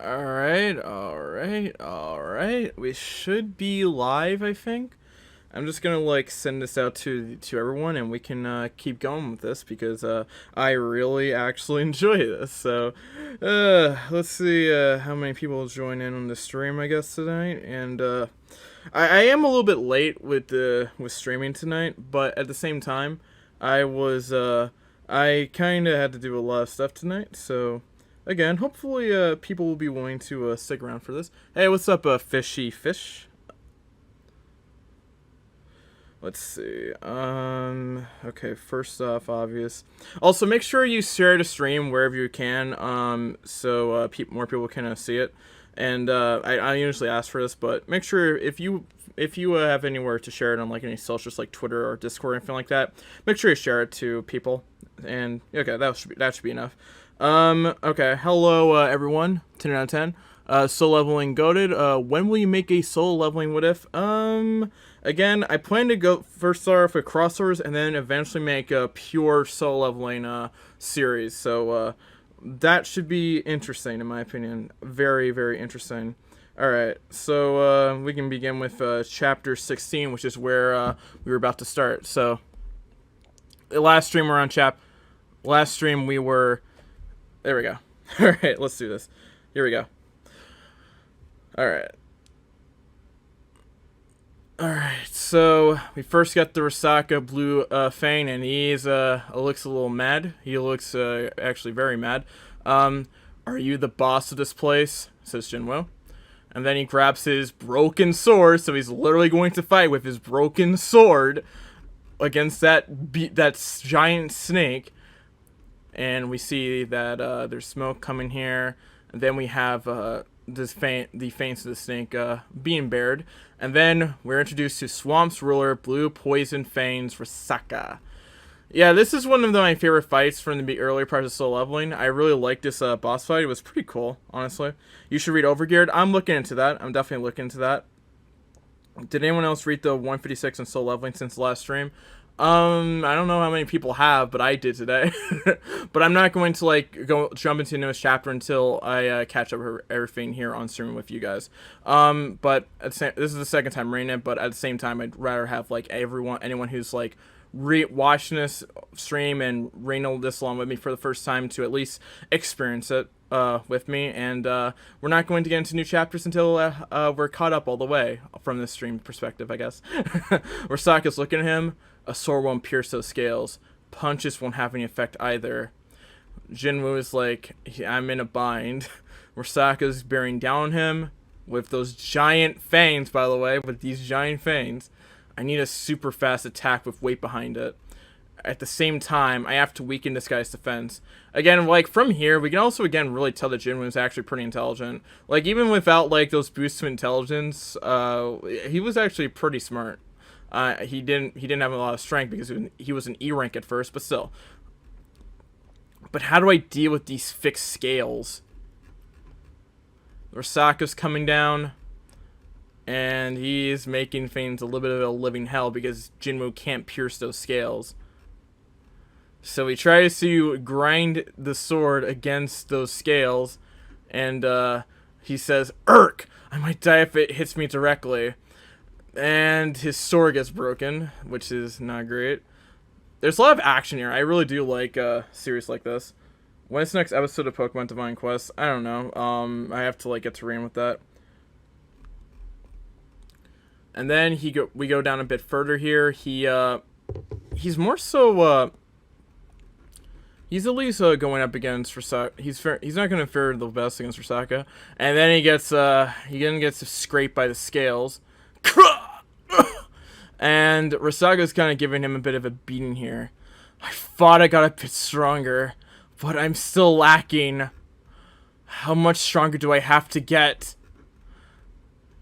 Alright. We should be live, I think. I'm just gonna like send this out to everyone, and we can keep going with this because I really actually enjoy this. So, let's see how many people join in on the stream, I guess tonight. And I am a little bit late with streaming tonight, but at the same time, I kind of had to do a lot of stuff tonight, so. Again, hopefully, people will be willing to stick around for this. Hey, what's up, fishy fish? Let's see. Okay. First off, obvious. Also, make sure you share the stream wherever you can. So more people can see it. And I usually ask for this, but make sure if you have anywhere to share it on like any socials like Twitter or Discord or anything like that, make sure you share it to people. And okay, that should be enough. Okay. Hello, everyone. 10 out of 10. Soul leveling goated. When will you make a soul leveling what if? Again, I plan to go first start off with crossovers and then eventually make a pure soul leveling, series. So, that should be interesting in my opinion. Very, very interesting. Alright, so, we can begin with, chapter 16, which is where, we were about to start. So, the last stream we were, there we go. Alright, let's do this. Here we go. Alright, so we first got the Risaka blue Fang, and he's looks a little mad. He looks actually very mad. Are you the boss of this place? Says Jinwoo. And then he grabs his broken sword, so he's literally going to fight with his broken sword against that giant snake. And we see that there's smoke coming here, and then we have the fangs of the snake being bared, and then we're introduced to Swamp's ruler, Blue Poison Fangs Risaka. Yeah, this is one of my favorite fights from the earlier parts of Soul Leveling. I really like this boss fight. It was pretty cool, honestly. You should read Overgeared. I'm looking into that. I'm definitely looking into that. Did anyone else read the 156 on Soul Leveling since the last stream? I don't know how many people have, but I did today. But I'm not going to like jump into the newest chapter until I catch up with everything here on stream with you guys. But this is the second time reading it, but at the same time, I'd rather have like anyone who's like watching this stream and reading this along with me for the first time to at least experience it with me. And we're not going to get into new chapters until we're caught up all the way from this stream perspective, I guess. Risaka's looking at him. A sword won't pierce those scales. Punches won't have any effect either. Jinwoo is like, I'm in a bind. Risaka's bearing down on him with those giant fangs, by the way, with these giant fangs. I need a super fast attack with weight behind it. At the same time, I have to weaken this guy's defense. Again, like, from here, we can also, again, really tell that Jinwoo is actually pretty intelligent. Like, even without, like, those boosts to intelligence, he was actually pretty smart. He didn't have a lot of strength because he was an E rank at first, but still. But how do I deal with these fixed scales? Risaka's coming down, and he's making things a little bit of a living hell because Jinwoo can't pierce those scales. So he tries to grind the sword against those scales, and he says, "Irk! I might die if it hits me directly." And his sword gets broken, which is not great. There's a lot of action here. I really do like series like this. When's the next episode of Pokemon Divine Quest? I don't know. I have to like get to reading with that. And then we go down a bit further here. He's more so he's at least going up against Risaka. He's not going to fare the best against Risaka. And then he gets scraped by the scales. And Risaka's kind of giving him a bit of a beating here. I thought I got a bit stronger, but I'm still lacking. How much stronger do I have to get?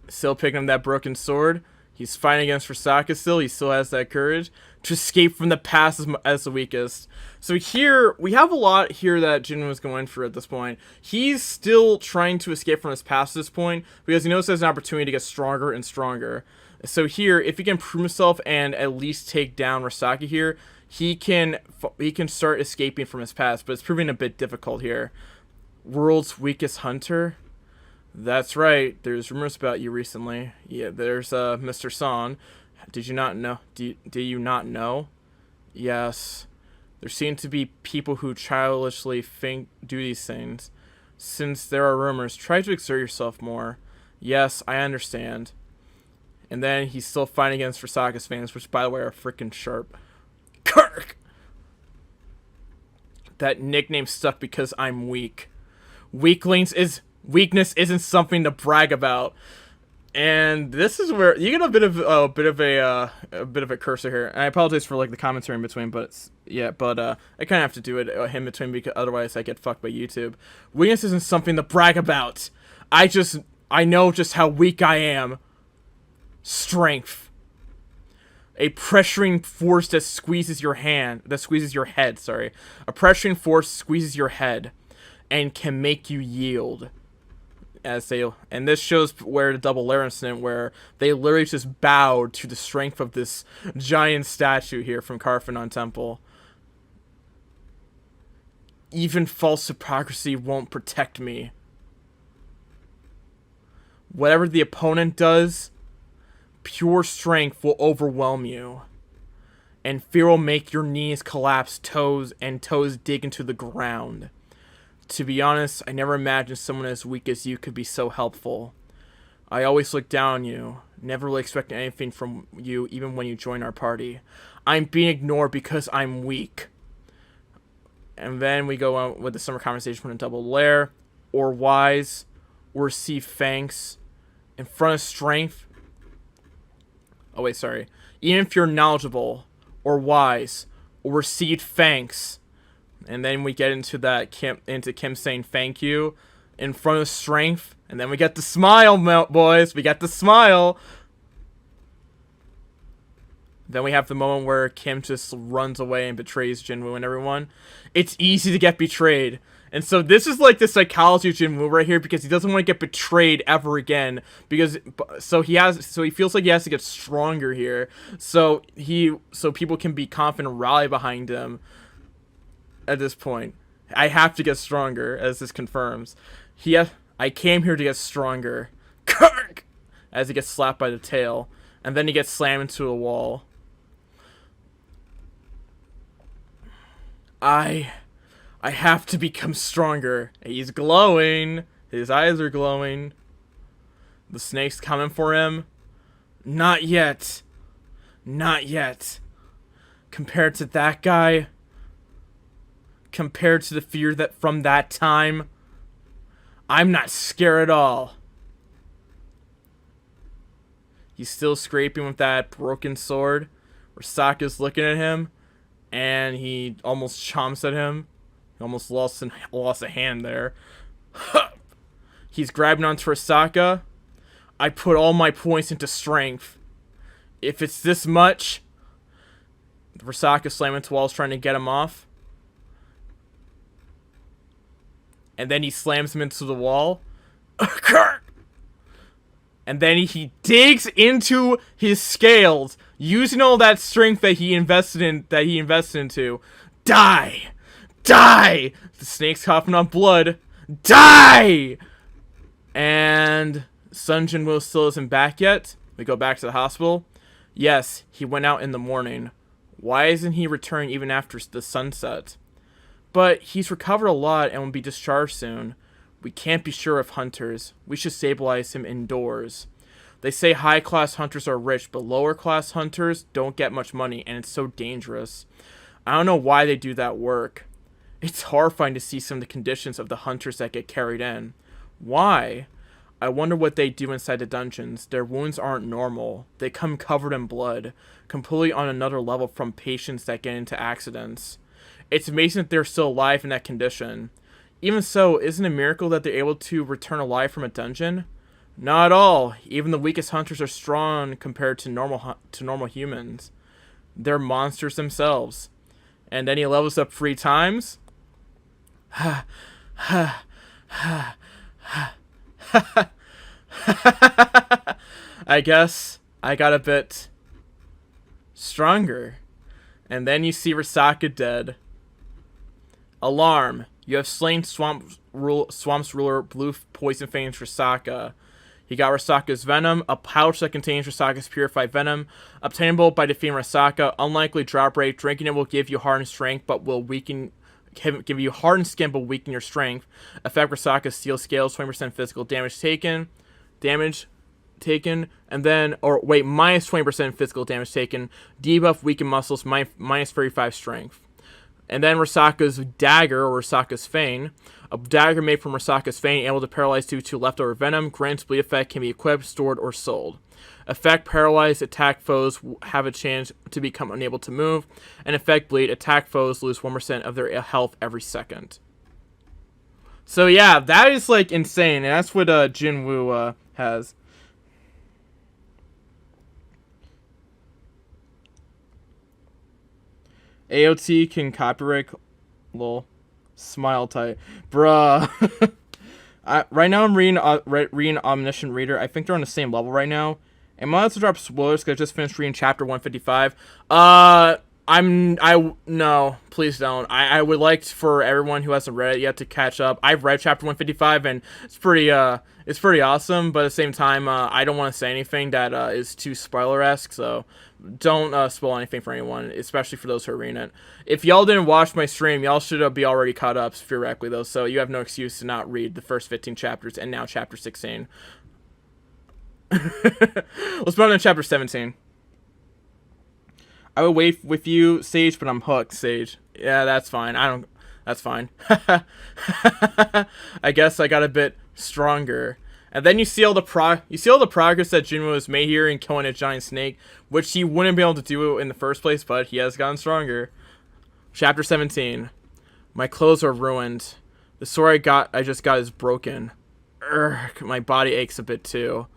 Still picking up that broken sword. He's fighting against Risaka still. He still has that courage to escape from the past as the weakest. So here, we have a lot here that Jinwoo is going for at this point. He's still trying to escape from his past at this point because he knows there's an opportunity to get stronger and stronger. So here, if he can prove himself and at least take down Risaka here, he can start escaping from his past, but it's proving a bit difficult here. World's weakest hunter? That's right. There's rumors about you recently. Yeah, there's Mr. Son. Did you not know? Do you not know? Yes. There seem to be people who childishly think do these things. Since there are rumors, try to exert yourself more. Yes, I understand. And then he's still fighting against Rasaka's fans, which, by the way, are freaking sharp. Kirk! That nickname stuck because I'm weak. Weakness isn't something to brag about. And this is where you get a bit of a cursor here. And I apologize for like the commentary in between, but I kind of have to do it in between because otherwise I get fucked by YouTube. Weakness isn't something to brag about. I know just how weak I am. Strength. A pressuring force that squeezes your head. A pressuring force squeezes your head and can make you yield. And this shows where the double layer incident, where they literally just bowed to the strength of this giant statue here from Carphanon Temple. Even false hypocrisy won't protect me. Whatever the opponent does, pure strength will overwhelm you. And fear will make your knees collapse, toes dig into the ground. To be honest, I never imagined someone as weak as you could be so helpful. I always looked down on you, never really expecting anything from you, even when you joined our party. I'm being ignored because I'm weak. And then we go on with the summer conversation from a double layer, or wise, or receive thanks. In front of strength. Oh wait, sorry. Even if you're knowledgeable, or wise, or receive thanks. And then we get into Kim saying thank you in front of strength. And then we get the smile, boys. We get the smile. Then we have the moment where Kim just runs away and betrays Jinwoo and everyone. It's easy to get betrayed. And so this is like the psychology of Jinwoo right here, because he doesn't want to get betrayed ever again. So he feels like he has to get stronger here. So people can be confident and rally behind him. At this point, I have to get stronger, as this confirms. I came here to get stronger. Kirk! As he gets slapped by the tail, and then he gets slammed into a wall. I have to become stronger. He's glowing. His eyes are glowing. The snake's coming for him. Not yet. Not yet. Compared to that guy. Compared to the fear that from that time, I'm not scared at all. He's still scraping with that broken sword. Rasaka's looking at him, and he almost chomps at him. He almost lost a hand there. He's grabbing onto Rasaka. I put all my points into strength. If it's this much, Rasaka slamming into walls trying to get him off. And then he slams him into the wall. And then he digs into his scales, using all that strength that he invested into. Die! Die! The snake's coughing on blood. Die! And Sun Jinwoo still isn't back yet. We go back to the hospital. Yes, he went out in the morning. Why isn't he returning even after the sunset? But he's recovered a lot and will be discharged soon. We can't be sure of hunters. We should stabilize him indoors. They say high-class hunters are rich, but lower-class hunters don't get much money, and it's so dangerous. I don't know why they do that work. It's horrifying to see some of the conditions of the hunters that get carried in. Why? I wonder what they do inside the dungeons. Their wounds aren't normal. They come covered in blood, completely on another level from patients that get into accidents. It's amazing that they're still alive in that condition. Even so, isn't it a miracle that they're able to return alive from a dungeon? Not at all. Even the weakest hunters are strong compared to normal humans. They're monsters themselves. And then he levels up 3 times. I guess I got a bit stronger. And then you see Rasaka dead. Alarm. You have slain Swamp's ruler, Blue Poison Fang Risaka. He got Risaka's venom, a pouch that contains Risaka's purified venom, obtainable by defeating Risaka. Unlikely drop rate. Drinking it will give you hardened strength, but will give you hardened skin, but weaken your strength. Effect: Risaka's steel scales, 20% physical damage taken, and then minus 20% physical damage taken. Debuff: weaken muscles, minus 35 strength. And then Risaka's dagger, or Risaka's Fang. A dagger made from Risaka's Fang, able to paralyze due to leftover venom. Grants bleed effect, can be equipped, stored, or sold. Effect: paralyzed attack foes have a chance to become unable to move. And effect: bleed attack foes lose 1% of their health every second. So yeah, that is like insane, and that's what Jinwoo has. AOT can copyright. Lol. Smile tight. Bruh. Right now I'm reading Omniscient Reader. I think they're on the same level right now. Am I allowed to drop spoilers because I just finished reading chapter 155? No, please don't. I would like for everyone who hasn't read it yet to catch up. I've read chapter 155 and it's pretty awesome, but at the same time, I don't want to say anything that is too spoiler-esque, so don't spoil anything for anyone, especially for those who are reading it. If y'all didn't watch my stream, y'all should be already caught up theoretically, though, so you have no excuse to not read the first 15 chapters and now chapter 16. Let's move on to chapter 17. I would wait with you, Sage, but I'm hooked, Sage. Yeah, that's fine. That's fine. I guess I got a bit stronger. And then you see all the progress that Jinwoo has made here in killing a giant snake, which he wouldn't be able to do in the first place, but he has gotten stronger. Chapter 17. My clothes are ruined. The sword I just got is broken. Urgh, my body aches a bit too.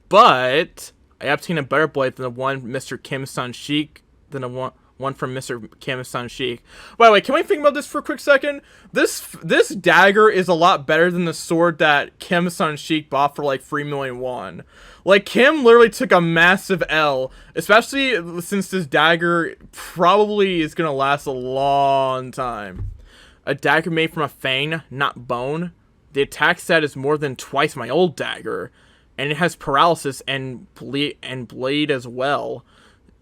But I obtained a better blade than the one Mr. Kim San-shik, than the one from Mr. Kim San-shik. By the way, can we think about this for a quick second? This dagger is a lot better than the sword that Kim San-shik bought for like 3 million won. Like, Kim literally took a massive L, especially since this dagger probably is gonna last a long time. A dagger made from a fang, not bone. The attack stat is more than twice my old dagger. And it has paralysis and blade as well.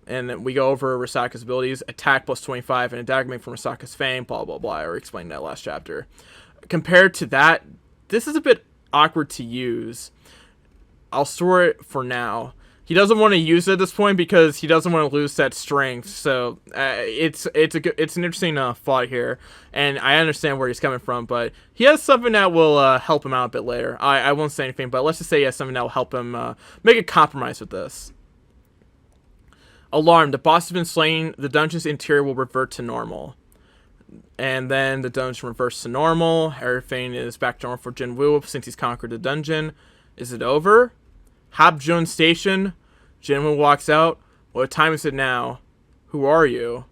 And then we go over Risaka's abilities. Attack plus 25 and a dagger made from Risaka's Fang, blah, blah, blah. I already explained that last chapter. Compared to that, this is a bit awkward to use. I'll store it for now. He doesn't want to use it at this point because he doesn't want to lose that strength. So it's an interesting thought here, and I understand where he's coming from. But he has something that will help him out a bit later. I won't say anything, but let's just say he has something that will help him make a compromise with this. Alarm: the boss has been slain. The dungeon's interior will revert to normal. And then the dungeon reverts to normal. Everything is back to normal for Jinwoo since he's conquered the dungeon. Is it over? Habjun Station. Jinwoo walks out. What time is it now? Who are you?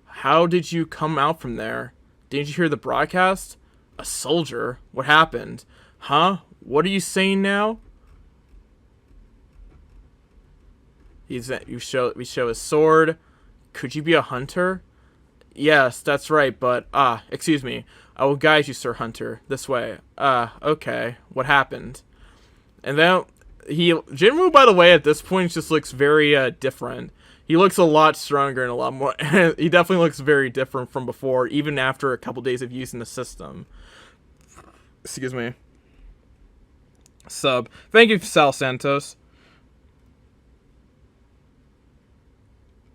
How did you come out from there? Didn't you hear the broadcast? A soldier? What happened? Huh? What are you saying now? We show his sword. Could you be a hunter? Yes, that's right, but excuse me. I will guide you, Sir Hunter. This way. Okay. What happened? And then Jinwoo, by the way, at this point just looks very different. He looks a lot stronger and a lot more. He definitely looks very different from before, even after a couple days of using the system. Excuse me. Sub. Thank you, Sal Santos.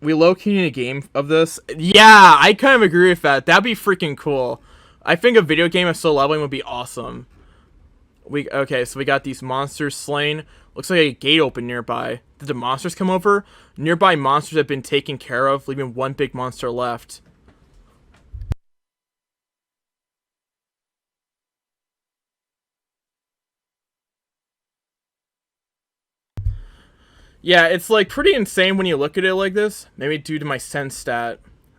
We low-key need a game of this. Yeah, I kind of agree with that. That'd be freaking cool. I think a video game of slow leveling would be awesome. Okay, so we got these monsters slain. Looks like a gate open nearby. Did the monsters come over? Nearby monsters have been taken care of, leaving one big monster left. Yeah, it's like pretty insane when you look at it like this. Maybe due to my sense stat,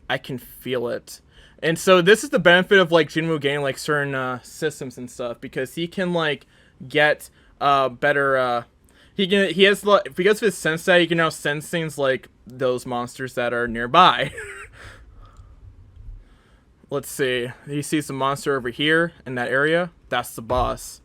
I can feel it. And so this is the benefit of like Jinwoo getting like certain systems and stuff, because he can like get better he has because of his sense stat, he can now sense things like those monsters that are nearby. Let's see. He sees the monster over here in that area. That's the boss.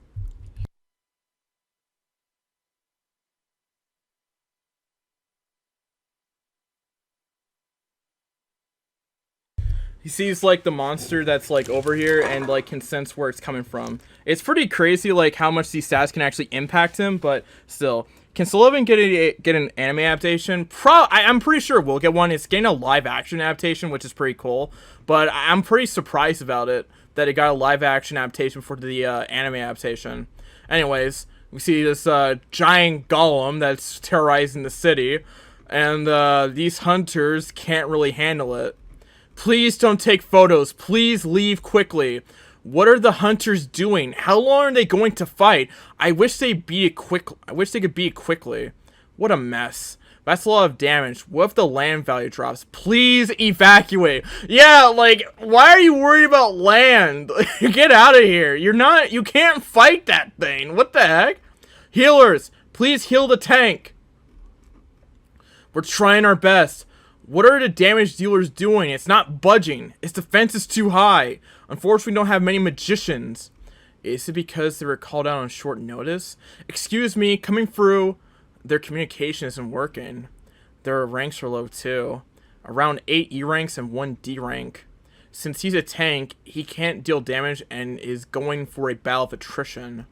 He sees like the monster that's like over here and like can sense where it's coming from. It's pretty crazy like how much these stats can actually impact him, but still. Can Sullivan get an anime adaptation? I'm pretty sure we'll get one. It's getting a live action adaptation, which is pretty cool. But I'm pretty surprised about it that it got a live action adaptation for the anime adaptation. Anyways, we see this giant golem that's terrorizing the city, and these hunters can't really handle it. Please don't take photos. Please leave quickly. What are the hunters doing? How long are they going to fight? I wish they beat it quick. I wish they could beat it quickly. What a mess. That's a lot of damage. What if the land value drops? Please evacuate. Yeah, like, why are you worried about land? Get out of here. You can't fight that thing. What the heck? Healers, please heal the tank. We're trying our best. What are the damage dealers doing? It's not budging. Its defense is too high. Unfortunately, we don't have many magicians. Is it because they were called out on short notice? Excuse me, coming through. Their communication isn't working. Their ranks are low too. Around 8 E ranks and 1 D rank. Since he's a tank, he can't deal damage and is going for a battle of attrition.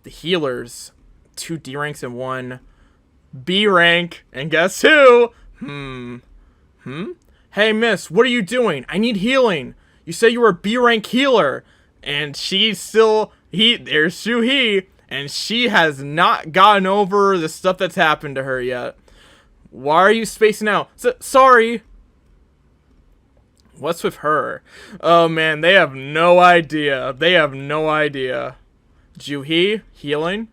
The healers, 2 D ranks and 1 B rank. And guess who? Hey, miss, what are you doing? I need healing. You say you were a B rank healer. And she's still, there's Shuhei. And she has not gotten over the stuff that's happened to her yet. Why are you spacing out? Sorry. What's with her? Oh man, they have no idea. They have no idea. Juhi, healing.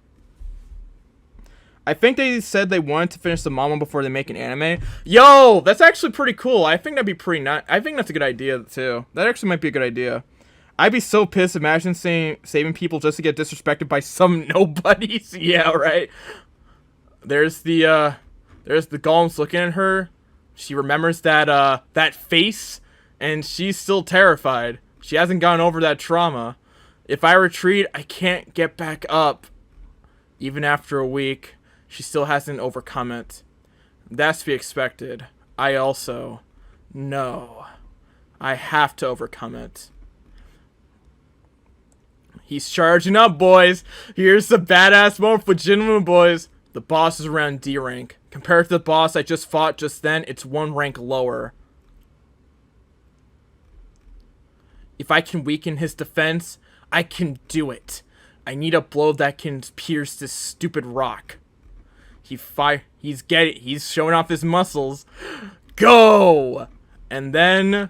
I think they said they wanted to finish the manga before they make an anime. Yo, that's actually pretty cool. I think that'd be pretty nice. I think that's a good idea too. That actually might be a good idea. I'd be so pissed. Imagine saving people just to get disrespected by some nobodies. Yeah, right. There's the golems looking at her. She remembers that face, and she's still terrified. She hasn't gotten over that trauma. If I retreat, I can't get back up. Even after a week, she still hasn't overcome it. That's to be expected. I also know I have to overcome it. He's charging up, boys. Here's the badass moment for Jinwoo, boys. The boss is around D rank. Compared to the boss I just fought just then, it's 1 rank lower. If I can weaken his defense, I can do it. I need a blow that can pierce this stupid rock. He's showing off his muscles. Go! And then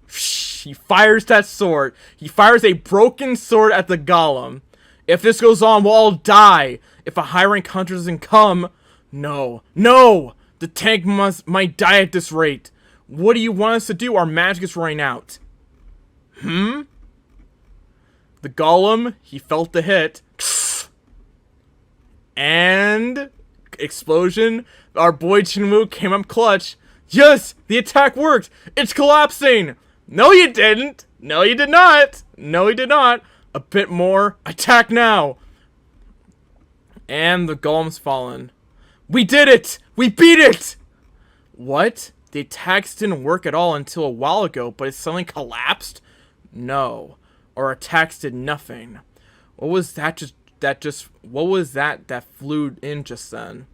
he fires that sword. He fires a broken sword at the golem. If this goes on, we'll all die. If a high rank hunter doesn't come, no, the tank might die at this rate. What do you want us to do? Our magic is running out. The golem, he felt the hit. And explosion. Our boy Jinwoo came up clutch. Yes, the attack worked. It's collapsing. No, you didn't. No, you did not. No, he did not. A bit more. Attack now. And the golem's fallen. We did it. We beat it. What? The attacks didn't work at all until a while ago, but it suddenly collapsed? No. Our attacks did nothing. What was that what was that flew in just then?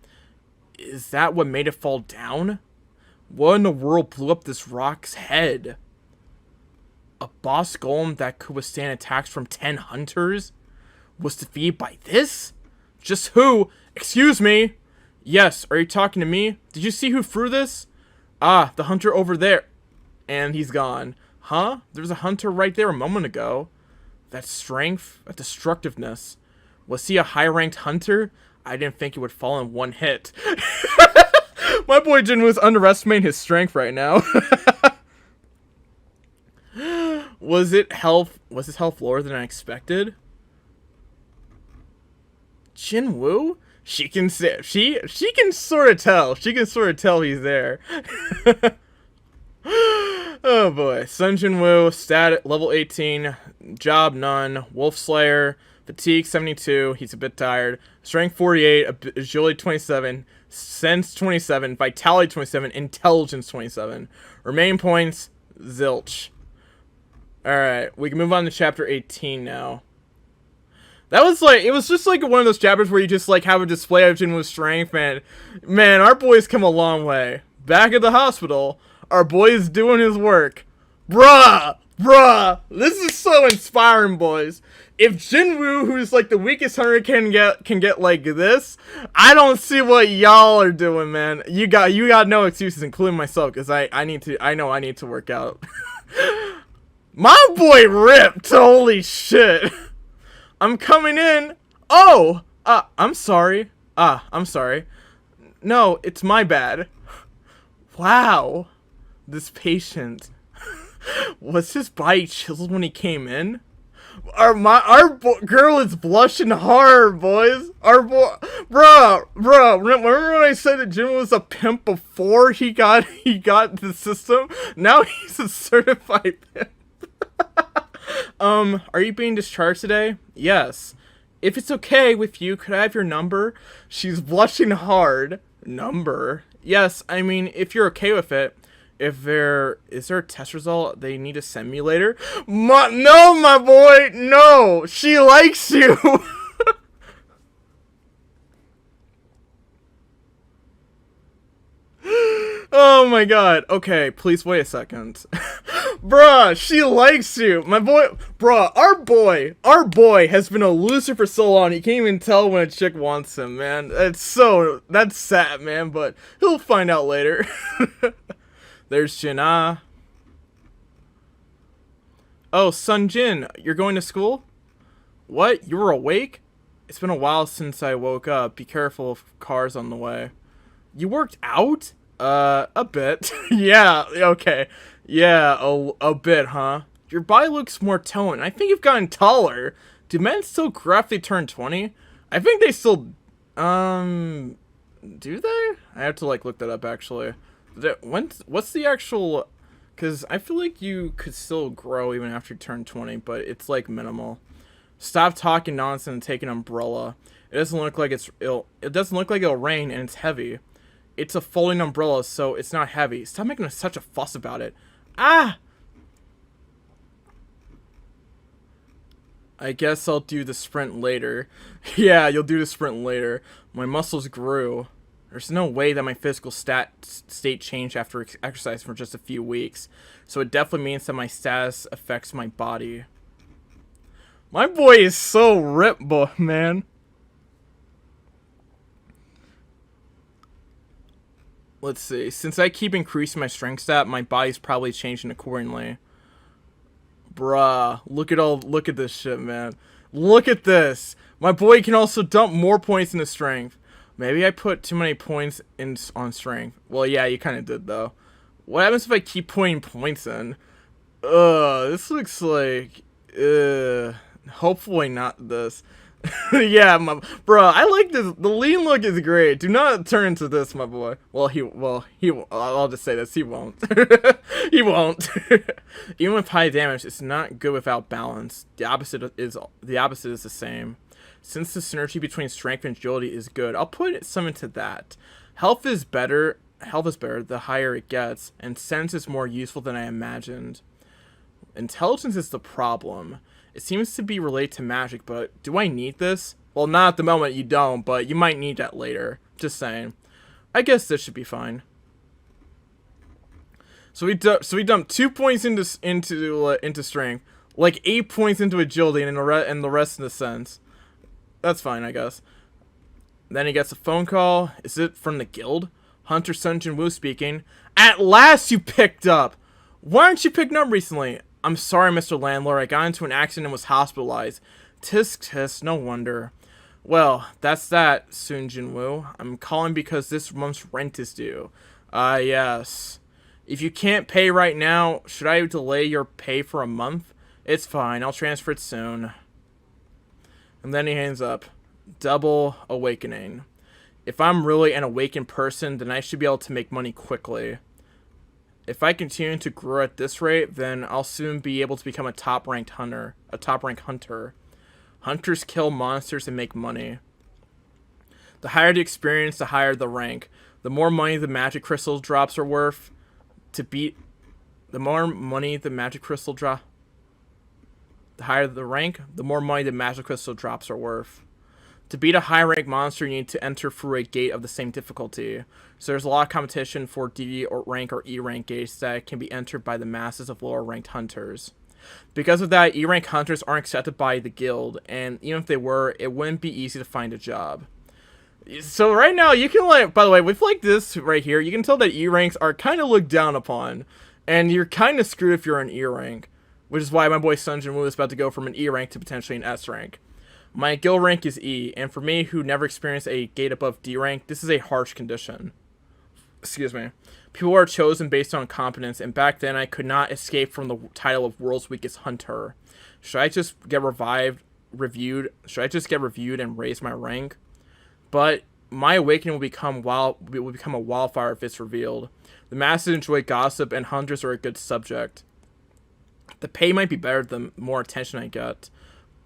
Is that what made it fall down? What in the world blew up this rock's head? A boss golem that could withstand attacks from 10 hunters was defeated by this? Just who? Excuse me? Yes, are you talking to me? Did you see who threw this? Ah, the hunter over there. And he's gone. Huh? There was a hunter right there a moment ago. That strength, that destructiveness. Was he a high-ranked hunter? I didn't think he would fall in 1 hit. My boy Jin was underestimating his strength right now. Was his health lower than I expected? Jinwoo? She can sort of tell. She can sort of tell he's there. Oh boy. Sun Jin Woo, stat level 18, job none, Wolf Slayer, fatigue 72, he's a bit tired, strength 48, agility 27, sense 27, vitality 27, intelligence 27. Remaining points, zilch. Alright, we can move on to chapter 18 now. That was like, it was just like one of those chapters where you just like have a display of Jinwoo's strength, man. Man, our boy's come a long way. Back at the hospital, our boy's doing his work. Bruh, this is so inspiring, boys. If Jinwoo, who's like the weakest hunter, can get like this, I don't see what y'all are doing, man. You got no excuses, including myself, because I know I need to work out. My boy ripped, holy shit. I'm coming in. Oh, I'm sorry. I'm sorry. No, it's my bad. Wow, this patient. Was his body chiseled when he came in? Our girl is blushing hard, boys. Bruh. Remember when I said that Jim was a pimp before he got the system? Now he's a certified pimp. Are you being discharged today? Yes. If it's okay with you, could I have your number? She's blushing hard. Number? Yes, I mean, if you're okay with it. Is there a test result they need to send me later? No, my boy, no. She likes you. Oh my god. Okay, please wait a second. Bruh, she likes you. My boy, bruh, our boy has been a loser for so long, he can't even tell when a chick wants him, man. That's sad, man, but he'll find out later. There's Jin-ah. Oh, Sun Jin, you're going to school? What? You were awake? It's been a while since I woke up. Be careful of cars on the way. You worked out? A bit. Yeah, okay. Yeah, a bit, huh? Your body looks more toned. I think you've gotten taller. Do men still gruffly turn 20? I think they still, do they? I have to, like, look that up, actually. What's the actual, because I feel like you could still grow even after you turn 20, but it's, like, minimal. Stop talking nonsense and take an umbrella. It doesn't look like it doesn't look like it'll rain, and it's heavy. It's a folding umbrella, so it's not heavy. Stop making such a fuss about it. Ah! I guess I'll do the sprint later. Yeah, you'll do the sprint later. My muscles grew. There's no way that my physical state changed after exercise for just a few weeks. So it definitely means that my status affects my body. My boy is so ripped, boy, man. Let's see. Since I keep increasing my strength stat, my body's probably changing accordingly. Bruh, look at this shit, man. Look at this. My boy can also dump more points into strength. Maybe I put too many points on strength. Well, yeah, you kind of did, though. What happens if I keep putting points in? This looks like... hopefully not this. Yeah, bro, I like this. The lean look is great. Do not turn into this, my boy. I'll just say this. He won't. He won't. Even with high damage, it's not good without balance. The opposite is the same. Since the synergy between strength and agility is good, I'll put some into that. Health is better the higher it gets, and sense is more useful than I imagined. Intelligence is the problem. It seems to be related to magic, but do I need this? Well, not at the moment you don't, but you might need that later. Just saying. I guess this should be fine. So we dumped 2 points into strength, like 8 points into agility, and the rest in the sense. That's fine, I guess. Then he gets a phone call. Is it from the guild? Hunter Sun Jin Woo speaking. At last you picked up! Why aren't you picking up recently? I'm sorry, Mr. Landlord. I got into an accident and was hospitalized. Tisk tisk, no wonder. Well, that's that, Sun Jin Woo. I'm calling because this month's rent is due. Yes. If you can't pay right now, should I delay your pay for a month? It's fine. I'll transfer it soon. And then he hangs up. Double awakening. If I'm really an awakened person, then I should be able to make money quickly. If I continue to grow at this rate, then I'll soon be able to become a top-ranked hunter. A top-ranked hunter. Hunters kill monsters and make money. The higher the experience, the higher the rank. The more money the magic crystal drops are worth. To beat... The more money the magic crystal drop... The higher the rank, the more money the magic crystal drops are worth. To beat a high-rank monster, you need to enter through a gate of the same difficulty. So there's a lot of competition for D or rank or E rank gates that can be entered by the masses of lower-ranked hunters. Because of that, E rank hunters aren't accepted by the guild, and even if they were, it wouldn't be easy to find a job. So right now, you can like, by the way, with like this right here, you can tell that E ranks are kind of looked down upon, and you're kind of screwed if you're an E rank, which is why my boy Sun Jin Woo is about to go from an E rank to potentially an S rank. My guild rank is E, and for me, who never experienced a gate above D rank, this is a harsh condition. Excuse me. People are chosen based on competence, and back then I could not escape from the title of World's Weakest Hunter. Should I just get reviewed? Should I just get reviewed and raise my rank? But my awakening will become a wildfire if it's revealed. The masses enjoy gossip, and hunters are a good subject. The pay might be better the more attention I get,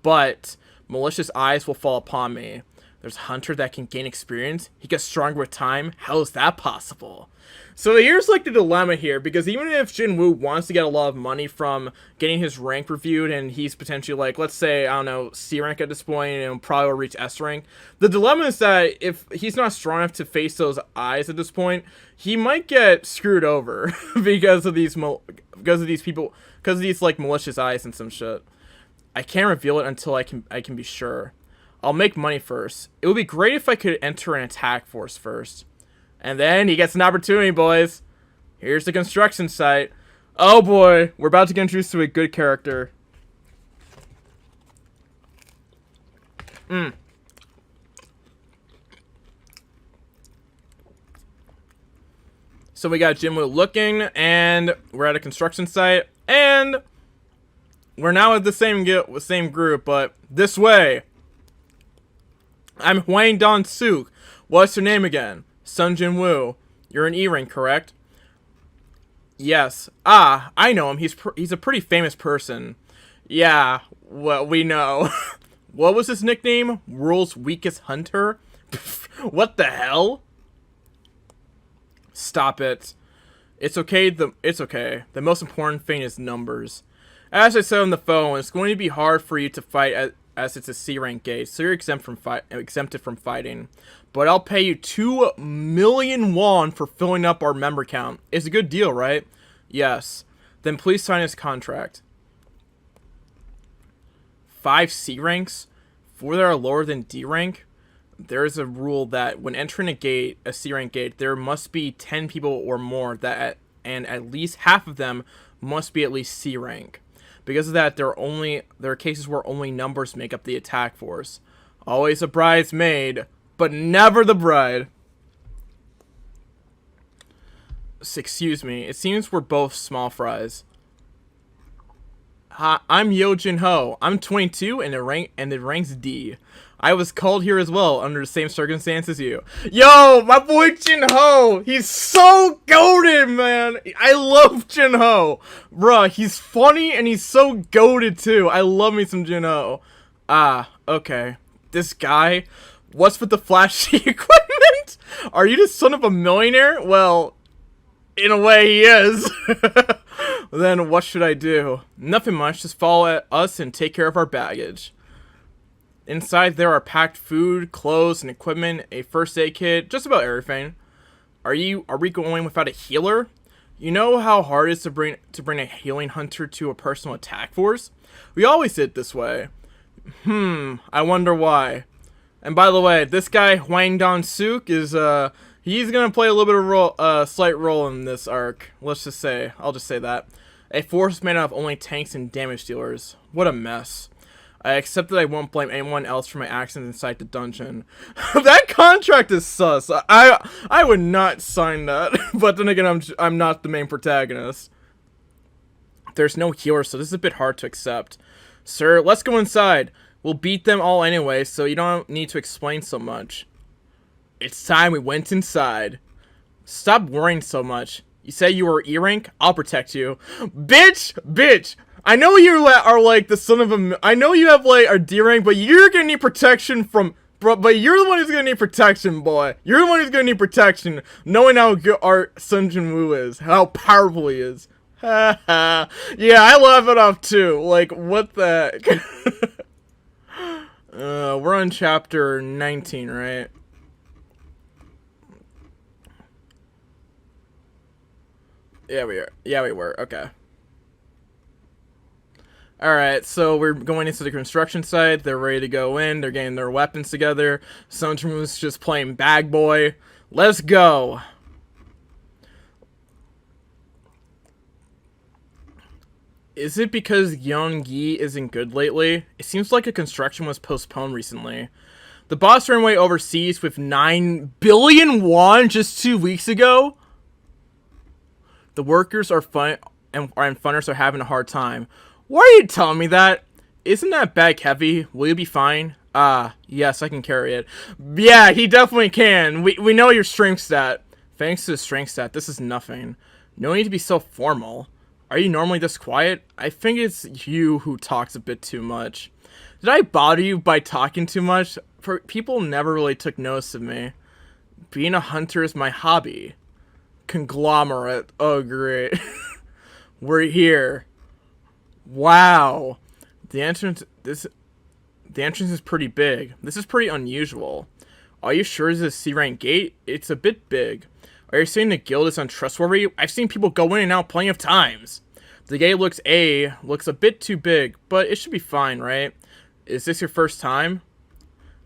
but malicious eyes will fall upon me. There's a hunter that can gain experience. He gets stronger with time. How is that possible? So here's like the dilemma here, because even if Jin Woo wants to get a lot of money from getting his rank reviewed, and he's potentially like, let's say, I don't know, C rank at this point, and probably will reach S rank, the dilemma is that if he's not strong enough to face those eyes at this point, he might get screwed over because of these like malicious eyes and some shit. I can't reveal it until I can be sure. I'll make money first. It would be great if I could enter an attack force first. And then he gets an opportunity, boys. Here's the construction site. Oh boy, we're about to get introduced to a good character. So we got Jin Woo looking, and we're at a construction site, and we're now at the same group, but this way. I'm Hwang Don Suk. What's your name again? Sun Jin Woo. You're an E rank, correct? Yes. Ah, I know him. He's a pretty famous person. Yeah, well, we know. What was his nickname? World's Weakest Hunter? What the hell? Stop it. It's okay. It's okay. The most important thing is numbers. As I said on the phone, it's going to be hard for you to fight as it's a C rank gate, so you're exempted from fighting. But I'll pay you 2 million won for filling up our member count. It's a good deal, right? Yes. Then please sign this contract. 5 C ranks? 4 that are lower than D rank? There is a rule that when entering a C rank gate, there must be 10 people or more and at least half of them must be at least C rank. Because of that, there are cases where only numbers make up the attack force. Always a bridesmaid, but never the bride. Excuse me, it seems we're both small fries. Hi, I'm Yo Jin Ho. I'm 22 and it ranks D. I was called here as well under the same circumstances as you. Yo, my boy Jin Ho, he's so goated, man. I love Jin Ho. Bruh, he's funny and he's so goated too. I love me some Jin Ho. Ah, okay. This guy, what's with the flashy equipment? Are you the son of a millionaire? Well, in a way he is. Then what should I do? Nothing much, just follow us and take care of our baggage. Inside there are packed food, clothes, and equipment, a first aid kit, just about everything. Are we going without a healer? You know how hard it is to bring a healing hunter to a personal attack force? We always did it this way. I wonder why. And by the way, this guy Hwang Don Suk is he's gonna play a little bit of slight role in this arc. I'll just say that. A force made out of only tanks and damage dealers. What a mess. I accept that I won't blame anyone else for my actions inside the dungeon. That contract is sus. I would not sign that. But then again, I'm not the main protagonist. There's no healer, so this is a bit hard to accept. Sir, let's go inside. We'll beat them all anyway, so you don't need to explain so much. It's time we went inside. Stop worrying so much. You say you were E-rank? I'll protect you. Bitch! I know you are like the son of a... I know you have like a D-rank, but you're gonna need protection from... But you're the one who's gonna need protection, boy. You're the one who's gonna need protection, knowing how good our Sun Jin-woo is. How powerful he is. Yeah, I laugh it off too. Like, what the heck? We're on chapter 19, right? Yeah, we are. Yeah, we were. Okay. Alright, so we're going into the construction site. They're ready to go in. They're getting their weapons together. Sunjinwoo's just playing bag boy. Let's go. Is it because Yeongi isn't good lately? It seems like a construction was postponed recently. The boss ran away overseas with 9 billion won just 2 weeks ago? The workers are and funners are having a hard time. Why are you telling me that? Isn't that bag heavy? Will you be fine? Yes, I can carry it. Yeah, he definitely can. We know your strength stat. Thanks to the strength stat, this is nothing. No need to be so formal. Are you normally this quiet? I think it's you who talks a bit too much. Did I bother you by talking too much? People never really took notice of me. Being a hunter is my hobby. Conglomerate. Oh, great. We're here. Wow. The entrance is pretty big. This is pretty unusual. Are you sure this is a C-rank gate? It's a bit big. Are you saying the guild is untrustworthy? I've seen people go in and out plenty of times. The gate looks a bit too big, but it should be fine, right? Is this your first time?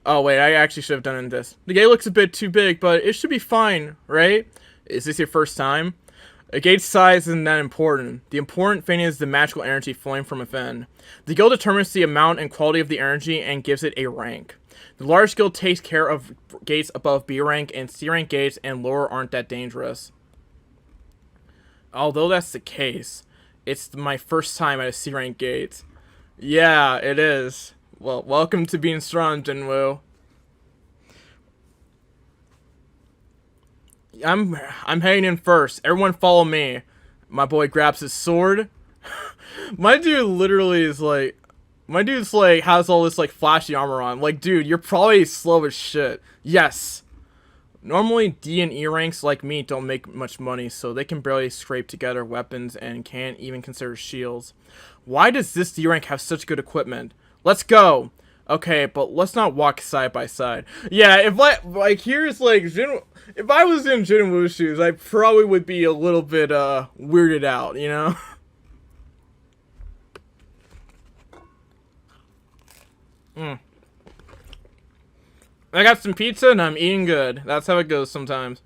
Oh wait, I actually should have done this. The gate looks a bit too big, but it should be fine, right? Is this your first time? A gate's size isn't that important. The important thing is the magical energy flowing from within. The guild determines the amount and quality of the energy and gives it a rank. The large guild takes care of gates above B rank, and C rank gates and lower aren't that dangerous. Although that's the case, it's my first time at a C rank gate. Yeah, it is. Well, welcome to being strong, Jinwoo. I'm heading in first. Everyone follow me. My boy grabs his sword. My dude literally is like... My dude's like, has all this like flashy armor on. Like, dude, you're probably slow as shit. Yes. Normally, D and E ranks like me don't make much money, so they can barely scrape together weapons and can't even consider shields. Why does this D rank have such good equipment? Let's go. Okay, but let's not walk side by side. Yeah, if I was in Jinwoo's shoes, I probably would be a little bit weirded out, you know? I got some pizza and I'm eating good. That's how it goes sometimes.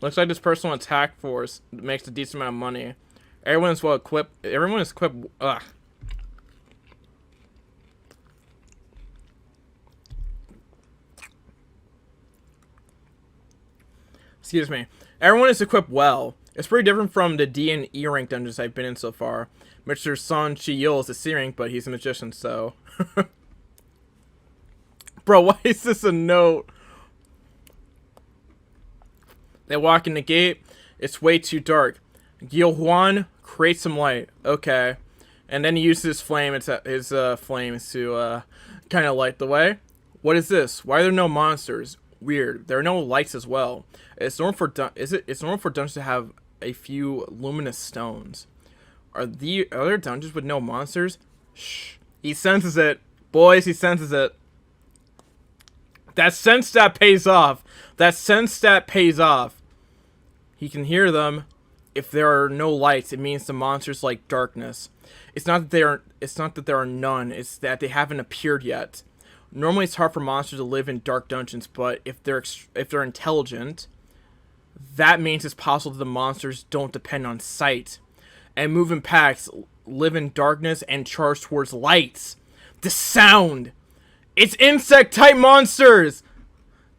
Looks like this personal attack force makes a decent amount of money. Everyone is well equipped. Everyone is equipped. Ugh. Excuse me. Everyone is equipped well. It's pretty different from the D and E rank dungeons I've been in so far. Mr. Son Chi-Yul is a C rank, but he's a magician, so... Bro, why is this a note? They walk in the gate. It's way too dark. Gil Huan, create some light. Okay. And then he uses his flames to kind of light the way. What is this? Why are there no monsters? Weird. There are no lights as well. It's normal for dungeons to have a few luminous stones. Are there dungeons with no monsters? Shh. He senses it. Boys, he senses it. That sense stat pays off. That sense stat pays off. He can hear them. If there are no lights, it means the monsters like darkness. It's not that there are none. It's that they haven't appeared yet. Normally, it's hard for monsters to live in dark dungeons, but if they're intelligent, that means it's possible that the monsters don't depend on sight and move in packs, live in darkness, and charge towards lights. The sound. It's insect-type monsters!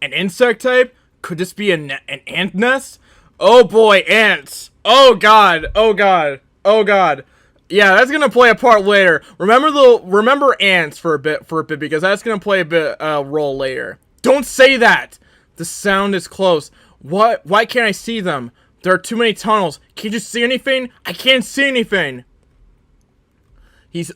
An insect type? Could this be an ant nest? Oh boy, ants! Oh god, oh god, oh god. Yeah, that's gonna play a part later. Remember ants for a bit because that's gonna play a bit role later. Don't say that! The sound is close. Why can't I see them? There are too many tunnels. Can't you see anything? I can't see anything. He's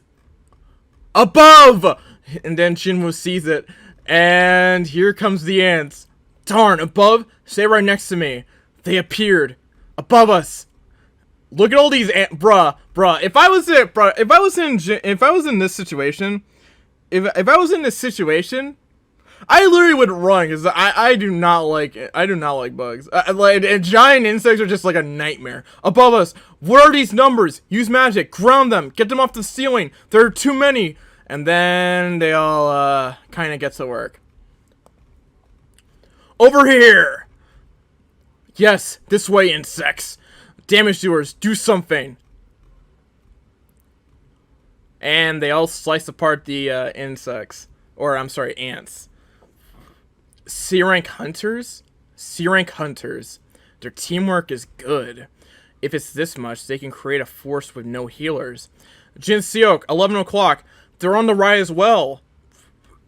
above! And then Jinwoo sees it. And here comes the ants. Darn, above? Stay right next to me. They appeared. Above us. Look at all these ants. Bruh. If I was in this situation, I literally would run, because I do not like bugs. And giant insects are just like a nightmare. Above us, what are these numbers? Use magic, ground them, get them off the ceiling. There are too many. And then they all kind of get to work. Over here. Yes, this way, insects. Damage doers, do something. And they all slice apart the insects. Or, I'm sorry, ants. C-rank hunters? C-rank hunters. Their teamwork is good. If it's this much, they can create a force with no healers. Jin Seok, 11 o'clock. They're on the right as well.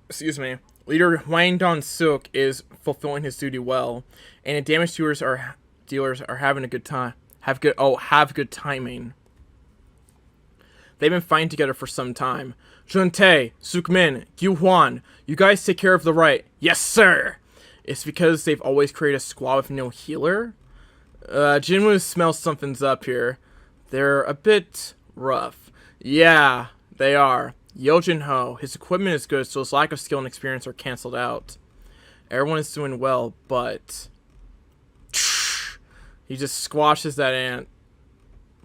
Excuse me. Leader Hwang Dong-suk is fulfilling his duty well. And the damage dealers are having a good time. Have good timing. They've been fighting together for some time. Juntae, Sukmin, Yu Hwan, you guys take care of the right. Yes, sir! It's because they've always created a squad with no healer? Jinwoo smells something's up here. They're a bit rough. Yeah, they are. Yojin Ho, his equipment is good, so his lack of skill and experience are cancelled out. Everyone is doing well, but... He just squashes that ant.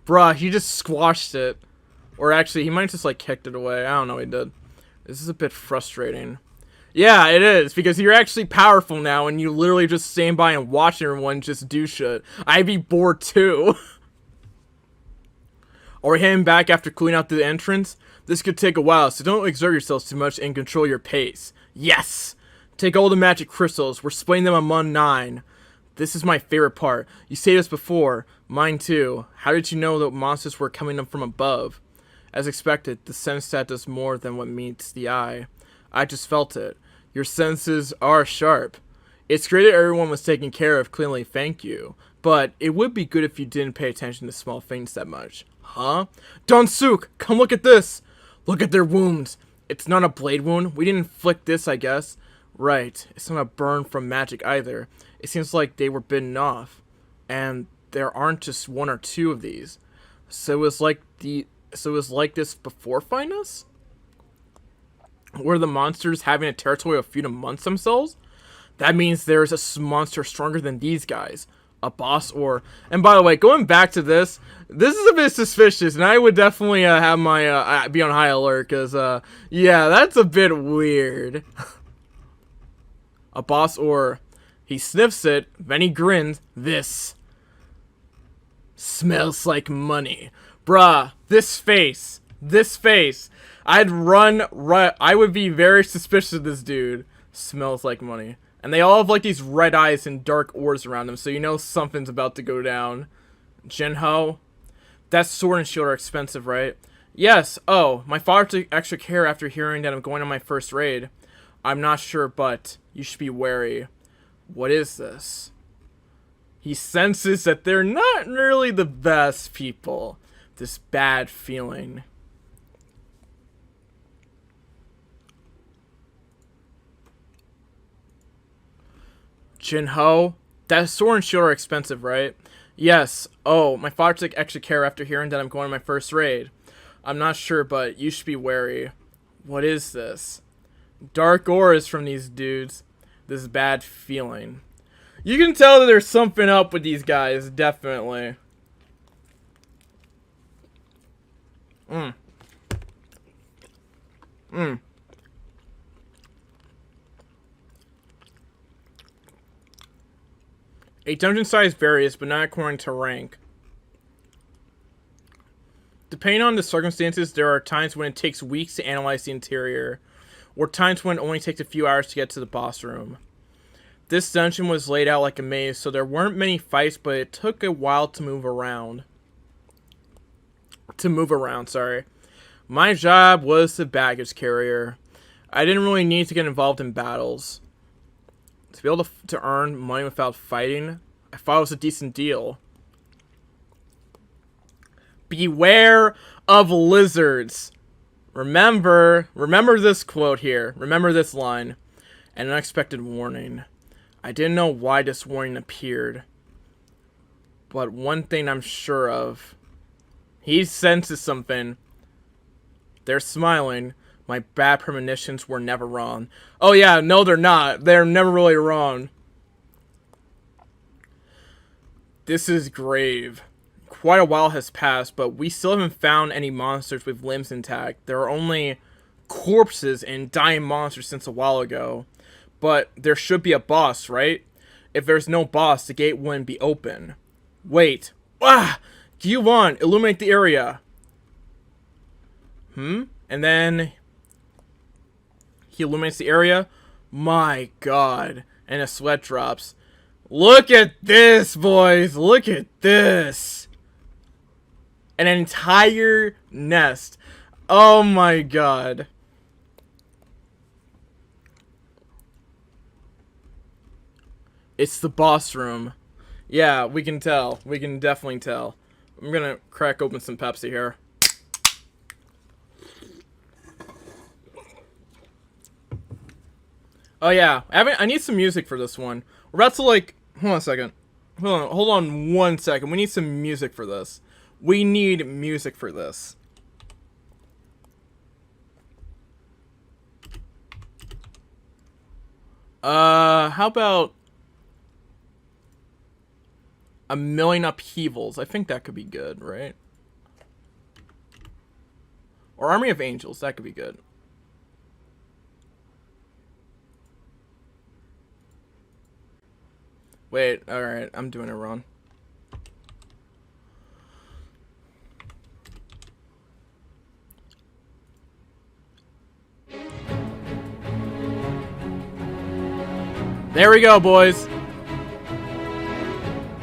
Bruh, he just squashed it. Or actually, he might just, like, kicked it away. I don't know what he did. This is a bit frustrating. Yeah, it is, because you're actually powerful now, and you literally just stand by and watch everyone just do shit. I'd be bored, too. Are we heading back after cleaning out the entrance? This could take a while, so don't exert yourselves too much and control your pace. Yes! Take all the magic crystals. We're splitting them among 9. This is my favorite part. You said this before. Mine, too. How did you know that monsters were coming up from above? As expected, the sense stat does more than what meets the eye. I just felt it. Your senses are sharp. It's great that everyone was taken care of, cleanly, thank you. But it would be good if you didn't pay attention to small things that much. Huh? Dong-suk, come look at this! Look at their wounds. It's not a blade wound. We didn't inflict this, I guess. Right. It's not a burn from magic either. It seems like they were bitten off. And there aren't just 1 or 2 of these. So it was like this before Finus? Were the monsters having a territory of feud amongst themselves? That means there's a monster stronger than these guys. A boss or... And by the way, going back to this is a bit suspicious, and I would definitely have my be on high alert, because yeah, that's a bit weird. A boss or... He sniffs it, then he grins. This smells like money. Bruh, this face. I'd run right. I would be very suspicious of this dude. Smells like money. And they all have like these red eyes and dark orbs around them, so you know something's about to go down. Jinho, that sword and shield are expensive, right? Yes. Oh, my father took extra care after hearing that I'm going on my first raid. I'm not sure, but you should be wary. What is this? He senses that they're not really the best people. This bad feeling. Jinho, that sword and shield are expensive, right? Yes. Oh, my father took extra care after hearing that I'm going on my first raid. I'm not sure, but you should be wary. What is this? Dark auras from these dudes. This bad feeling. You can tell that there's something up with these guys, definitely. A dungeon size varies, but not according to rank. Depending on the circumstances, there are times when it takes weeks to analyze the interior, or times when it only takes a few hours to get to the boss room. This dungeon was laid out like a maze, so there weren't many fights, but it took a while to move around. Sorry. My job was the baggage carrier. I didn't really need to get involved in battles. To be able to earn money without fighting, I thought it was a decent deal. Beware of lizards. Remember this quote here. Remember this line. An unexpected warning. I didn't know why this warning appeared. But one thing I'm sure of. He senses something. They're smiling. My bad premonitions were never wrong. Oh yeah, no they're not. They're never really wrong. This is grave. Quite a while has passed, but we still haven't found any monsters with limbs intact. There are only corpses and dying monsters since a while ago. But there should be a boss, right? If there's no boss, the gate wouldn't be open. Wait. Ah! Q1, illuminate the area. And then he illuminates the area. My god. And a sweat drops. Look at this, boys. Look at this. An entire nest. Oh my god. It's the boss room. Yeah, we can tell. We can definitely tell. I'm gonna crack open some Pepsi here. Oh yeah, I need some music for this one. We're about to like, hold on a second. Hold on 1 second. We need some music for this. We need music for this. How about A Million Upheavals? I think that could be good, right? Or Army of Angels, that could be good. Wait, alright, I'm doing it wrong. There we go, boys.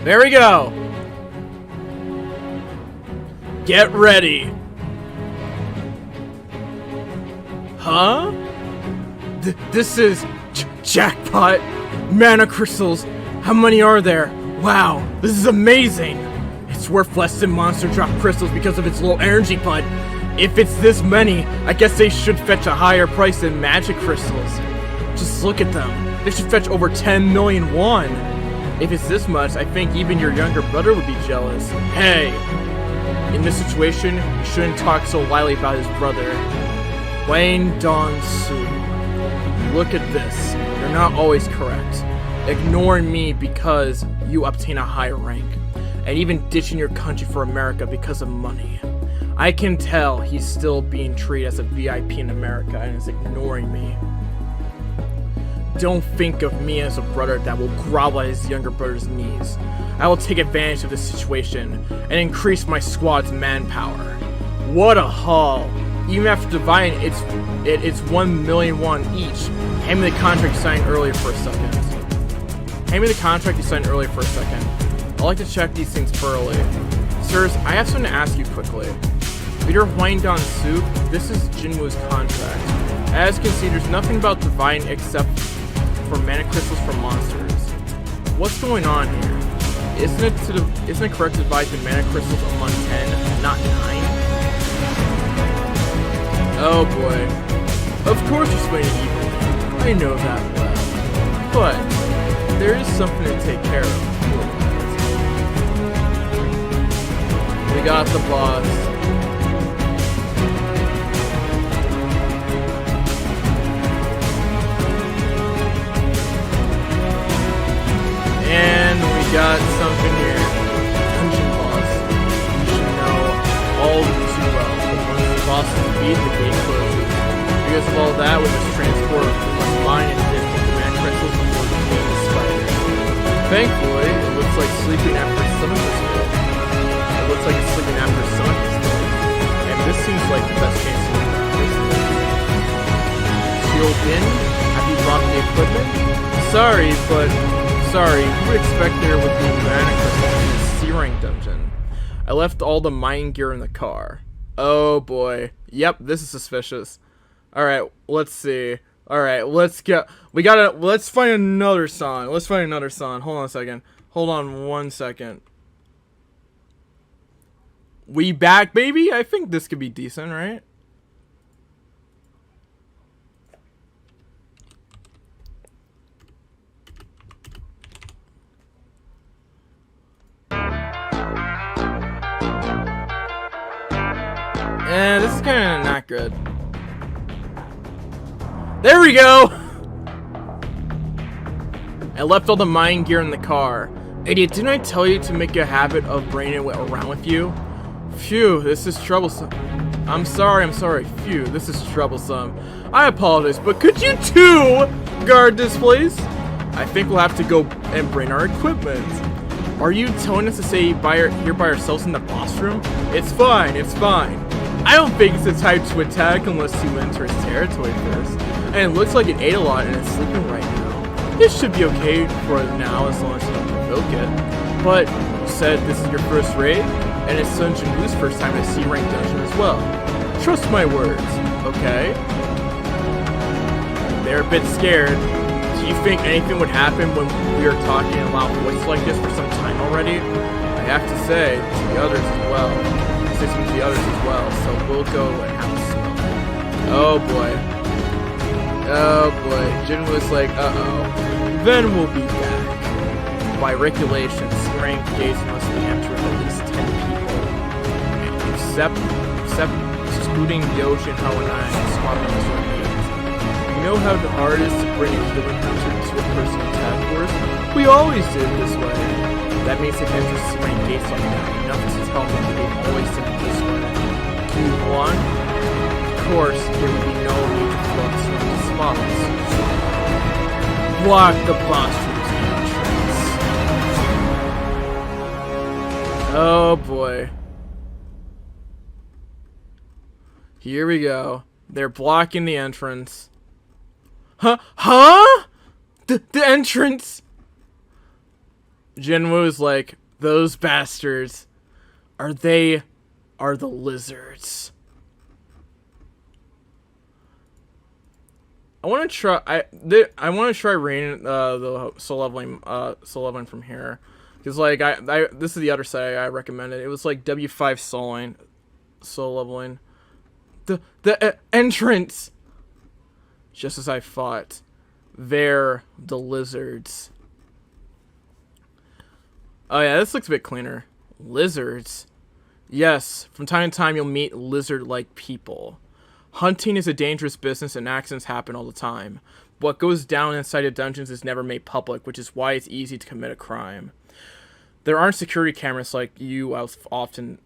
There we go. Get ready. Huh? This is jackpot. Mana crystals. How many are there? Wow, this is amazing. It's worth less than monster drop crystals because of its low energy, but if it's this many, I guess they should fetch a higher price than magic crystals. Just look at them. They should fetch over 10 million won. If it's this much, I think even your younger brother would be jealous. Hey! In this situation, you shouldn't talk so lightly about his brother. Wayne Dong Su. Look at this. You're not always correct. Ignoring me because you obtain a higher rank. And even ditching your country for America because of money. I can tell he's still being treated as a VIP in America and is ignoring me. Don't think of me as a brother that will grovel at his younger brother's knees. I will take advantage of this situation and increase my squad's manpower. What a haul! Even after dividing it's 1 million won each. Hand me the contract you signed earlier for a second. Hand me the contract you signed earlier for a second. I like to check these things thoroughly. Sirs, I have something to ask you quickly. Leader Huangdong Su, this is Jinwoo's contract. As you can see, there's nothing about dividing except for mana crystals for monsters. What's going on here? Isn't it correct to divide the mana crystals among 10, not 9? Oh boy. Of course you're splitting evenly. I know that well. But there is something to take care of. We got the boss. And we got something here. Dungeon boss. You should know all too well. Once the boss is defeated, the gate closes. Because of all that, we must transport one mine and then the command crystals before the king is spider. Thankfully, it looks like sleeping after stomach is filled. It looks like it's sleeping after stomach is filled. And this seems like the best chance to win. Sealed in? Have you brought the equipment? Sorry, you would expect there would be mana crystals in the C-rank dungeon. I left all the mining gear in the car. Oh boy. Yep, this is suspicious. Alright, let's see. Alright, let's find another song. Let's find another song. Hold on a second. Hold on 1 second. We back, baby? I think this could be decent, right? This is kind of not good. There we go! I left all the mine gear in the car. Idiot, didn't I tell you to make a habit of bringing it around with you? Phew, this is troublesome. I'm sorry. Phew, this is troublesome. I apologize, but could you two guard this place? I think we'll have to go and bring our equipment. Are you telling us to stay here by ourselves in the boss room? It's fine. I don't think it's the type to attack unless you enter its territory first. And it looks like it ate a lot and it's sleeping right now. This should be okay for now as long as you don't provoke it. But you said this is your first raid, and it's Dungeon Blue's first time in a C-rank dungeon as well. Trust my words, okay? They're a bit scared. Do you think anything would happen when we are talking in loud voices like this for some time already? I have to say to the others as well. So we'll go and have a smoke. Oh boy. Jin was like, Then we'll be back. By regulations, C-rank gates must be entered with at least 10 people. Except excluding Yoshi and Hawanai and swapping this one gate. You know how hard it is to bring a healing hunter to a personal attack force? We always did it this way. That means if enters C-rank gates like that, enough to tell them that they've always done it this way. Do you want? Of course, there would be no need to float surrounding spots. Block the boss room's entrance. Oh boy. Here we go. They're blocking the entrance. Huh? The entrance? Jinwoo's like, those bastards. Are the lizards. I want to try. I want to try rain the soul leveling from here, because like this is the other side I recommended. It was like W5 soul leveling. The entrance. Just as I thought, they're the lizards. Oh yeah, this looks a bit cleaner. Lizards. Yes, from time to time you'll meet lizard-like people. Hunting is a dangerous business and accidents happen all the time. What goes down inside of dungeons is never made public, which is why it's easy to commit a crime. There aren't security cameras like you often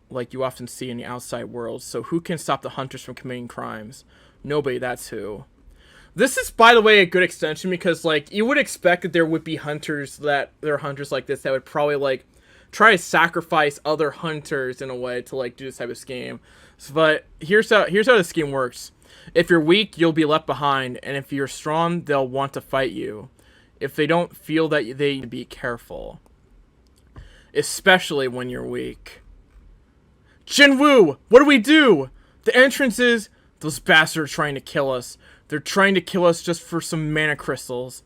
see in the outside world, so who can stop the hunters from committing crimes? Nobody, that's who. This is, by the way, a good extension because, like, you would expect that there would be hunters like this that would probably, like, try to sacrifice other hunters in a way to, like, do this type of scheme. But here's how the scheme works. If you're weak, you'll be left behind, and if you're strong, they'll want to fight you. If they don't feel that they need to be careful. Especially when you're weak. Jinwoo! What do we do? The entrance is... Those bastards are trying to kill us. They're trying to kill us just for some mana crystals.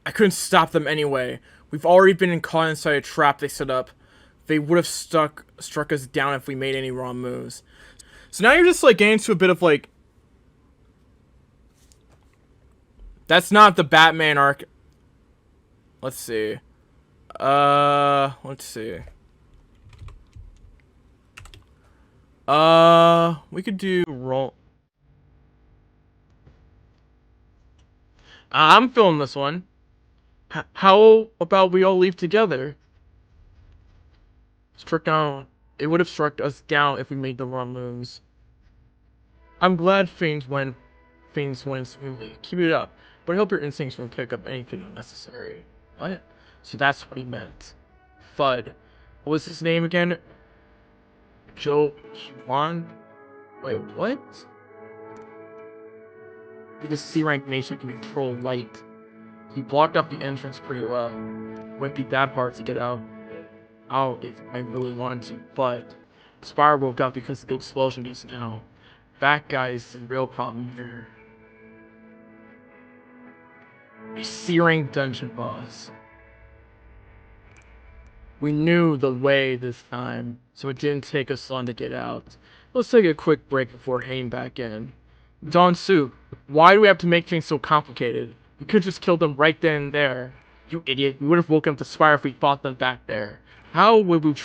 I couldn't stop them anyway. We've already been caught inside a trap they set up. They would have struck us down if we made any wrong moves. So now you're just like getting to a bit of like... That's not the Batman arc. Let's see. Let's see. We could do roll... I'm feeling this one. How about we all leave together? Struck down. It would have struck us down if we made the wrong moves. I'm glad things went smoothly. Keep it up. But I hope your instincts won't pick up anything unnecessary. What? So that's what he meant. Fudd. What was his name again? Joe Juan? Wait, what? Because C-rank nation can control light. He blocked up the entrance pretty well. Wouldn't be that hard to get out if I really wanted to, but Spire woke up because of the explosion just now. That guy is the real problem here. A C-rank dungeon boss. We knew the way this time, so it didn't take us long to get out. Let's take a quick break before heading back in. Don-Su, why do we have to make things so complicated? We could just kill them right then and there. You idiot, we would have woken up the spire if we fought them back there. How would we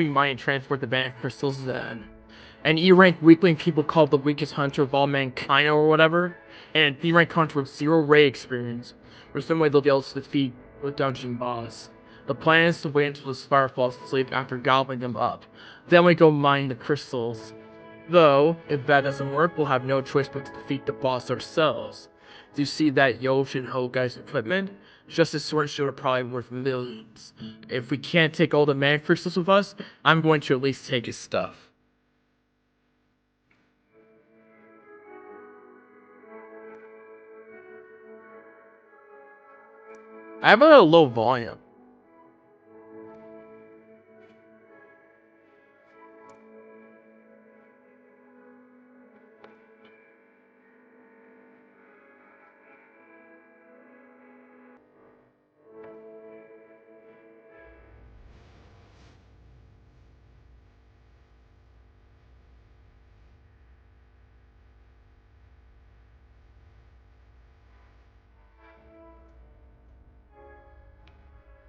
mine and transport the banned crystals then? An E-rank weakling people called the weakest hunter of all mankind or whatever, and an D-rank hunter with 0 ray experience. Or some way they'll be able to defeat the dungeon boss. The plan is to wait until the spire falls asleep after gobbling them up. Then we go mine the crystals. Though, if that doesn't work, we'll have no choice but to defeat the boss ourselves. Do you see that Yoshin Ho guy's equipment? Just his sword shield are probably worth millions. If we can't take all the mana crystals with us, I'm going to at least take his stuff. I have a low volume.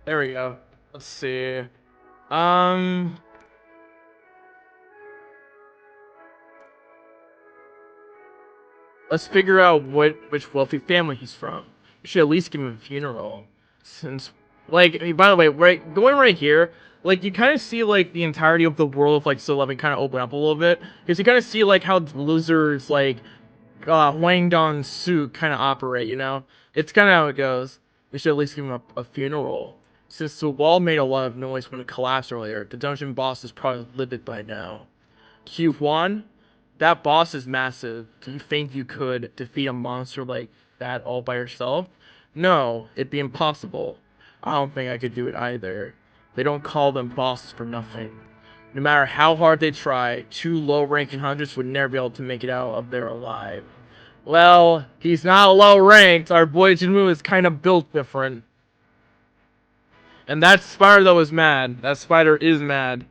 There we go. Let's see. Let's figure out which wealthy family he's from. We should at least give him a funeral. Since, like, I mean, by the way, going right here, like, you kind of see, like, the entirety of the world of, like, Soul 11 kind of open up a little bit. Because you kind of see, like, how lizards, like, Wang Dong suit kind of operate, you know? It's kind of how it goes. We should at least give him a funeral. Since the wall made a lot of noise when it collapsed earlier, the dungeon boss is probably livid by now. Q1? That boss is massive. Do you think you could defeat a monster like that all by yourself? No, it'd be impossible. I don't think I could do it either. They don't call them bosses for nothing. No matter how hard they try, 2 low-ranking hunters would never be able to make it out of there alive. Well, he's not low-ranked. Our boy Jinwoo is kind of built different. And that spider, though, is mad. That spider is mad.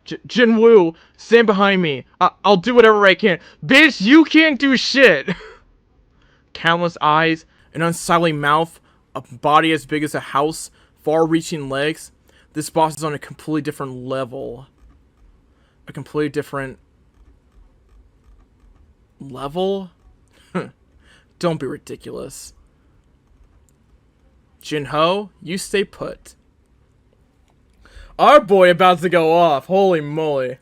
Jinwoo, stand behind me. I'll do whatever I can. Bitch, you can't do shit. Countless eyes, an unsightly mouth, a body as big as a house, far-reaching legs. This boss is on a completely different level. A completely different level? Don't be ridiculous. Jinho, you stay put. Our boy about to go off. Holy moly.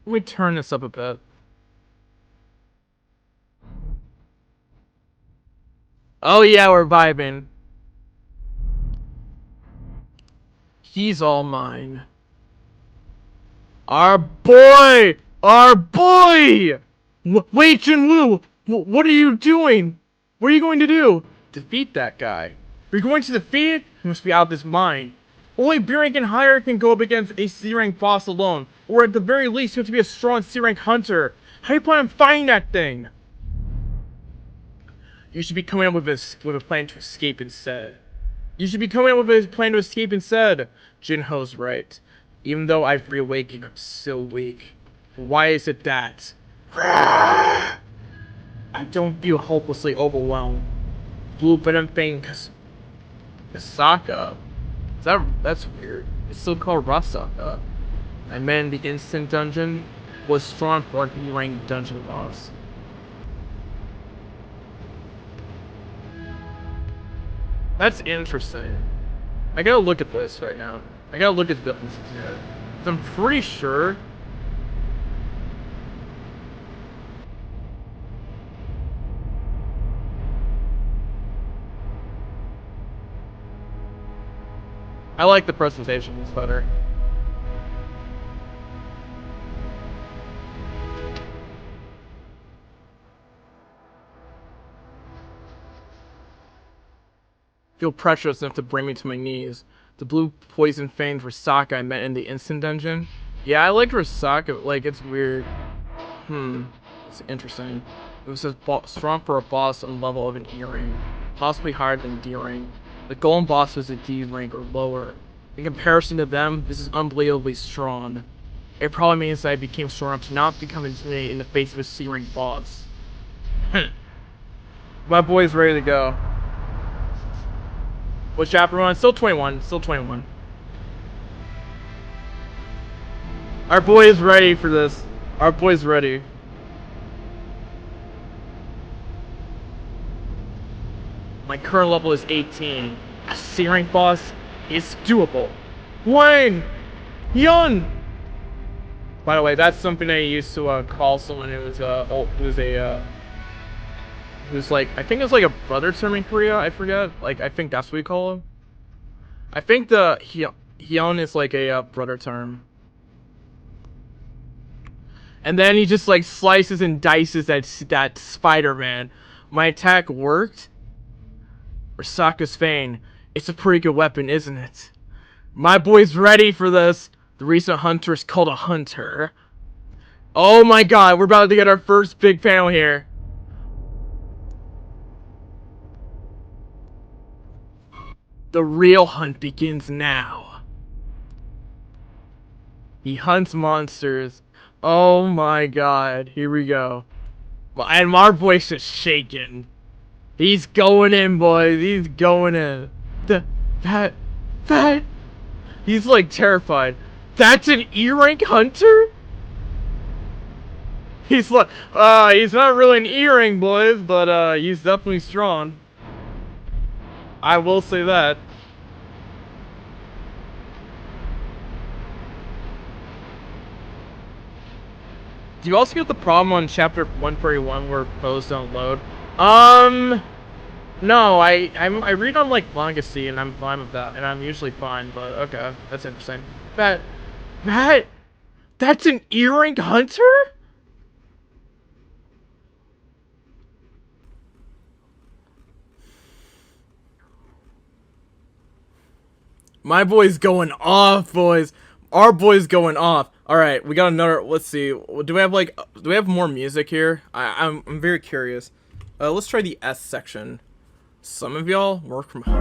Let me turn this up a bit. Oh yeah, we're vibing. He's all mine. Our boy! Our boy! Wait, Jinwoo! What are you doing? What are you going to do? Defeat that guy. If you're going to defeat it, he must be out of his mind. Only B rank and higher can go up against a C rank boss alone, or at the very least, you have to be a strong C rank hunter. How do you plan on fighting that thing? You should be coming up with a plan to escape instead. You should be coming up with a plan to escape instead. Jinho's right. Even though I've reawakened, I'm still weak. Why is it that? I don't feel hopelessly overwhelmed. Blue, but I'm thinking Kasaka. That's weird. It's still called Rasaka. I met in the instant dungeon was strong for an E-rank dungeon boss. That's interesting. I gotta look at this right now. I gotta look at this. I'm pretty sure. I like the presentation. It's better. Feel precious enough to bring me to my knees. The blue poison fanged Risaka I met in the instant dungeon. Yeah, I liked Risaka. Like, it's weird. It's interesting. It was strong for a boss on the level of an E-ring, possibly higher than D-ring. The golem boss was a D rank or lower. In comparison to them, this is unbelievably strong. It probably means that I became strong enough to not become intimidated in the face of a C rank boss. My boy's ready to go. What chapter on? Still 21. Still 21. Our boy is ready for this. Our boy's ready. My current level is 18. A C rank boss is doable. Wayne! Yun! By the way, that's something I used to call someone who's like, I think it's like a brother term in Korea, I forget. Like, I think that's what we call him. I think the Hyun is like a brother term. And then he just like slices and dices that Spider-Man. My attack worked. Risaka's Fane. It's a pretty good weapon, isn't it? My boy's ready for this. The recent hunter is called a hunter. Oh my god, we're about to get our first big panel here. The real hunt begins now. He hunts monsters. Oh my god, here we go. And our voice is shaking. He's going in, boys. He's going in. That. He's like terrified. That's an E-rank hunter? He's like, he's not really an E-rank, boys, but he's definitely strong. I will say that. Do you also get the problem on chapter 141 where posts don't load? No, I read on like Legacy and I'm fine with that, and I'm usually fine. But okay, that's interesting. That's an E-rank hunter? My boy's going off, boys. Our boy's going off. All right, we got another. Let's see. Do we have more music here? I'm very curious. Let's try the S section. Some of y'all work from home.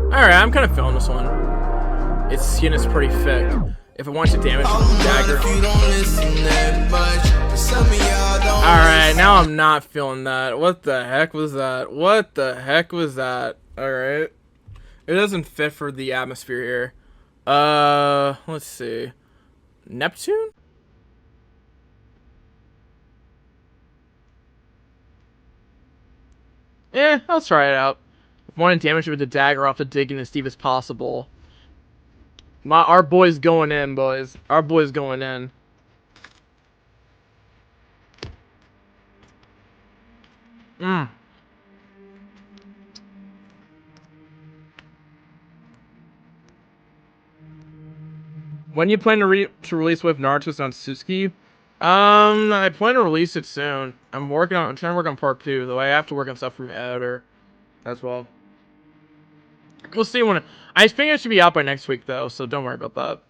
All right, I'm kind of feeling this one. Its skin is pretty thick. If it wants to damage the dagger. Alright, now I'm not feeling that. What the heck was that? What the heck was that? Alright. It doesn't fit for the atmosphere here. Let's see. Neptune? I'll try it out. If I want to damage it with the dagger, I'll have to dig in as deep as possible. Our boy's going in, boys. Our boy's going in. When you plan to release with Naruto's on Suzuki? I plan to release it soon. I'm trying to work on part 2, though I have to work on stuff from the editor as well. We'll see when I think it should be out by next week, though, so don't worry about that.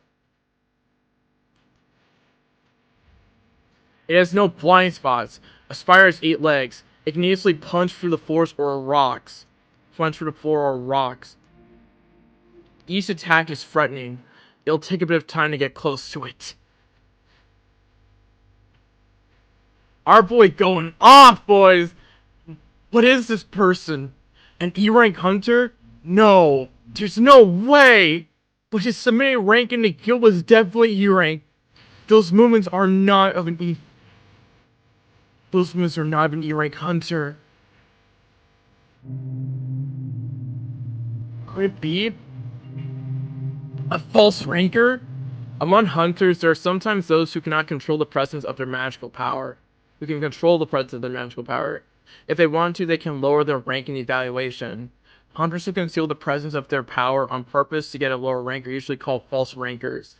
It has no blind spots. A spider has 8 legs. It can easily punch through the floors or rocks. Punch through the floor or rocks. Each attack is threatening. It'll take a bit of time to get close to it. Our boy going off, boys! What is this person? An E-rank hunter? No. There's no way! But his submitted rank in the guild was definitely E-rank. Those movements are not of an E-rank hunter. Could it be a false ranker? Among hunters, there are sometimes those who cannot control the presence of their magical power. who can control the presence of their magical power. If they want to, they can lower their rank in the evaluation. Hunters who conceal the presence of their power on purpose to get a lower rank are usually called false rankers.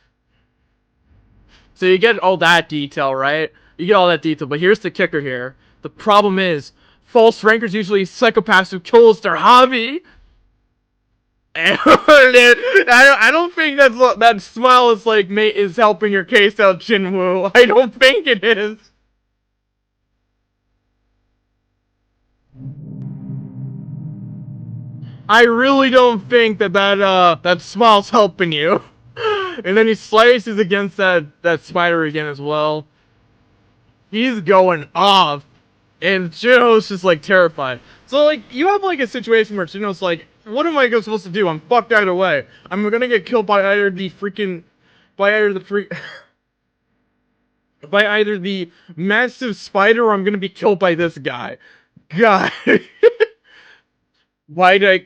So you get all that detail, right? You get all that detail, but here's the kicker here. The problem is, false rankers usually psychopaths who kills their hobby. And I don't think that smile is like is helping your case out, Jinwoo. I don't think it is. I really don't think that smile's helping you. And then he slices against that spider again as well. He's going off. And Jinho's just like terrified. So like you have like a situation where Jinho's like, what am I supposed to do? I'm fucked either way. I'm gonna get killed by either the massive spider, or I'm gonna be killed by this guy. God. Why did I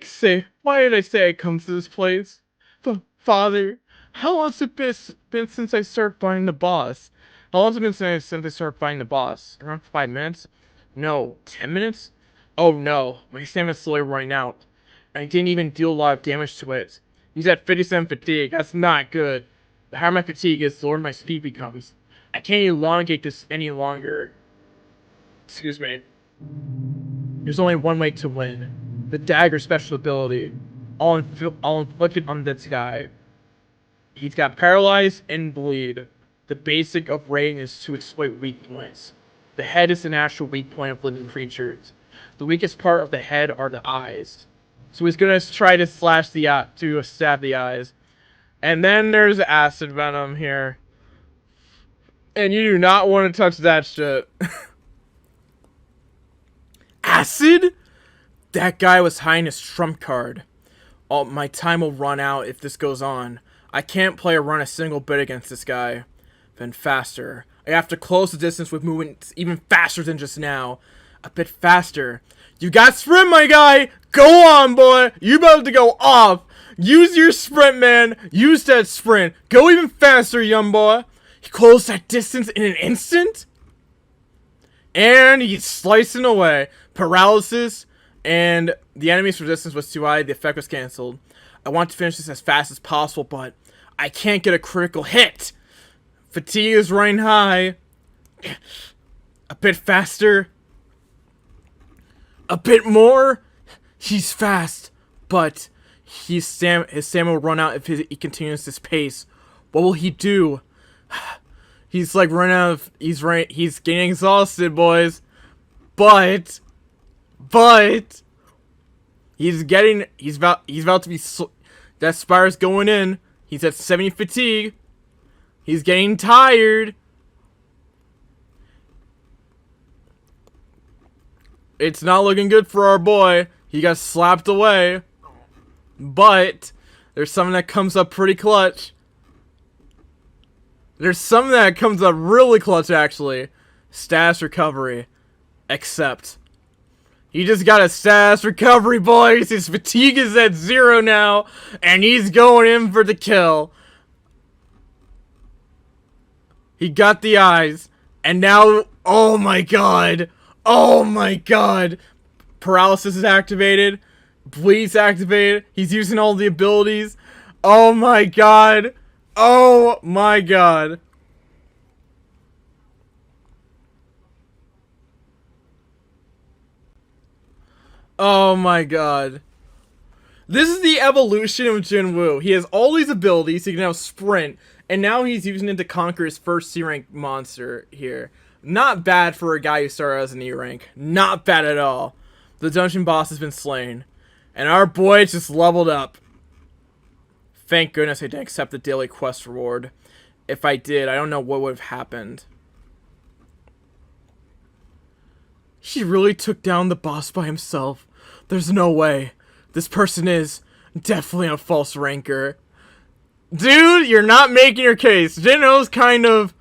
say I come to this place? Father, how long has it been since I started fighting the boss? How long has it been since I started fighting the boss? Around 5 minutes? No, 10 minutes? Oh no, my stamina's slowly running out. I didn't even deal a lot of damage to it. He's at 57 fatigue, that's not good. The higher my fatigue is, the lower my speed becomes. I can't elongate this any longer. Excuse me. There's only one way to win. The dagger special ability. I'll inflict it on this guy. He's got paralyzed and bleed. The basic of rain is to exploit weak points. The head is the natural weak point of living creatures. The weakest part of the head are the eyes. So he's gonna try to stab the eyes. And then there's acid venom here. And you do not want to touch that shit. Acid? That guy was hiding his trump card. Oh, my time will run out if this goes on. I can't play or run a single bit against this guy. Then faster. I have to close the distance with movements even faster than just now. A bit faster. You got sprint, my guy! Go on, boy! You about to go off! Use your sprint, man! Use that sprint! Go even faster, young boy! He closed that distance in an instant? And he's slicing away. Paralysis, and the enemy's resistance was too high. The effect was cancelled. I want to finish this as fast as possible, but I can't get a critical hit. Fatigue is running high. A bit faster. A bit more. He's fast, but his stamina will run out if he continues this pace. What will he do? He's like running out of. He's getting exhausted, boys. But he's about to be. That spire's going in. He's at 70 fatigue. He's getting tired. It's not looking good for our boy. He got slapped away. But there's something that comes up pretty clutch. There's something that comes up really clutch, actually. Status recovery. Except he just got a status recovery, boys. His fatigue is at 0 now. And he's going in for the kill. He got the eyes. And now, oh my god. Oh my god. Paralysis is activated. Bleed's activated. He's using all the abilities. Oh my god. Oh my god. Oh my god. This is the evolution of Jinwoo. He has all these abilities. He can now sprint. And now he's using it to conquer his first C-rank monster here. Not bad for a guy who started as an E-rank. Not bad at all. The dungeon boss has been slain. And our boy just leveled up. Thank goodness I didn't accept the daily quest reward. If I did, I don't know what would have happened. He really took down the boss by himself. There's no way. This person is definitely a false ranker. Dude, you're not making your case. Jinwo's kind of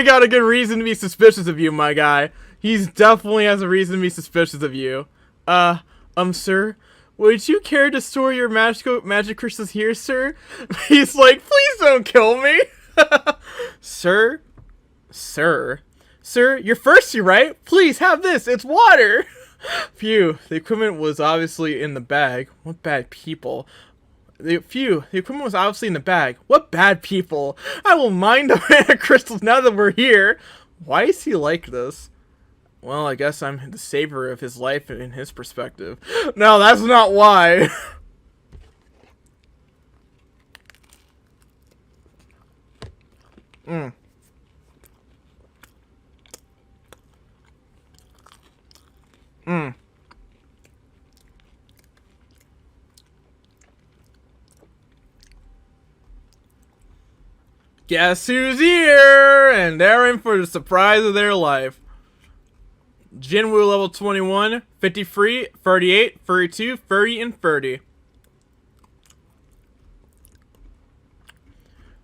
got a good reason to be suspicious of you, my guy. He's definitely has a reason to be suspicious of you. Sir, would you care to store your magic crystals here, sir? He's like, please don't kill me. Sir, Sir, you're thirsty, right? Please have this. It's water. Phew, the equipment was obviously in the bag. What bad people. The equipment was obviously in the bag. What bad people. I will mine the mana crystals now that we're here. Why is he like this? Well, I guess I'm the savior of his life in his perspective. No, that's not why. Mm. Mm. Guess who's here? And they're in for the surprise of their life. Jinwoo level 21, 53, 38, 32, 30, and 30.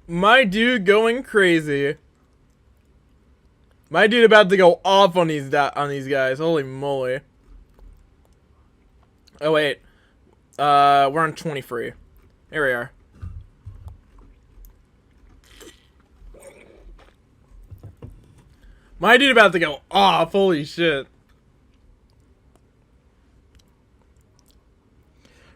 My dude going crazy. My dude about to go off on these guys. Holy moly. Oh wait. We're on 23. Here we are. My dude about to go off. Holy shit.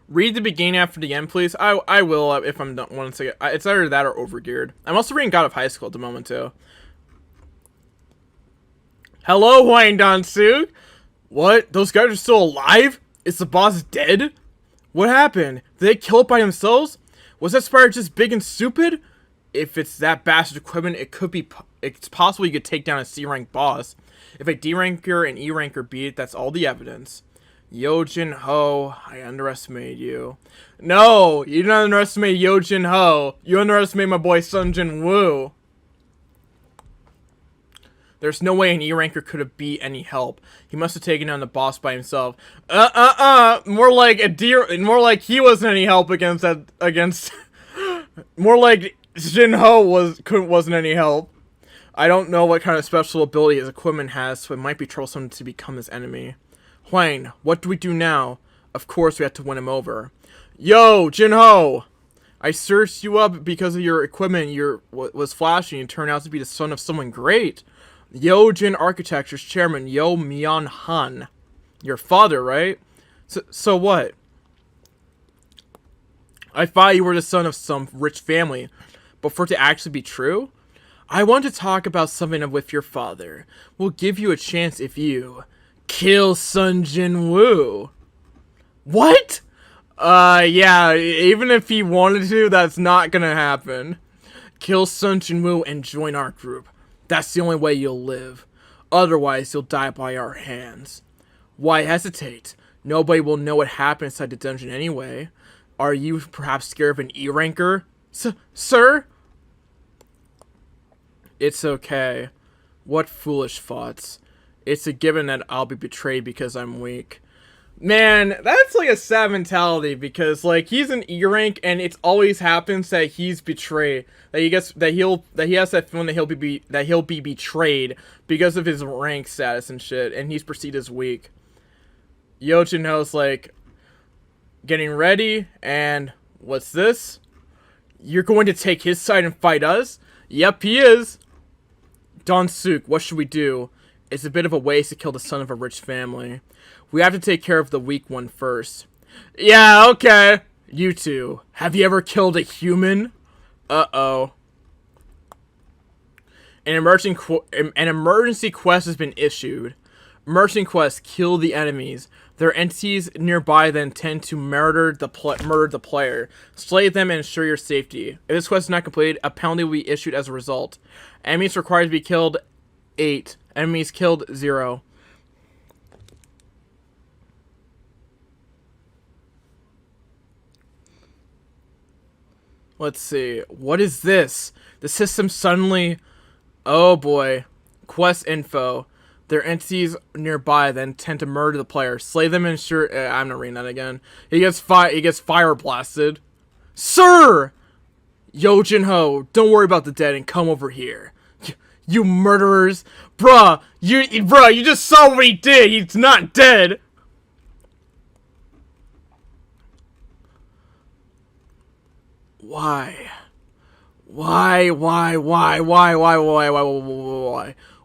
Read the beginning after the end, please. I will if I'm done once again. It's either that or overgeared. I'm also reading God of High School at the moment too. Hello, Hwang Dan-suk. What? Those guys are still alive? Is the boss dead? What happened? Did they kill it by themselves? Was that spider just big and stupid? If it's that bastard equipment, it's possible you could take down a C-rank boss. If a D-ranker and E-ranker beat it, that's all the evidence. Yo Jin Ho, I underestimated you. No, you didn't underestimate Yo Jin Ho. You underestimated my boy Sun Jin Woo. There's no way an E-ranker could have beat any help. He must have taken down the boss by himself. More like he wasn't any help against more like Jin Ho wasn't any help. I don't know what kind of special ability his equipment has, so it might be troublesome to become his enemy. Hwang, what do we do now? Of course we have to win him over. Yo, Jin Ho! I searched you up because of your equipment was flashing and turned out to be the son of someone great. Yo Jin Architecture's chairman, Yo Myeon Han. Your father, right? So what? I thought you were the son of some rich family, but for it to actually be true? I want to talk about something with your father. We'll give you a chance if you kill Sun Jin Woo. What? Yeah, even if he wanted to, that's not gonna happen. Kill Sun Jin Woo and join our group. That's the only way you'll live. Otherwise, you'll die by our hands. Why hesitate? Nobody will know what happened inside the dungeon anyway. Are you perhaps scared of an E-ranker? Sir? It's okay. What foolish thoughts. It's a given that I'll be betrayed because I'm weak. Man, that's like a sad mentality because like he's an E-rank and it always happens that he's betrayed. That he has that feeling that he'll be betrayed because of his rank status and shit, and he's perceived as weak. Yo Jin Ho's like getting ready, and what's this? You're going to take his side and fight us? Yep, he is. Dan-suk, what should we do? It's a bit of a waste to kill the son of a rich family. We have to take care of the weak one first. Yeah, okay. You two, have you ever killed a human? Uh-oh. An emergency quest has been issued. Emergency quest, kill the enemies. Their entities nearby then tend to murder the player. Slay them and ensure your safety. If this quest is not completed, a penalty will be issued as a result. Enemies required to be killed, 8. Enemies killed, 0. Let's see. What is this? The system suddenly... Oh boy. Quest info. Their entities nearby then tend to murder the player. Slay them and ensure... I'm not reading that again. He gets fire blasted. Sir! Yo Jin Ho, don't worry about the dead and come over here. You murderers. Bruh, you just saw what he did. He's not dead. Why? Why?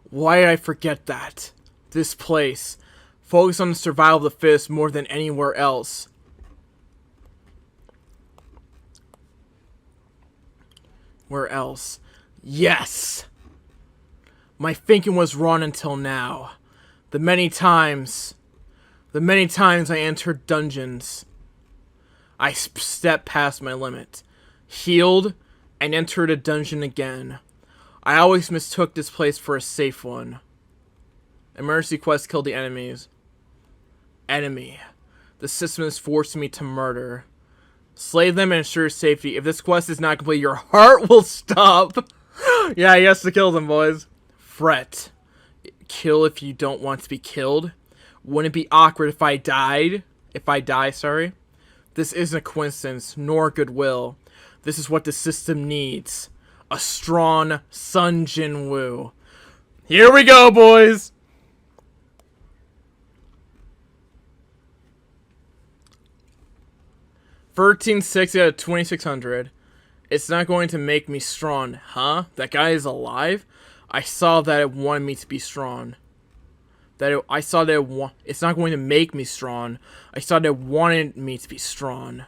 Why did I forget that? This place. Focus on the survival of the fittest more than anywhere else. Where else? Yes! My thinking was wrong until now. The many times I entered dungeons, I stepped past my limit, healed, and entered a dungeon again. I always mistook this place for a safe one. Emergency quest killed the enemies. Enemy. The system is forcing me to murder. Slay them and ensure safety. If this quest is not complete, your heart will stop. Yeah, he has to kill them, boys. Fret. Kill if you don't want to be killed. Wouldn't it be awkward if I died? If I die, sorry. This isn't a coincidence, nor goodwill. This is what the system needs. A strong Sun Jinwoo. Here we go, boys! $1360 out of 2600. It's not going to make me strong, huh? That guy is alive? I saw that it wanted me to be strong. It's not going to make me strong. I saw that it wanted me to be strong.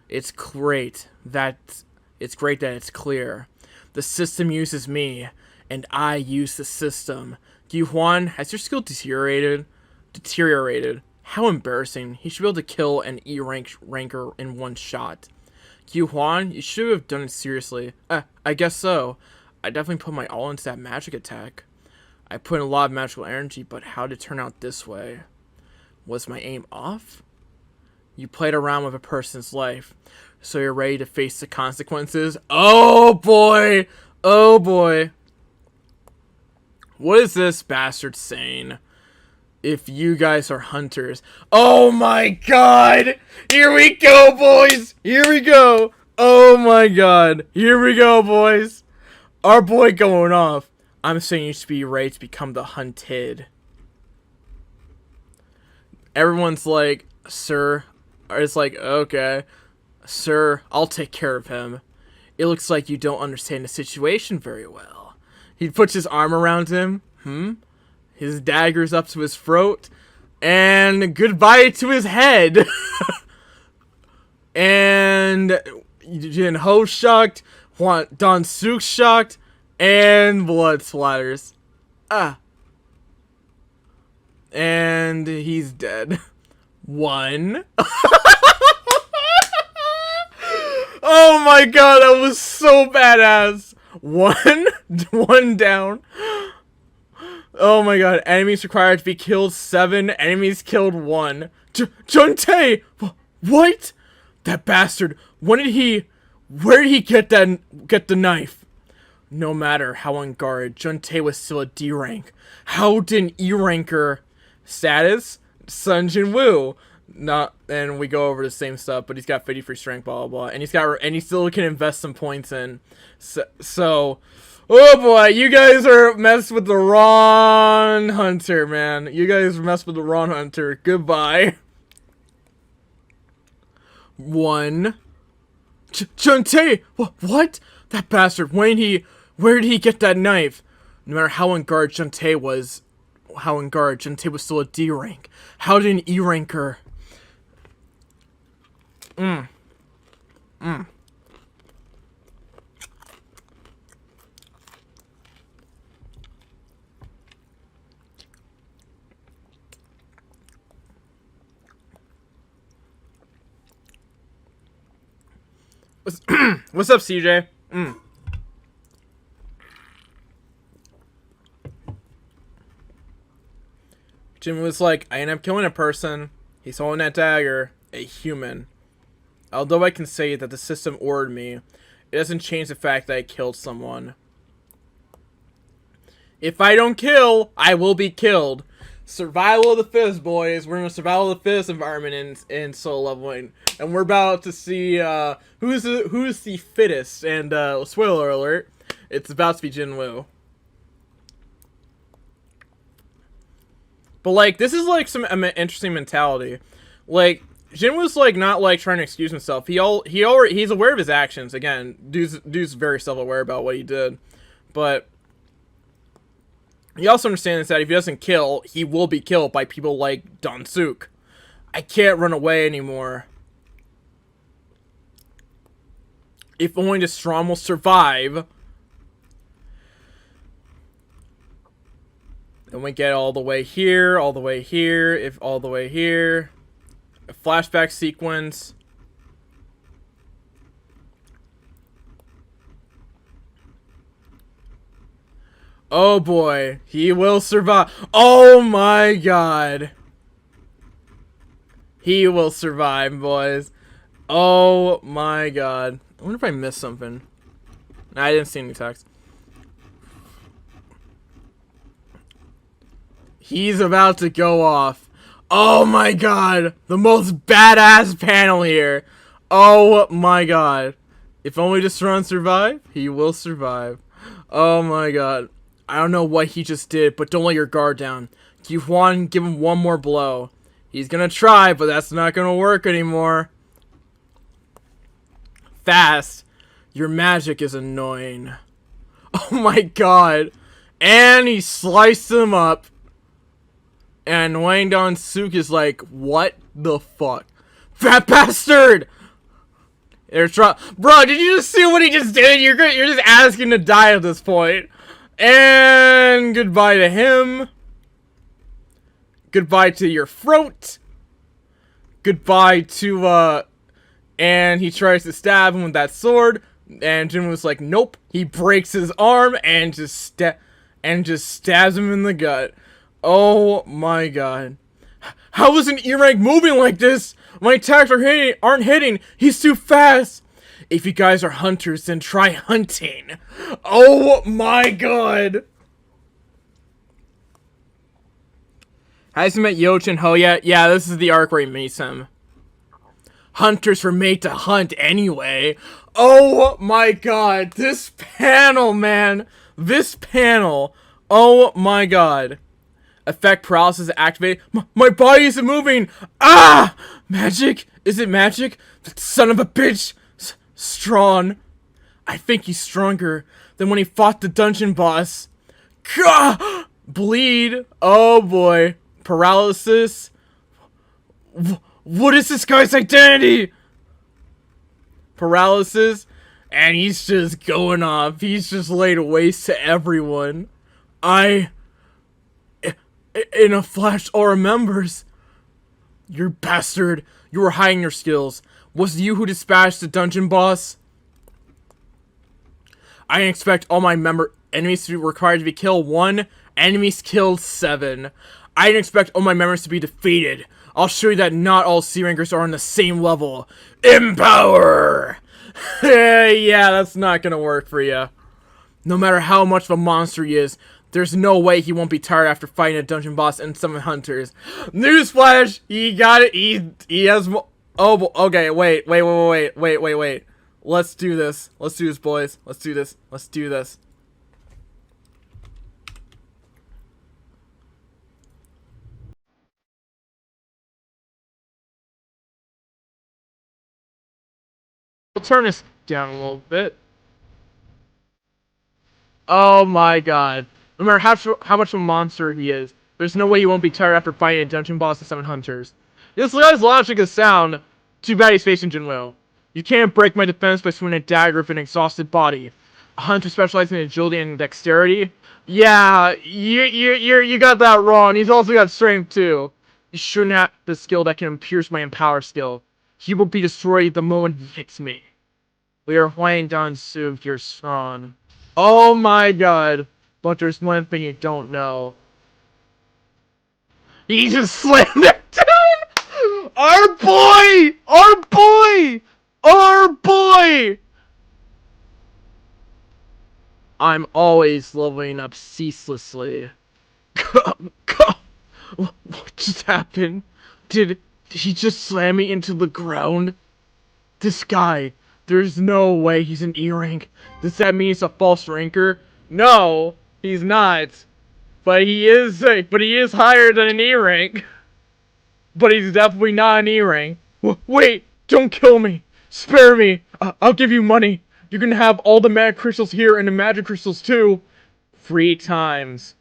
It's great that it's clear. The system uses me, and I use the system. Yuhuan, has your skill deteriorated? How embarrassing. He should be able to kill an ranker in one shot. Yuhuan, you should have done it seriously. I guess so. I definitely put my all into that magic attack. I put in a lot of magical energy, but how did it turn out this way? Was my aim off? You played around with a person's life, so you're ready to face the consequences? Oh boy! Oh boy! What is this bastard saying? If you guys are hunters. Oh my god! Here we go, boys! Here we go! Oh my god! Here we go, boys! Our boy going off. I'm saying you should be ready to become the hunted. Everyone's like, sir. Or it's like, okay. Sir, I'll take care of him. It looks like you don't understand the situation very well. He puts his arm around him. His dagger's up to his throat. And goodbye to his head. And Jin Ho shocked. Don Suk shocked. And blood splatters. And he's dead. One. Oh my god, that was so badass. One down. Oh my god, enemies required to be killed 7, enemies killed 1. Juntae! What? That bastard, where did he get the knife? No matter how on guard, Juntae was still a D rank. How did an E ranker status? Sun Jinwoo. And we go over the same stuff, but he's got 53 strength, blah blah blah, and he still can invest some points in. So oh boy, you guys are messed with the wrong hunter, man. You guys messed with the wrong hunter. Goodbye. 1. Juntae! What? That bastard, where did he get that knife? No matter how on guard Juntae was still a D rank. How did an E ranker? What's up, CJ? Jim was like, I end up killing a person. He's holding that dagger. A human. Although I can say that the system ordered me, it doesn't change the fact that I killed someone. If I don't kill, I will be killed. Survival of the fittest, boys. We're in a survival of the fittest environment in solo leveling, and we're about to see who's the fittest. And spoiler alert, it's about to be Jinwoo. But like, this is like some interesting mentality. Like, Jinwoo's like not like trying to excuse himself. He's aware of his actions. Again, dude's very self-aware about what he did, but He also understands that if he doesn't kill, he will be killed by people like Donsuk. I can't run away anymore. If only the strong will survive. Then we get all the way here, all the way here, if all the way here. A flashback sequence. Oh boy, he will survive. Oh my god. He will survive, boys. Oh my god. I wonder if I missed something. Nah, I didn't see any text. He's about to go off. Oh my god. The most badass panel here. Oh my god. If only Destron survive, he will survive. Oh my god. I don't know what he just did, but don't let your guard down. Give him one more blow. He's gonna try, but that's not gonna work anymore. Fast. Your magic is annoying. Oh my god. And he sliced him up. And Wang Dong-suk is like, what the fuck? Fat bastard! Bro, did you just see what he just did? You're just asking to die at this point. And goodbye to him. Goodbye to your throat. Goodbye to, and he tries to stab him with that sword. And Jin was like, nope. He breaks his arm and just stabs him in the gut. Oh my god. How is an E-rank moving like this? My attacks aren't hitting. He's too fast. If you guys are hunters, then try hunting. Oh my god. Hasn't met Yoch and Ho yet? Yeah, this is the arc where he meets him. Hunters were made to hunt anyway. Oh my god. This panel, man. This panel. Oh my god. Effect paralysis activated. My body isn't moving. Ah! Magic? Is it magic? Son of a bitch. Strong. I think he's stronger than when he fought the dungeon boss. Gah! Bleed. Oh boy. Paralysis. What is this guy's identity? Paralysis. And he's just going off. He's just laid waste to everyone. In a flash, all remembers. You bastard. You were hiding your skills. Was it you who dispatched the dungeon boss? I didn't expect all my enemies to be required to be killed. 1. Enemies killed 7. I didn't expect all my members to be defeated. I'll show you that not all C-Rankers are on the same level. Empower! Yeah, that's not gonna work for you. No matter how much of a monster he is, there's no way he won't be tired after fighting a dungeon boss and some hunters. Newsflash! He got it. He has. Oh, okay. Wait. Let's do this. Let's do this, boys. Let's do this. Let's do this. We'll turn this down a little bit. Oh my god. No matter how much of a monster he is, there's no way he won't be tired after fighting a dungeon boss and 7 hunters. This guy's logic is sound. Too bad he's facing Jinwoo. You can't break my defense by swinging a dagger with an exhausted body. A hunter specializing in agility and dexterity? Yeah, you got that wrong. He's also got strength too. He shouldn't have the skill that can pierce my empower skill. He will be destroyed the moment he hits me. We are Huang Dong-suk, your son. Oh my god. But there's one thing you don't know. He just slammed it down! Our boy! Our boy! Our boy! I'm always leveling up ceaselessly. What just happened? Did he just slam me into the ground? This guy, there's no way he's an E rank. Does that mean he's a false ranker? No, he's not. But he is higher than an E rank. But he's definitely not an E rank. Wait, don't kill me. Spare me. I'll give you money. You can have all the magic crystals here and the magic crystals too. 3 times.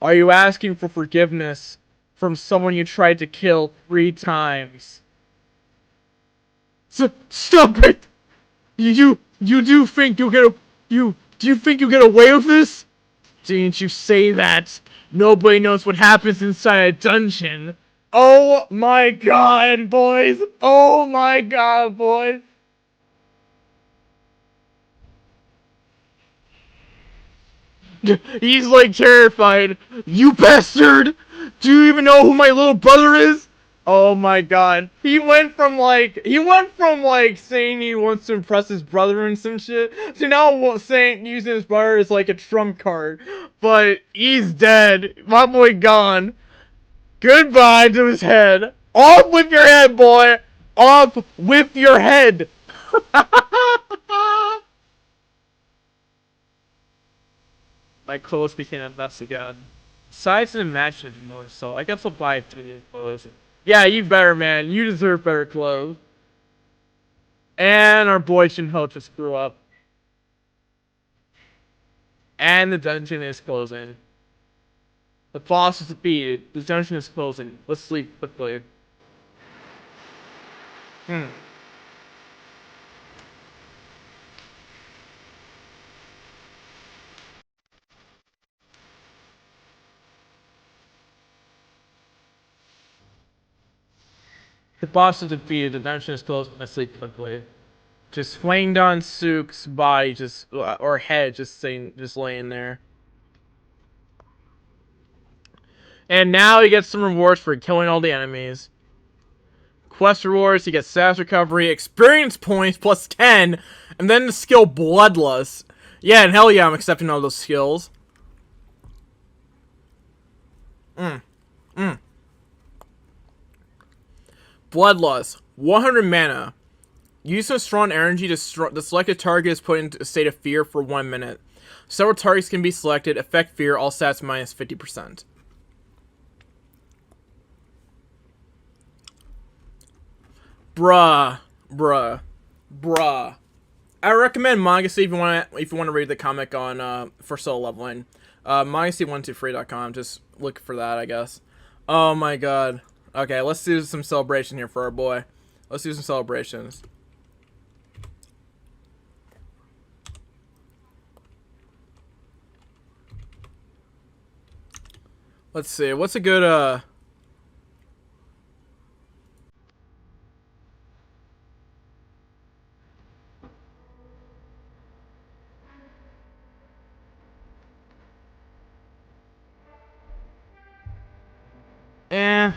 Are you asking for forgiveness from someone you tried to kill 3 times? Stop it! You do think you'll get do you think you'll get away with this? Didn't you say that? Nobody knows what happens inside a dungeon. Oh my god, boys! Oh my god, boys! He's like terrified. You bastard! Do you even know who my little brother is? Oh my god. He went from like saying he wants to impress his brother and some shit to now saying using his brother as like a trump card. But he's dead. My boy gone. Goodbye to his head. Off with your head, boy! Off with your head! My clothes became a mess again. Size and match it more, so I guess I'll buy 3 clothes. Yeah, you better, man. You deserve better clothes. And our boy Shinho just grew up. And the dungeon is closing. The boss is defeated. The dungeon is closing. Let's sleep quickly. The boss is defeated. The dungeon is closed. Let's sleep quickly. Just Hwang Don Suk's body or head just laying there. And now he gets some rewards for killing all the enemies. Quest rewards, he gets status recovery, experience points plus 10, and then the skill Bloodlust. Yeah, and hell yeah, I'm accepting all those skills. Bloodlust, 100 mana. Use some strong energy the selected target is put into a state of fear for 1 minute. Several targets can be selected, affect fear, all stats minus 50%. Bruh. I recommend Mangasi if you want to read the comic on for solo leveling. Mangasi123.com. Just look for that, I guess. Oh my god. Okay, let's do some celebration here for our boy. Let's do some celebrations. Let's see. What's a good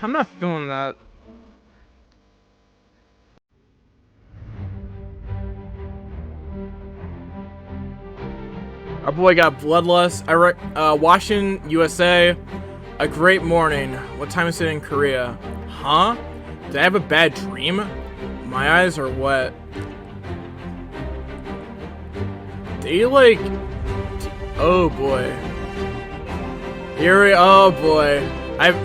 I'm not feeling that. Our boy got Bloodlust. Washington, USA. A great morning. What time is it in Korea? Huh? Did I have a bad dream? My eyes are wet. They like... Oh boy. Oh boy.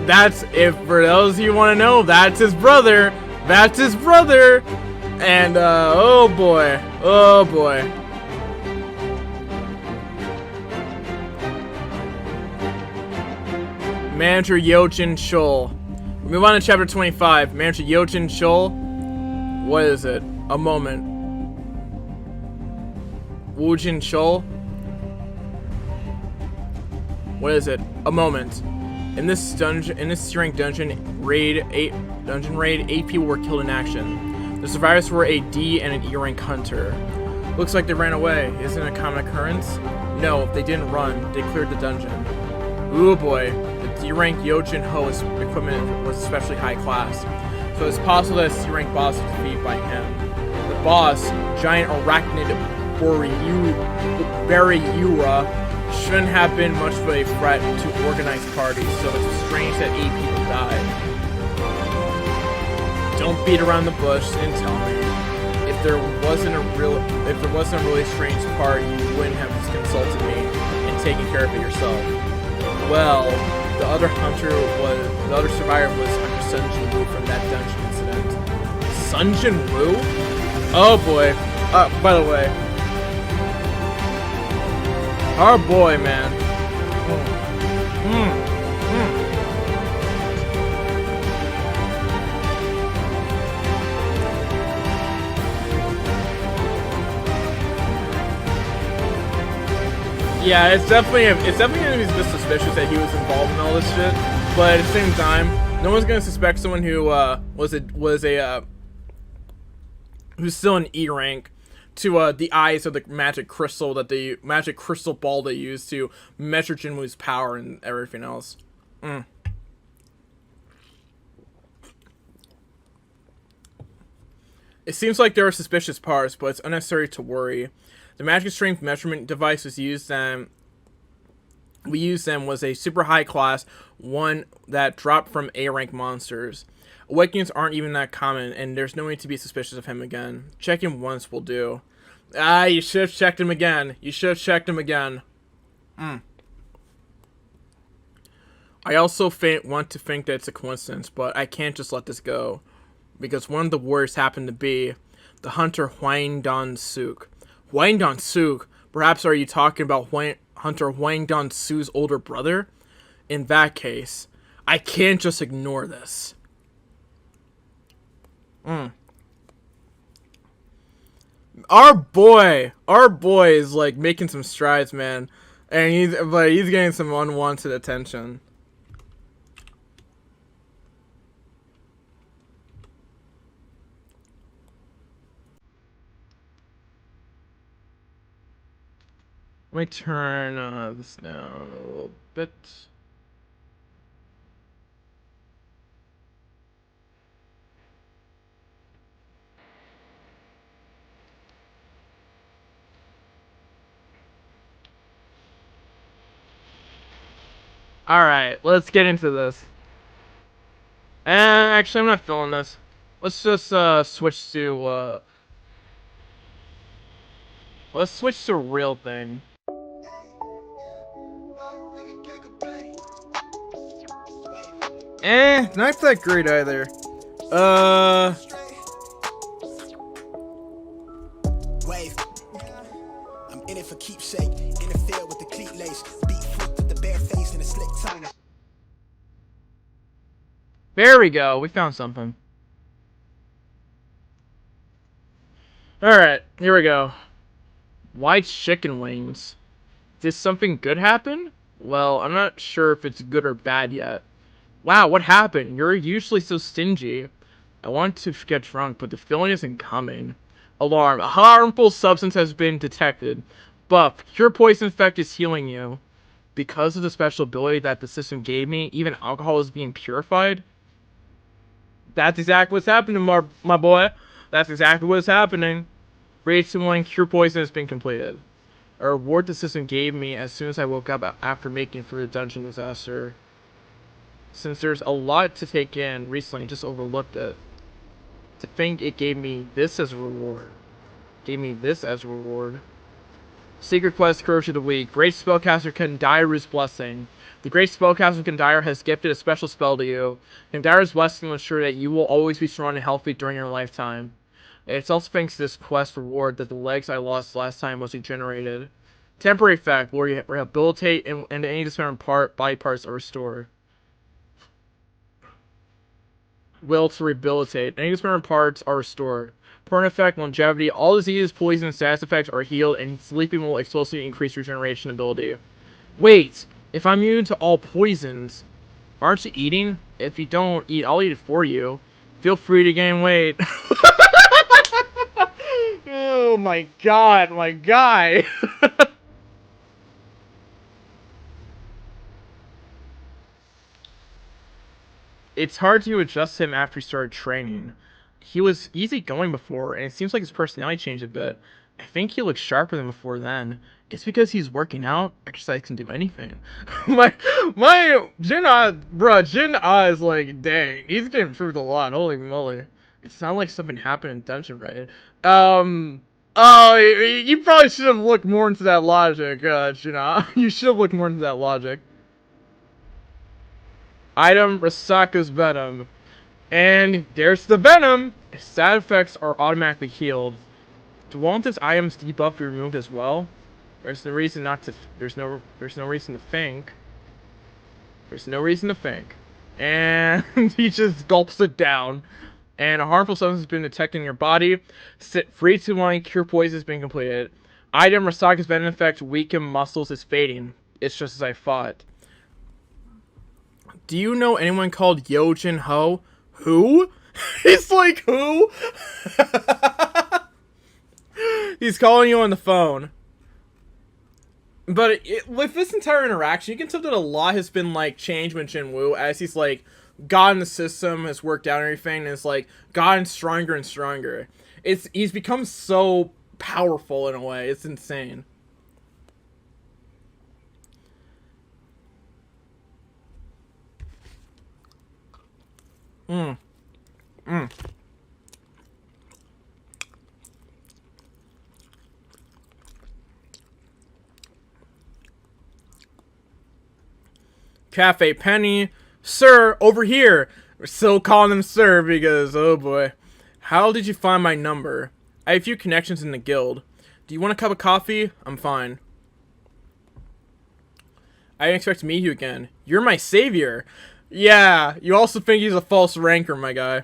That's, if for those of you want to know, that's his brother. That's his brother. And, oh boy. Oh boy. Manager Yojin Chol. Move on to chapter 25. Manager Yojin Chol. What is it? A moment. Woojin Chol. What is it? A moment. In this strength dungeon raid, 8 people were killed in action. The survivors were a D and an E rank hunter. Looks like they ran away. Isn't it a common occurrence? No, they didn't run. They cleared the dungeon. Ooh boy. The D rank Yojin Ho's equipment was especially high class, so it's possible that a C rank boss was defeated by him. The boss, giant arachnid Bariura, shouldn't have been much of a threat to organized parties, so it's strange that 8 people died. Don't beat around the bush and tell me. If there wasn't a really strange part, you wouldn't have consulted me and taken care of it yourself. Well, the other survivor was Hunter Sun Jin Woo from that dungeon incident. Sun Jin Woo? Oh boy. By the way, our boy, man. Hmm. Yeah, it's definitely gonna be a bit suspicious that he was involved in all this shit. But at the same time, no one's gonna suspect someone who was a who's still an E rank to the eyes of the magic crystal ball they use to measure Jinwoo's power and everything else. Mm. It seems like there are suspicious parts, but it's unnecessary to worry. The magic strength measurement device we used them was a super high class one that dropped from A rank monsters. Awakenings aren't even that common, and there's no need to be suspicious of him again. Check him once will do. Ah, you should have checked him again. You should have checked him again. Mm. I also want to think that it's a coincidence, but I can't just let this go. Because one of the warriors happened to be the hunter Huang Don Suk. Huang Don Suk? Perhaps are you talking about Hunter Huang Don Su's older brother? In that case, I can't just ignore this. Mm. Our boy is like making some strides, man, and he's getting some unwanted attention. Let me turn this down a little bit. Alright, let's get into this. Actually, I'm not feeling this. Let's just switch to let's switch to a real thing. Not that great either. Uh, Wave. I'm in it for keepsake. In the field with the cleat lace. Beat foot with the bare face and a slick tongue. There we go. We found something. Alright, here we go. Why chicken wings? Did something good happen? Well, I'm not sure if it's good or bad yet. Wow, what happened? You're usually so stingy. I want to get drunk, but the feeling isn't coming. Alarm. A harmful substance has been detected. Buff. Cure poison effect is healing you. Because of the special ability that the system gave me, even alcohol is being purified? That's exactly what's happening, my boy. That's exactly what's happening. Raid Simulating Cure Poison has been completed. A reward the system gave me as soon as I woke up after making it through the dungeon disaster. Since there's a lot to take in recently, just overlooked it. To think it gave me this as a reward. Gave me this as a reward. Secret Quest Courage of the Week. Great Spellcaster Kandairu's Blessing. The Great Spellcaster Kandairu has gifted a special spell to you. Kandairu's Blessing will ensure that you will always be strong and healthy during your lifetime. It's also thanks to this quest reward that the legs I lost last time was regenerated. Temporary effect, where you rehabilitate and any dismembered body parts are restored. Will to rehabilitate. Any dismembered parts are restored. Permanent effect, longevity. All diseases, poison, and status effects are healed, and sleeping will explosively increase regeneration ability. Wait! If I'm immune to all poisons, aren't you eating? If you don't eat, I'll eat it for you. Feel free to gain weight. Oh my god, my guy! It's hard to adjust him after he started training. He was easygoing before, and it seems like his personality changed a bit. I think he looks sharper than before then. It's because he's working out. Exercise can do anything. my Jin Ah is like, dang, he's getting improved a lot. Holy moly. It sounded like something happened in Dungeon, right? Oh, you probably should have looked more into that logic, Jin Ah. You should have looked more into that logic. Item, Rasaka's Venom. And there's the venom! Side effects are automatically healed. Do all of this item's debuff be removed as well? There's no reason not to. There's no reason to think. There's no reason to think. And he just gulps it down. And a harmful substance has been detected in your body. Sit free to line. Cure poison has been completed. Item Rasaka's venom effect. Weaken muscles is fading. It's just as I thought. Do you know anyone called Yojin Ho? Who? He's like, who? He's calling you on the phone. But with this entire interaction, you can tell that a lot has been, like, changed with Jinwoo as he's, like, gotten the system, has worked out and everything, and it's, like, gotten stronger and stronger. He's become so powerful in a way. It's insane. Cafe Penny. Sir, over here. We're still calling him sir because, oh boy. How did you find my number? I have a few connections in the guild. Do you want a cup of coffee? I'm fine. I didn't expect to meet you again. You're my savior. Yeah, you also think he's a false ranker, my guy.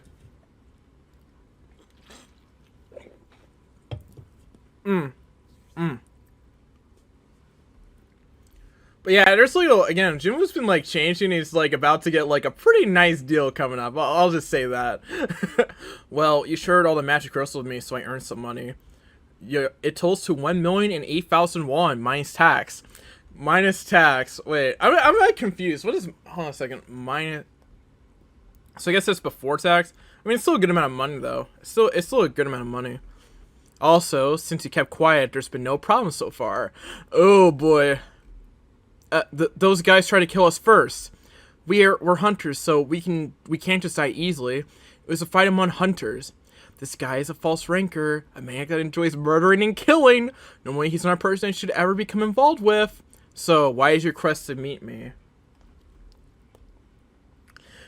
But yeah, there's like, again, Jinwoo's been like changing. He's like about to get like a pretty nice deal coming up. I'll just say that. Well, you shared all the magic crystals with me, so I earned some money. Yeah, it totals to 1,008,000 won minus tax. Minus tax. Wait, I'm like confused. What is? Hold on a second. Minus. So I guess that's before tax. I mean, it's still a good amount of money though. It's still a good amount of money. Also, since you kept quiet, there's been no problems so far. Oh boy. Those guys try to kill us first. We're hunters, so we can't just die easily. It was a fight among hunters. This guy is a false ranker, a man that enjoys murdering and killing. Normally, he's not a person I should ever become involved with. So, why is your quest to meet me?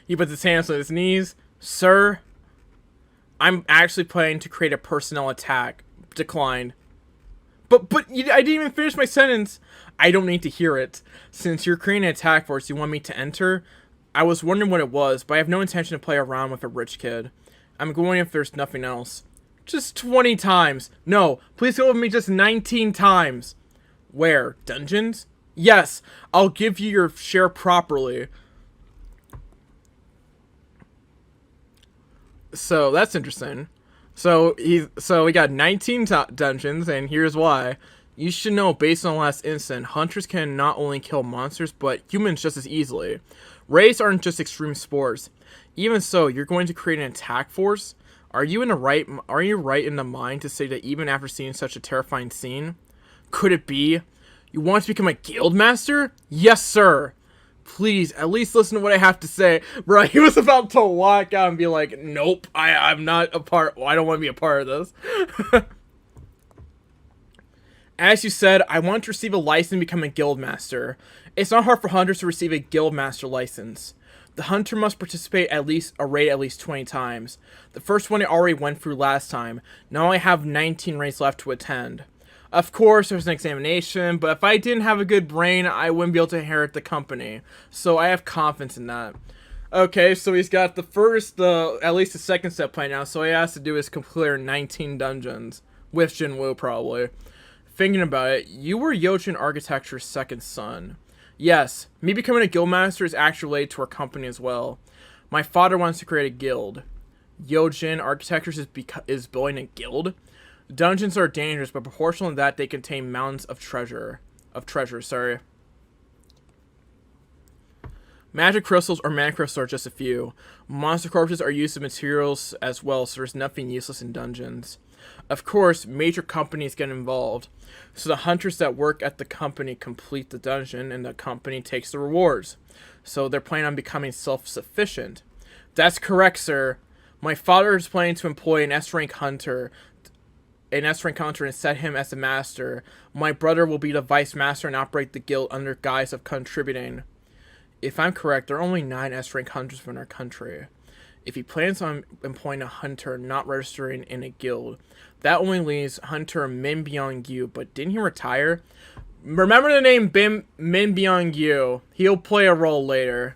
He puts his hands on his knees. Sir, I'm actually planning to create a personnel attack. Declined. But I didn't even finish my sentence. I don't need to hear it. Since you're creating an attack force you want me to enter, I was wondering what it was, but I have no intention to play around with a rich kid. I'm going if there's nothing else. Just 20 times. No, please go with me just 19 times. Where? Dungeons? Yes, I'll give you your share properly. So, that's interesting. So we got 19 dungeons, and here's why. You should know, based on the last incident, hunters can not only kill monsters, but humans just as easily. Raids aren't just extreme sports. Even so, you're going to create an attack force? Are you right in the mind to say that even after seeing such a terrifying scene? Could it be? You want to become a guild master? Yes, sir. Please, at least listen to what I have to say. Bro, he was about to walk out and be like, nope, I'm not a part, I don't want to be a part of this. As you said, I want to receive a license and become a guild master. It's not hard for hunters to receive a guild master license. The hunter must participate at least 20 times. The first one I already went through last time. Now I have 19 raids left to attend. Of course, there's an examination, but if I didn't have a good brain, I wouldn't be able to inherit the company. So I have confidence in that. Okay, so he's got the first, at least the second step plan now, so all he has to do is clear 19 dungeons. With Jinwoo, probably. Thinking about it, you were Yojin Architecture's second son. Yes, me becoming a guild master is actually related to our company as well. My father wants to create a guild. Yojin Architectures is building a guild? Dungeons are dangerous, but proportional to that, they contain mountains of treasure. Magic crystals or mana crystals are just a few. Monster corpses are used as materials as well, so there's nothing useless in dungeons. Of course, major companies get involved. So the hunters that work at the company complete the dungeon, and the company takes the rewards. So they're planning on becoming self-sufficient. That's correct, sir. My father is planning to employ an S-rank hunter and set him as the master. My brother will be the vice master and operate the guild under guise of contributing. If I'm correct, there are only 9 S-rank hunters in our country. If he plans on employing a hunter not registering in a guild, that only leaves Hunter Min Byung-yu, but didn't he retire? Remember the name Min Byung-yu. He'll play a role later.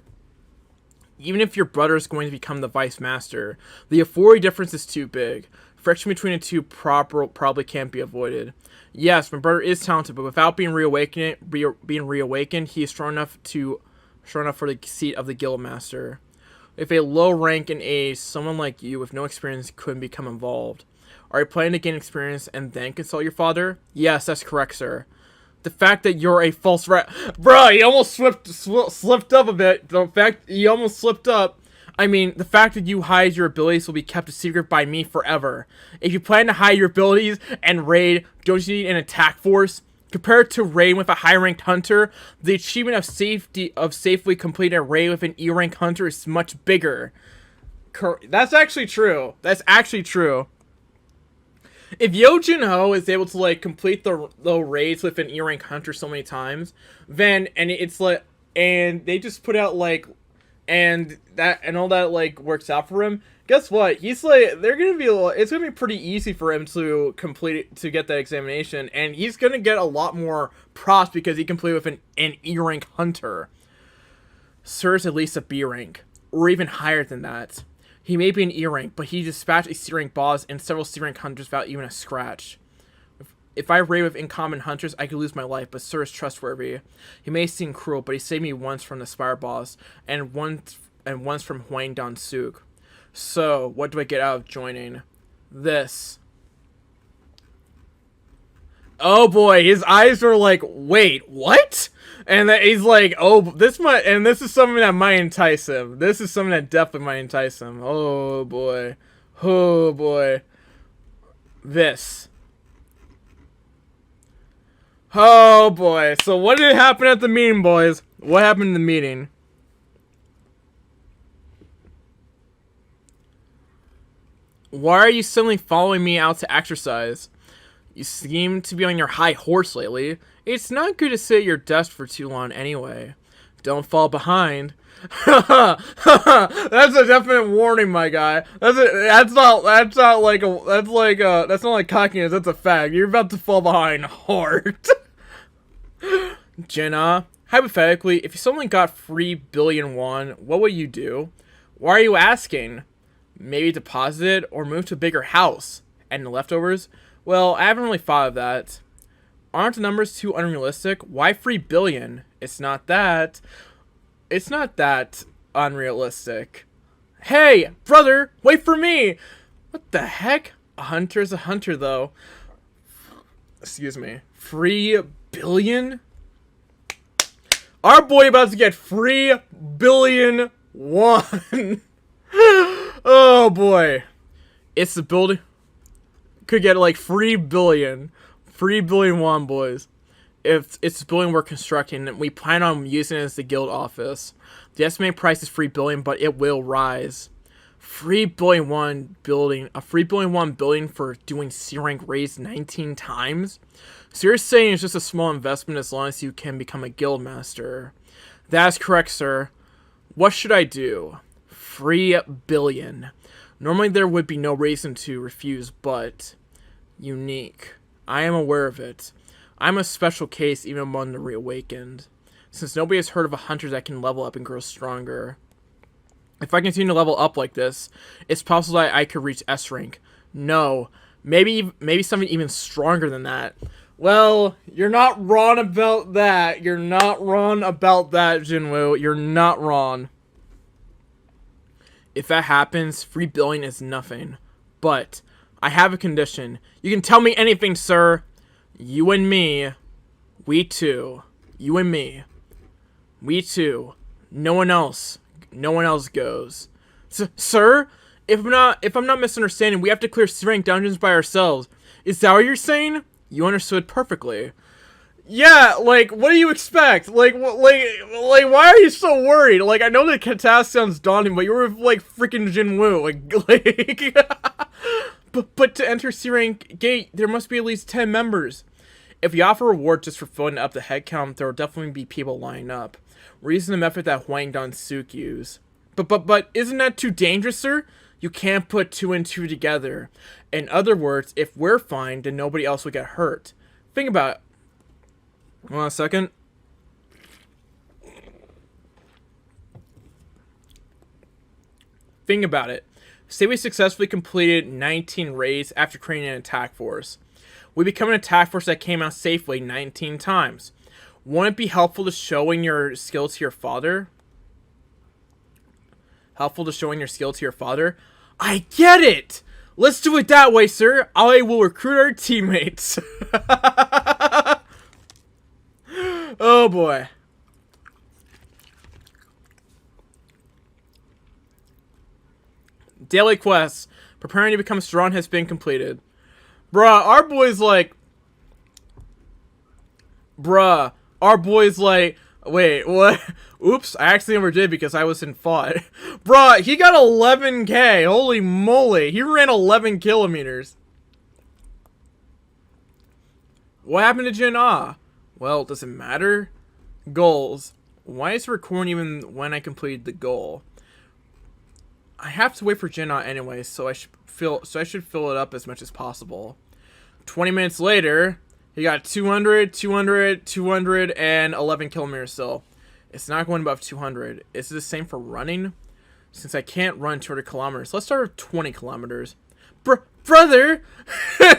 Even if your brother is going to become the Vice Master, the authority difference is too big. Friction between the two probably can't be avoided. Yes, my brother is talented, but without being reawakened, he is strong enough for the seat of the Guild Master. If a low rank in age, someone like you with no experience couldn't become involved. Are you planning to gain experience and then consult your father? Yes, that's correct, sir. The fact that you're a false Bruh, he almost slipped up a bit. The fact he almost slipped up. I mean, the fact that you hide your abilities will be kept a secret by me forever. If you plan to hide your abilities and raid, don't you need an attack force? Compared to raid with a high-ranked hunter, the achievement of safely completing a raid with an E-rank hunter is much bigger. That's actually true. That's actually true. If Yo Jin-ho is able to like complete the raids with an E-rank hunter so many times, then and they just put out like and all that like works out for him. Guess what? He's like it's gonna be pretty easy for him to get that examination, and he's gonna get a lot more props because he completed with an E-rank hunter. Sir is at least a B rank, or even higher than that. He may be an E-rank, but he dispatched a C-rank boss and several C-rank hunters without even a scratch. If I raid with uncommon hunters, I could lose my life, but Sir is trustworthy. He may seem cruel, but he saved me once from the Spire boss, and once from Huang Dan-suk. So, what do I get out of joining this? Oh boy, his eyes are like, wait, what? And he's like, oh, this is something that might entice him. This is something that definitely might entice him. Oh boy. Oh boy. This. Oh boy. So what did happen at the meeting, boys? What happened in the meeting? Why are you suddenly following me out to exercise? You seem to be on your high horse lately. It's not good to sit at your desk for too long anyway. Don't fall behind. That's a definite warning, my guy. That's not like cockiness. That's a fact. You're about to fall behind hard. Jenna, hypothetically, if you suddenly got 3 billion won, what would you do? Why are you asking? Maybe deposit it or move to a bigger house. And the leftovers? Well, I haven't really thought of that. Aren't the numbers too unrealistic? Why 3 billion? It's not that unrealistic. Hey, brother, wait for me! What the heck? A hunter's a hunter, though. Excuse me. 3 billion? Our boy about to get 3 billion won. Oh boy. It's the building. Could get like 3 billion. 3 billion won, boys. If it's the building we're constructing, we plan on using it as the guild office. The estimated price is 3 billion, but it will rise. 3 billion won building, a 3 billion won building for doing C rank raised 19 times? So you're saying it's just a small investment as long as you can become a guild master. That's correct, sir. What should I do? 3 billion. Normally there would be no reason to refuse, but unique. I am aware of it. I'm a special case even among the reawakened, since nobody has heard of a hunter that can level up and grow stronger. If I continue to level up like this, it's possible that I could reach S rank. No, maybe something even stronger than that. Well, you're not wrong about that. You're not wrong about that, Jinwoo. You're not wrong. If that happens, 3 billion is nothing. But I have a condition. You can tell me anything, sir. You and me. We two. You and me. We two. No one else. No one else goes. Sir? If I'm not misunderstanding, we have to clear C-rank dungeons by ourselves. Is that what you're saying? You understood perfectly. Yeah, like, what do you expect? Like, why are you so worried? Like, I know the task sounds daunting, but you're like freaking Jinwoo. But to enter C-rank gate, there must be at least 10 members. If you offer a reward just for filling up the head count, there will definitely be people lining up. We're using the method that Huang Dan-suk used. But isn't that too dangerous, sir? You can't put 2 and 2 together. In other words, if we're fine, then nobody else will get hurt. Think about it. Hold on a second. Think about it. Say we successfully completed 19 raids after creating an attack force. We become an attack force that came out safely 19 times. Won't it be helpful to showing your skill to your father? Helpful to showing your skill to your father? I get it! Let's do it that way, sir. I will recruit our teammates. Oh boy. Daily quests. Preparing to become strong has been completed. Bruh, our boy's like... Bruh, our boy's like... Wait, what? Oops, I actually never did because I was in FOD. Bruh, he got 11k. Holy moly. He ran 11 kilometers. What happened to Jin Ah? Well, does it matter? Goals. Why is it recording even when I completed the goal? I have to wait for Jin Ah anyway, so I should fill it up as much as possible. 20 minutes later, he got 200, 200, 200, and 11 kilometers still. It's not going above 200. Is it the same for running? Since I can't run 200 kilometers, let's start with 20 kilometers. Brother!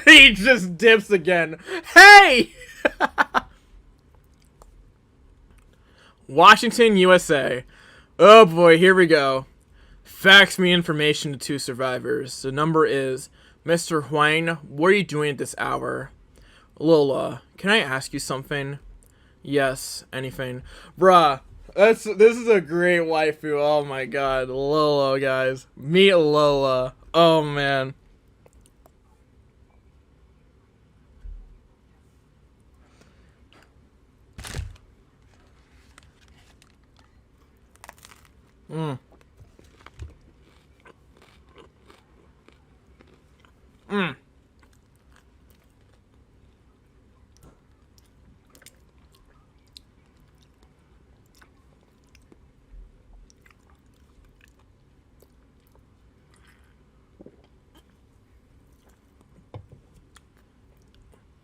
He just dips again. Hey! Washington, USA. Oh boy, here we go. Fax me information to 2 survivors. The number is Mr. Huang. What are you doing at this hour? Lola, can I ask you something? Yes, anything. Bruh, this is a great waifu. Oh my god. Lola, guys. Meet Lola. Oh man.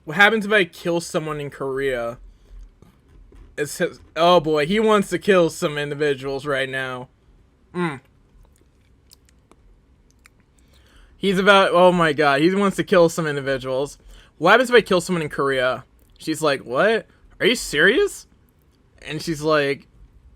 What happens if I kill someone in Korea? It says, oh boy, he wants to kill some individuals right now. He's about, oh my god, he wants to kill some individuals. What happens if I kill someone in Korea? She's like, what? Are you serious? And she's like,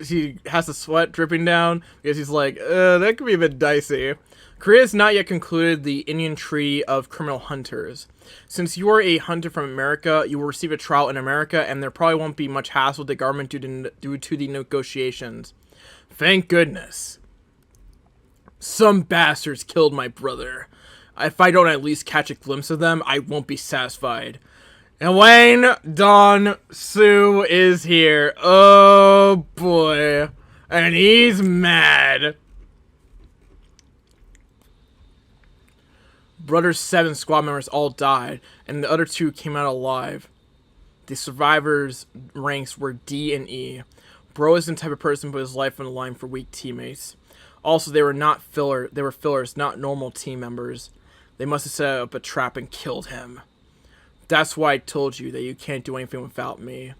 she has the sweat dripping down because he's like, that could be a bit dicey. Korea has not yet concluded the Indian Treaty of Criminal Hunters. Since you are a hunter from America, you will receive a trial in America, and there probably won't be much hassle with the government due to the negotiations. Thank goodness. Some bastards killed my brother. If I don't at least catch a glimpse of them, I won't be satisfied. And Wayne Don Sue is here. Oh boy. And he's mad. Brother's 7 squad members all died, and the other 2 came out alive. The survivors' ranks were D and E. Bro isn't the type of person who put his life on the line for weak teammates. Also, they were fillers, not normal team members. They must have set up a trap and killed him. That's why I told you that you can't do anything without me.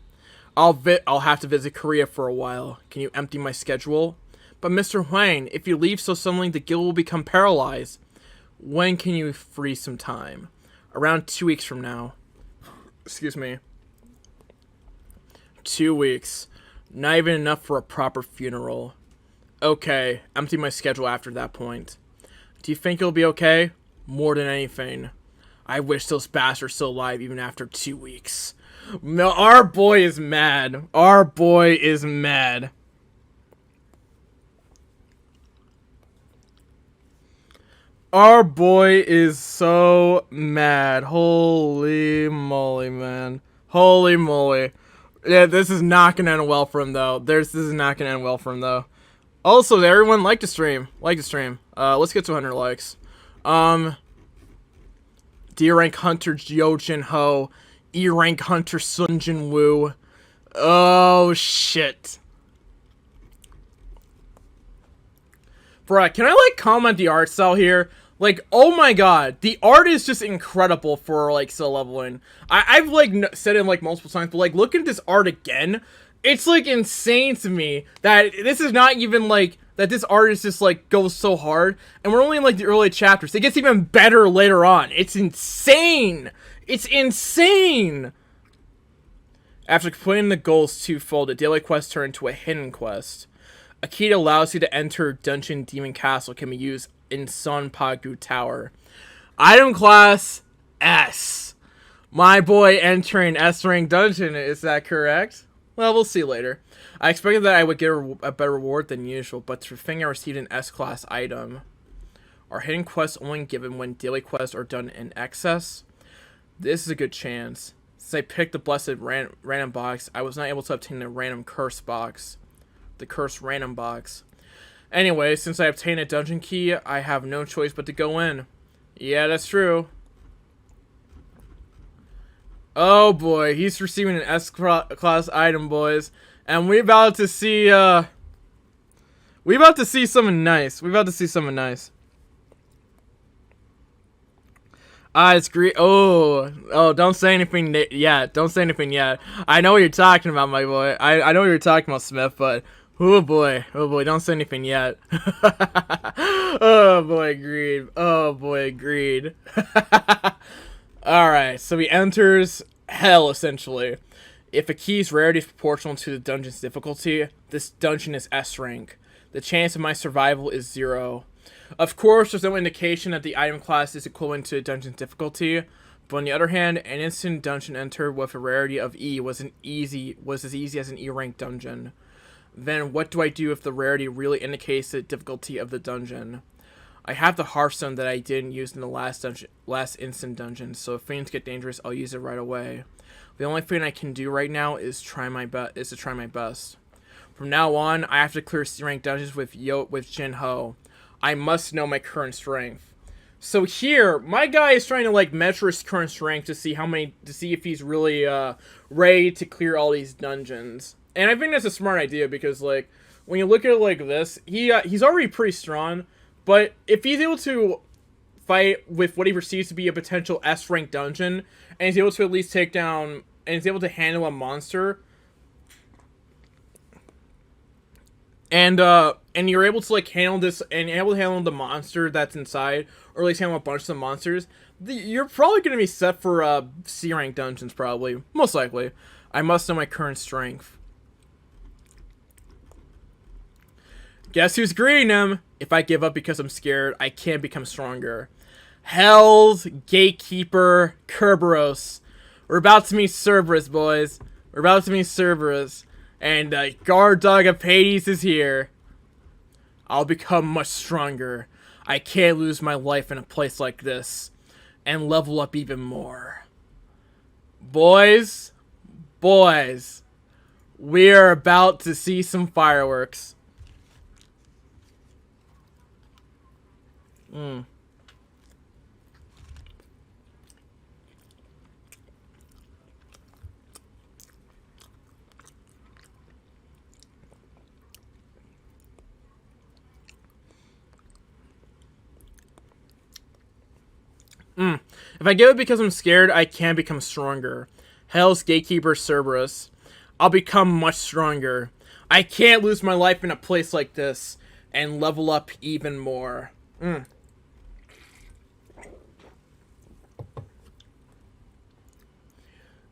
I'll have to visit Korea for a while. Can you empty my schedule? But Mr. Huang, if you leave so suddenly, the guild will become paralyzed. When can you free some time? Around 2 weeks from now. Excuse me. 2 weeks. Not even enough for a proper funeral. Okay, empty my schedule after that point. Do you think it'll be okay? More than anything. I wish those bastards were still alive even after 2 weeks. No, our boy is mad. Our boy is mad. Our boy is so mad. Holy moly, man. Holy moly. Yeah, this is not gonna end well for him, though. This is not gonna end well for him, though. Also, everyone like the stream. Like the stream. Let's get to 100 likes. D rank Hunter Yo Jin Ho. E rank Hunter Sun Jin Woo. Oh, shit. Bruh, can I, like, comment the art style here? Like, oh my god, the art is just incredible for, like, slow leveling. I've, like, said it, like, multiple times, but, like, look at this art again. It's, like, insane to me that this is not even, like, that this art is just, like, goes so hard. And we're only in, like, the early chapters. It gets even better later on. It's insane. It's insane. After completing the goals twofold, the daily quest turned into a hidden quest. A key that allows you to enter Dungeon Demon Castle can be used in Son Pagu Tower. Item class S. My boy entering S rank dungeon, is that correct? Well, we'll see later. I expected that I would get a better reward than usual, but to think I received an S class item. Are hidden quests only given when daily quests are done in excess? This is a good chance. Since I picked the blessed random box, I was not able to obtain the random curse box. The cursed random box. Anyway, since I obtained a dungeon key, I have no choice but to go in. Yeah, that's true. Oh boy, he's receiving an S class item, boys. And we about to see something nice. It's great. Oh, don't say anything yet. Don't say anything yet. I know what you're talking about, my boy. I know what you're talking about, Smith, but oh boy, don't say anything yet. Oh boy, agreed. Alright, so he enters hell, essentially. If a key's rarity is proportional to the dungeon's difficulty, this dungeon is S rank. The chance of my survival is 0. Of course, there's no indication that the item class is equivalent to the dungeon's difficulty, but on the other hand, an instant dungeon entered with a rarity of E was as easy as an E rank dungeon. Then what do I do if the rarity really indicates the difficulty of the dungeon? I have the Hearthstone that I didn't use in the last instant dungeon, so if things get dangerous, I'll use it right away. The only thing I can do right now is to try my best. From now on, I have to clear C rank dungeons with Jin Ho. I must know my current strength. So here, my guy is trying to like measure his current strength to see if he's really ready to clear all these dungeons. And I think that's a smart idea because like when you look at it like this, he's already pretty strong, but if he's able to fight with what he perceives to be a potential S rank dungeon, and he's able to at least take down and he's able to handle a monster, and you're able to like handle this and able to handle the monster that's inside, or at least handle a bunch of monsters, you're probably going to be set for C rank dungeons, probably, most likely. I must know my current strength. Guess who's greeting him? If I give up because I'm scared, I can't become stronger. Hell's Gatekeeper Kerberos. We're about to meet Cerberus, boys. We're about to meet Cerberus. And guard dog of Hades is here. I'll become much stronger. I can't lose my life in a place like this. And level up even more. Boys. We're about to see some fireworks. If I give it because I'm scared, I can become stronger. Hell's Gatekeeper Cerberus. I'll become much stronger. I can't lose my life in a place like this. And level up even more.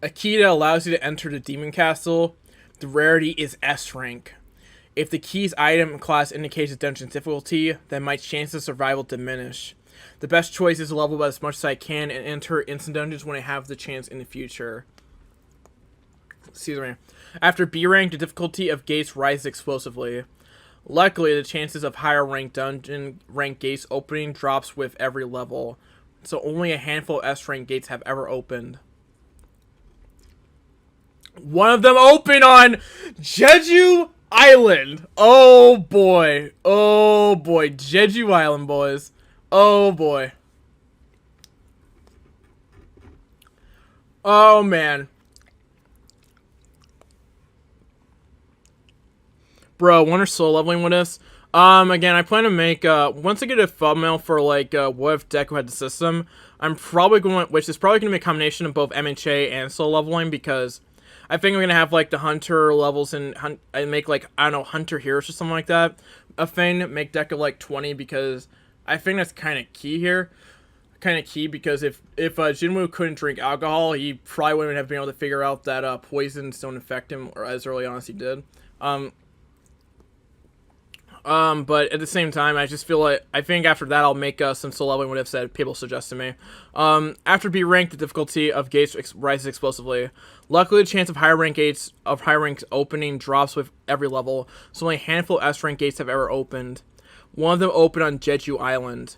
A key that allows you to enter the Demon Castle. The rarity is S rank. If the key's item class indicates the dungeon's difficulty, then my chances of survival diminish. The best choice is to level up as much as I can and enter instant dungeons when I have the chance in the future. Excuse me. After B rank, the difficulty of gates rises explosively. Luckily, the chances of higher rank dungeon rank gates opening drops with every level, so only a handful of S rank gates have ever opened. One of them opened on Jeju Island. Oh boy, Jeju Island, boys. Oh boy. Oh man. Bro, when are slow leveling with us? Again, I plan to make, once I get a thumbnail for, like, what if Deku had the system, I'm probably going, which is probably going to be a combination of both MHA and soul leveling, because I think I'm going to have, like, the Hunter levels and make, like, I don't know, Hunter Heroes or something like that. A thing, make Deku, like, 20, because I think that's kind of key here. Kind of key, because if Jinwoo couldn't drink alcohol, he probably wouldn't have been able to figure out that, poisons don't affect him, or as early on as he did. But at the same time, I just feel like, I think after that, I'll make, some soul leveling would have said people suggest to me. After B rank, the difficulty of gates rises explosively. Luckily, the chance of higher ranks opening drops with every level, so only a handful of S rank gates have ever opened. One of them opened on Jeju Island.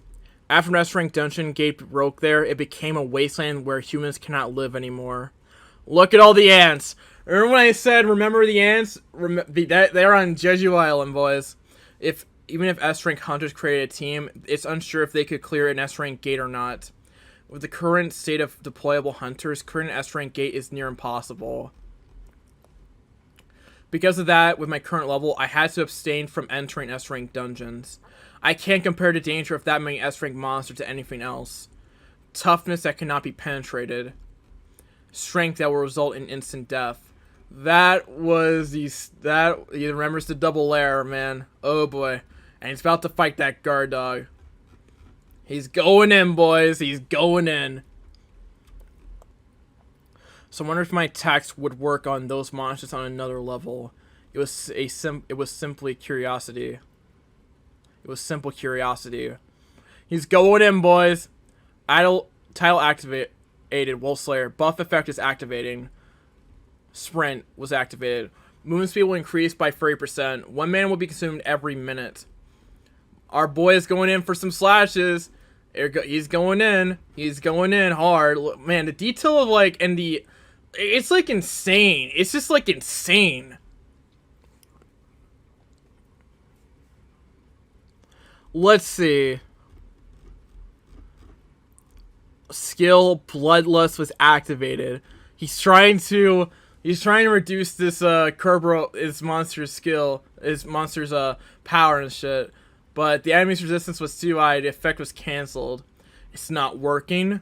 After an S rank dungeon gate broke there, it became a wasteland where humans cannot live anymore. Look at all the ants! Remember when I said, remember the ants? They're on Jeju Island, boys. Even if S-rank hunters created a team, it's unsure if they could clear an S-rank gate or not. With the current state of deployable hunters, clearing an S-rank gate is near impossible. Because of that, with my current level, I had to abstain from entering S-rank dungeons. I can't compare the danger of that many S-rank monsters to anything else. Toughness that cannot be penetrated. Strength that will result in instant death. That was he remembers the double lair, man. Oh boy. And he's about to fight that guard dog. He's going in, boys. He's going in. So I wonder if my attacks would work on those monsters on another level. It was simply curiosity. It was simple curiosity. He's going in, boys. Title activated. Wolf Slayer. Buff effect is activating. Sprint was activated. Movement speed will increase by 30%. One man will be consumed every minute. Our boy is going in for some slashes. He's going in. He's going in hard. Man, the detail of, like, and the... It's, like, insane. It's just, like, insane. Let's see. Skill Bloodlust was activated. He's trying to reduce this Kerberos, his monster's skill, his monster's power and shit. But the enemy's resistance was too high. The effect was cancelled. It's not working.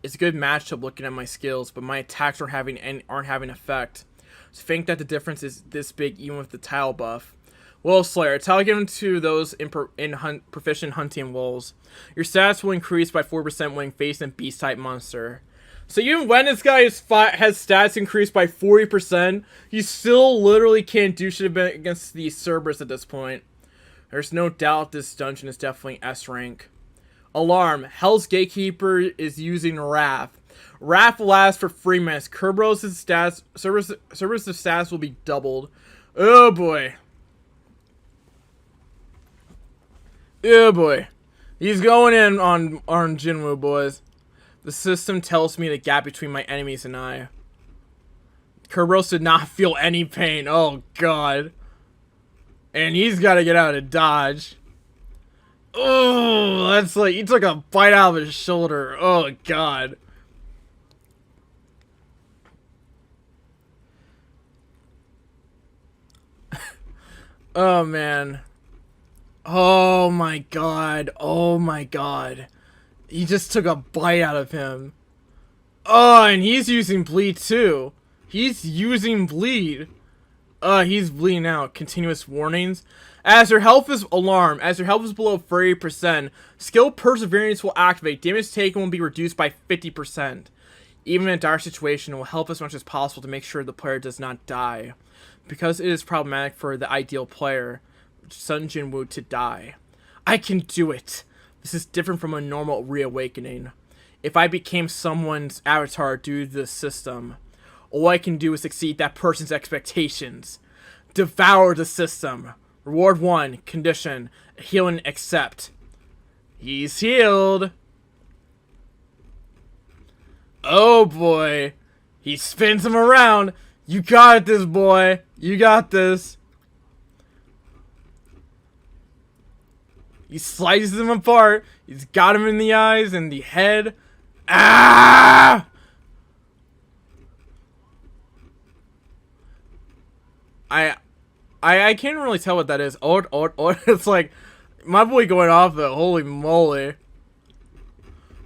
It's a good matchup looking at my skills, but my attacks aren't having effect. So think that the difference is this big even with the tile buff. Wolf Slayer. Tile given to those proficient hunting wolves. Your stats will increase by 4% when facing a beast type monster. So even when this guy has stats increased by 40%, he still literally can't do shit against the Cerberus at this point. There's no doubt this dungeon is definitely S rank. Alarm. Hell's Gatekeeper is using Wrath. Wrath lasts for 3 minutes. Kerberos' stats, Cerberus' stats will be doubled. Oh boy. Oh boy. He's going in on Jinwoo, boys. The system tells me the gap between my enemies and I. Kerberos did not feel any pain. Oh god. And he's got to get out of dodge. Oh, that's like, he took a bite out of his shoulder. Oh god. Oh man. Oh my god. Oh my god. He just took a bite out of him. Oh, and he's using bleed too. He's using bleed. He's bleeding out. Continuous warnings. As your health is below 30%, skill perseverance will activate. Damage taken will be reduced by 50%. Even in a dire situation, it will help as much as possible to make sure the player does not die. Because it is problematic for the ideal player, Sun Jinwoo, to die. I can do it. This is different from a normal reawakening. If I became someone's avatar due to this system, all I can do is exceed that person's expectations. Devour the system. Reward 1. Condition. Heal and accept. He's healed. Oh boy. He spins him around. You got this, boy. You got this. He slices him apart. He's got him in the eyes and the head. Ah! I can't really tell what that is. It's like my boy going off though. Holy moly!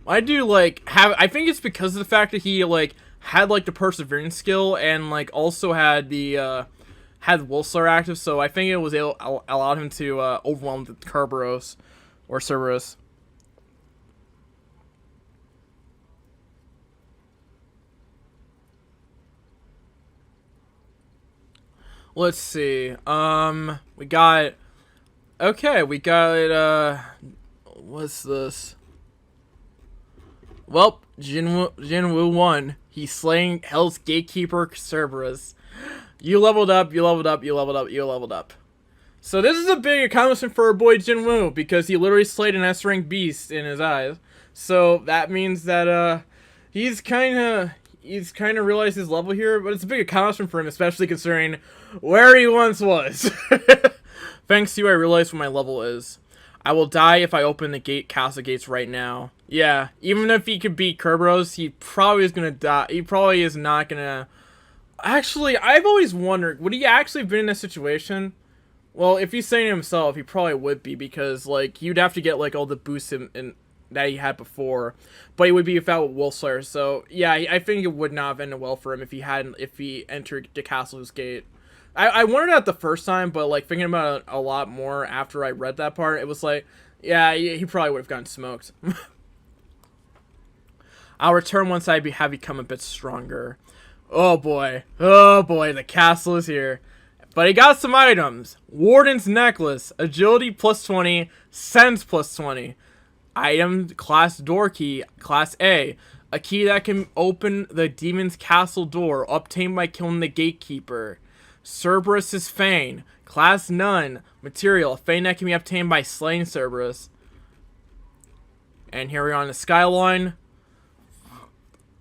I do like have. I think it's because of the fact that he like had like the perseverance skill and like also had the had Wolfslayer active. So I think it was allowed him to overwhelm the Kerberos or Cerberus. Let's see. We got. Okay, we got. What's this? Well, Jinwoo won. He's slaying Hell's Gatekeeper Cerberus. You leveled up. You leveled up. You leveled up. You leveled up. So this is a big accomplishment for our boy Jinwoo because he literally slayed an S-rank beast in his eyes. So that means that he's kind of realized his level here, but it's a big accomplishment for him, especially considering where he once was. Thanks to you, I realize what my level is. I will die if I open the castle gates right now. Yeah, even if he could beat Kerberos, he probably is gonna die. He probably is not gonna. Actually, I've always wondered, would he actually have been in this situation? Well, if he's saying it himself, he probably would be, because like you'd have to get like all the boosts in that he had before, but he would be without Wolfslayer. So yeah, I think it would not have ended well for him if he entered the castle's gate. I wondered that the first time, but like thinking about it a lot more after I read that part, it was like, yeah, he probably would have gotten smoked. I'll return once I have become a bit stronger. Oh boy, the castle is here. But he got some items. Warden's Necklace, Agility plus 20, Sense plus 20. Item, Class Door Key, Class A. A key that can open the demon's castle door, obtained by killing the gatekeeper. Cerberus's Fane, Class None. Material, Fane that can be obtained by slaying Cerberus. And here we are on the skyline.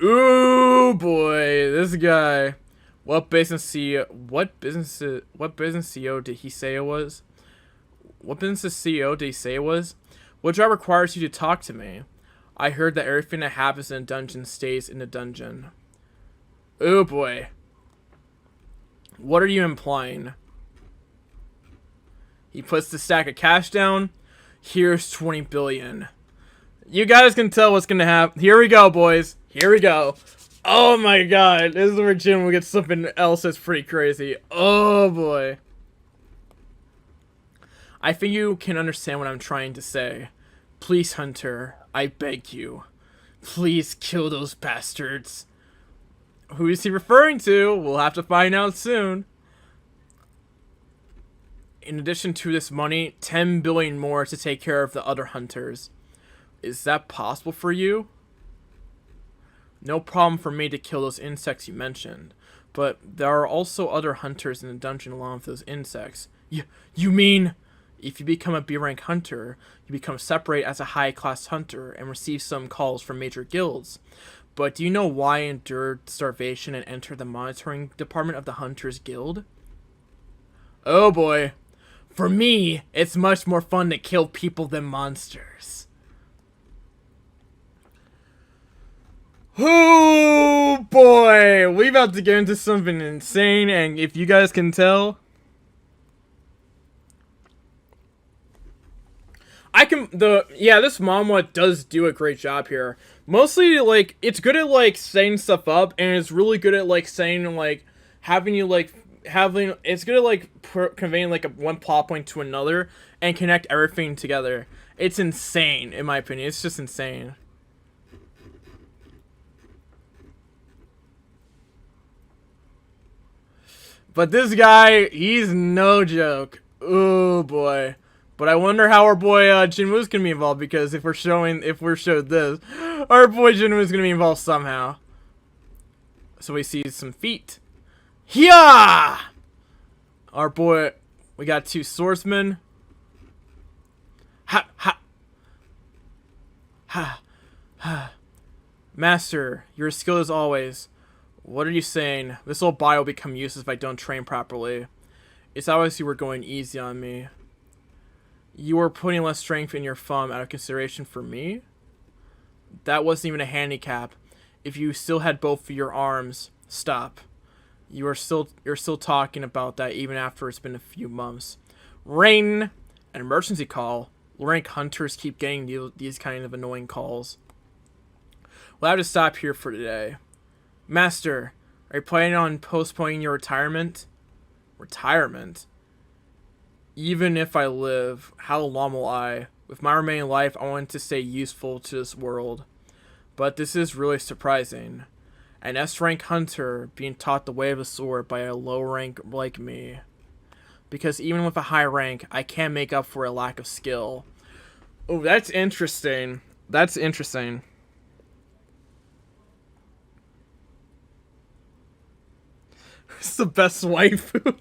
Ooh boy, this guy. What business CEO did he say it was? What business CEO did he say it was? What job requires you to talk to me? I heard that everything that happens in a dungeon stays in the dungeon. Oh boy. What are you implying? He puts the stack of cash down. Here's 20 billion. You guys can tell what's gonna happen. Here we go, boys. Here we go. Oh my god. This is where Jim will get something else that's pretty crazy. Oh boy. I think you can understand what I'm trying to say. Please, Hunter, I beg you. Please kill those bastards. Who is he referring to? We'll have to find out soon. In addition to this money, 10 billion more to take care of the other hunters. Is that possible for you? No problem for me to kill those insects you mentioned. But there are also other hunters in the dungeon along with those insects. You mean... If you become a B-rank hunter, you become separate as a high-class hunter and receive some calls from major guilds. But do you know why I endured starvation and entered the monitoring department of the Hunters Guild? Oh boy. For me, it's much more fun to kill people than monsters. Oh boy, we about to get into something insane, and if you guys can tell... this manhwa does do a great job here. Mostly, like, it's good at, like, setting stuff up, and it's really good at, like, saying, like, it's good at, like, conveying, like, one plot point to another, and connect everything together. It's insane, in my opinion. It's just insane. But this guy, he's no joke. Oh, boy. But I wonder how our boy Jinwoo's gonna be involved, because if we're showed this, our boy Jinwoo's gonna be involved somehow. So we see some feet. Yeah! Our boy, we got two swordsmen. Ha ha ha ha. Master, you're as skilled as always. What are you saying? This old body will become useless if I don't train properly. It's obvious you were going easy on me. You were putting less strength in your thumb out of consideration for me? That wasn't even a handicap. If you still had both of your arms, stop. you're still talking about that even after it's been a few months. Rain, an emergency call. Rank hunters keep getting these kind of annoying calls. We'll have to stop here for today. Master, are you planning on postponing your retirement? Retirement? Even if I live, how long will I? With my remaining life, I want to stay useful to this world. But this is really surprising. An S-rank hunter being taught the way of the sword by a low rank like me. Because even with a high rank, I can't make up for a lack of skill. Oh, that's interesting. That's interesting. It's the best waifu.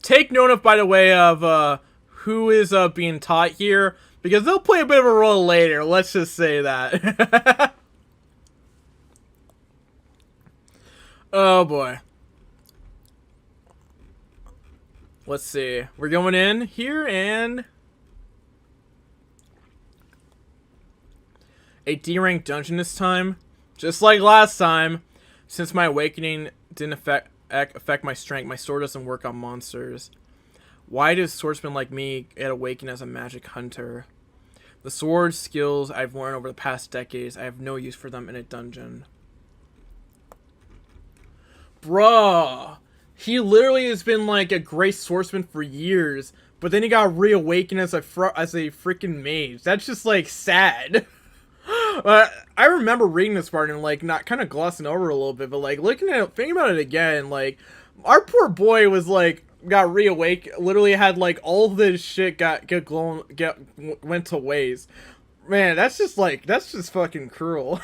Take note of, by the way, of who is being taught here, because they'll play a bit of a role later. Let's just say that. Oh boy. Let's see. We're going in here and a D-rank dungeon this time, just like last time. Since my awakening didn't affect my strength, my sword doesn't work on monsters. Why does swordsmen like me get awakened as a magic hunter? The sword skills I've learned over the past decades, I have no use for them in a dungeon. Bruh, he literally has been like a great swordsman for years, but then he got reawakened as a freaking mage. That's just like sad. I remember reading this part and like not kind of glossing over a little bit, but like looking at it, thinking about it again, like our poor boy was like got reawakened, literally had like all this shit went to waste. Man, that's just fucking cruel.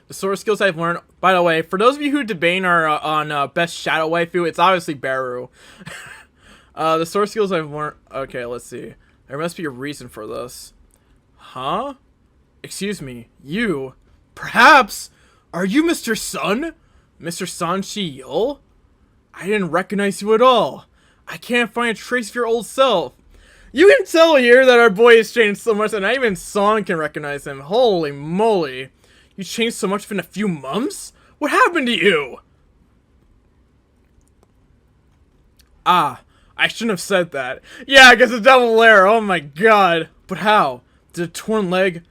The sword skills I've learned, by the way, for those of you who debate on best shadow waifu, it's obviously Baru. The sword skills I've learned. Okay, let's see. There must be a reason for this. Huh? Excuse me, you? Perhaps? Are you Mr. Sun? Mr. Sun Shi-Yul? I didn't recognize you at all. I can't find a trace of your old self. You can tell here that our boy has changed so much, and not even Sun can recognize him. Holy moly. You changed so much in a few months? What happened to you? Ah, I shouldn't have said that. Yeah, I guess a double layer. Oh my god. But how? Did a torn leg?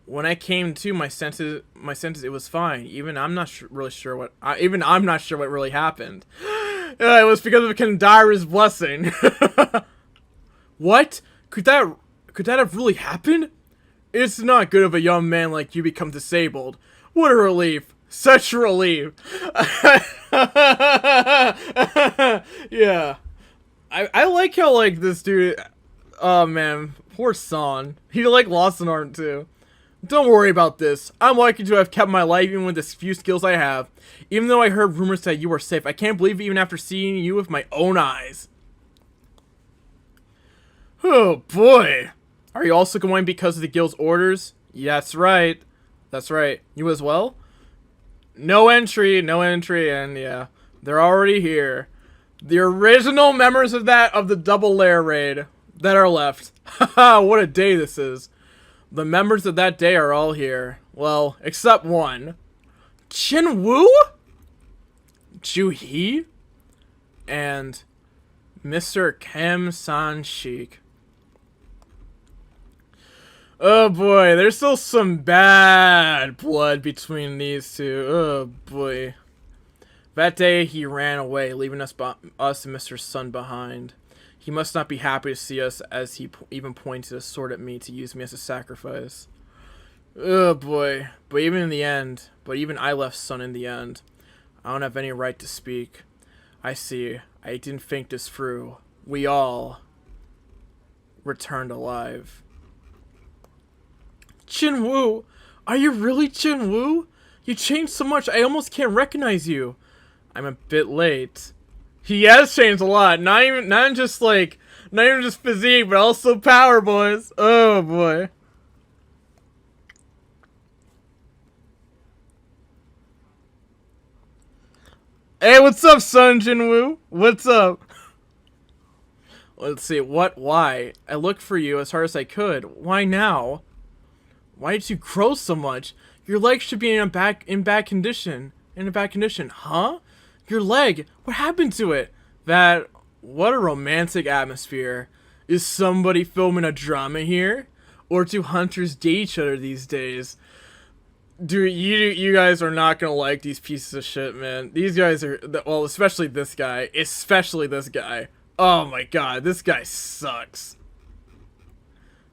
When I came to my senses, it was fine. Even I'm not really sure what. I'm not sure what really happened. It was because of Kandara's blessing. What? Could that have really happened? It's not good if a young man like you become disabled. What a relief. Such relief. Yeah. I like how, like, this dude... Oh, man. Poor Son. He, like, lost an arm, too. Don't worry about this. I'm lucky to have kept my life even with the few skills I have. Even though I heard rumors that you were safe, I can't believe it even after seeing you with my own eyes. Oh, boy. Are you also going because of the guild's orders? Yeah, that's right. That's right. You as well? No entry, and yeah. They're already here. The original members of the double lair raid that are left. Haha, what a day this is. The members of that day are all here. Well, except one. Chinwoo? Juhee? And Mr. Kem San-shik. Oh boy, there's still some bad blood between these two. Oh boy. That day he ran away, leaving us and Mr. Sun behind. He must not be happy to see us, as he even pointed a sword at me to use me as a sacrifice. Oh boy. But even I left Sun in the end. I don't have any right to speak. I see. I didn't think this through. We all returned alive. Chinwoo! Are you really Chinwoo? You changed so much, I almost can't recognize you. I'm a bit late. He has changed a lot. Not just like, not even just physique, but also power, boys. Oh boy. Hey, what's up, Sun Jinwoo? What's up? Let's see. Why? I looked for you as hard as I could. Why now? Why did you grow so much? Your leg should be in bad condition. In a bad condition, huh? Your leg. What happened to it? What a romantic atmosphere. Is somebody filming a drama here? Or do hunters date each other these days? Dude, you guys are not gonna like these pieces of shit, man. These guys are, well, especially this guy. Especially this guy. Oh my god, this guy sucks.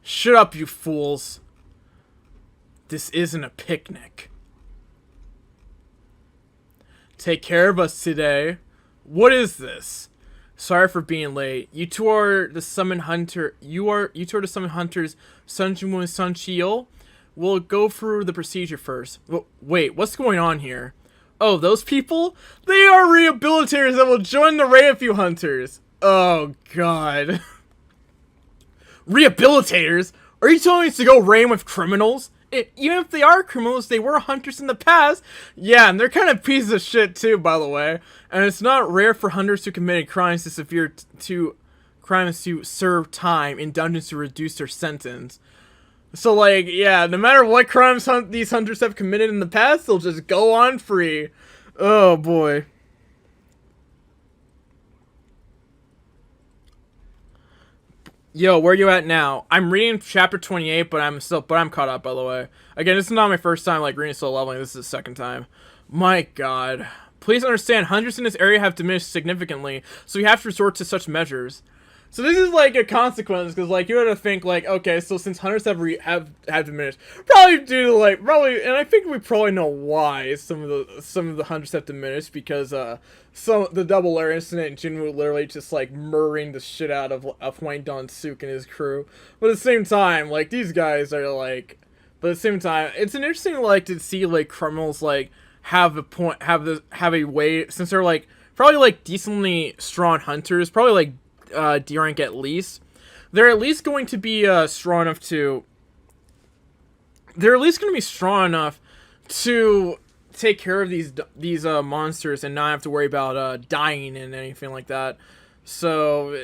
Shut up, you fools. This isn't a picnic. Take care of us today. What is this? Sorry for being late. You two are the summon hunter. You two are the summon hunters, Sun Jinwoo and Sun Chiyo. We'll go through the procedure first. Wait, what's going on here? Oh, those people? They are rehabilitators that will join the raid of you hunters. Oh god. Rehabilitators? Are you telling us to go raid with criminals? Even if they are criminals, they were hunters in the past. Yeah, and they're kind of pieces of shit too, by the way. And it's not rare for hunters who committed crimes to serve time in dungeons to reduce their sentence. So, like, yeah, no matter what crimes these hunters have committed in the past, they'll just go on free. Oh boy. Yo, where you at now? I'm reading chapter 28, but I'm caught up, by the way. Again, this is not my first time, like, reading solo leveling. This is the second time. My god. Please understand, hunters in this area have diminished significantly, so we have to resort to such measures. So this is, like, a consequence, because, like, you had to think, like, okay, so since hunters have diminished, probably due to, like, and I think we probably know why some of the hunters have diminished, because, the double lair incident, Jinwoo literally just, like, murdering the shit out of Hwang Dong-suk and his crew. But at the same time, like, these guys are, like, but at the same time, it's an interesting, like, to see, like, criminals, like, have a way, since they're, like, probably, like, decently strong hunters, probably, like, D rank at least. They're at least going to be strong enough to. They're at least going to be strong enough to take care of these monsters and not have to worry about dying and anything like that. So,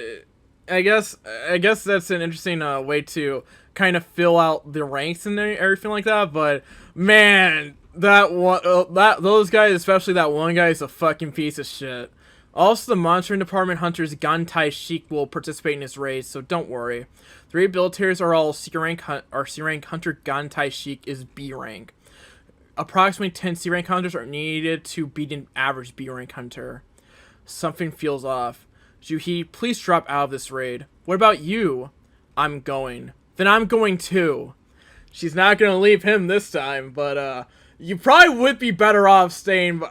I guess that's an interesting way to kind of fill out the ranks and everything like that. But man, those guys, especially that one guy, is a fucking piece of shit. Also, the monitoring department hunters Gantai Sheik will participate in this raid, so don't worry. The rehabilitators are all C rank. Our C rank hunter Gantai Sheik is B rank. Approximately 10 C rank hunters are needed to beat an average B rank hunter. Something feels off. Juhi, please drop out of this raid. What about you? I'm going. Then I'm going too. She's not gonna leave him this time, but you probably would be better off staying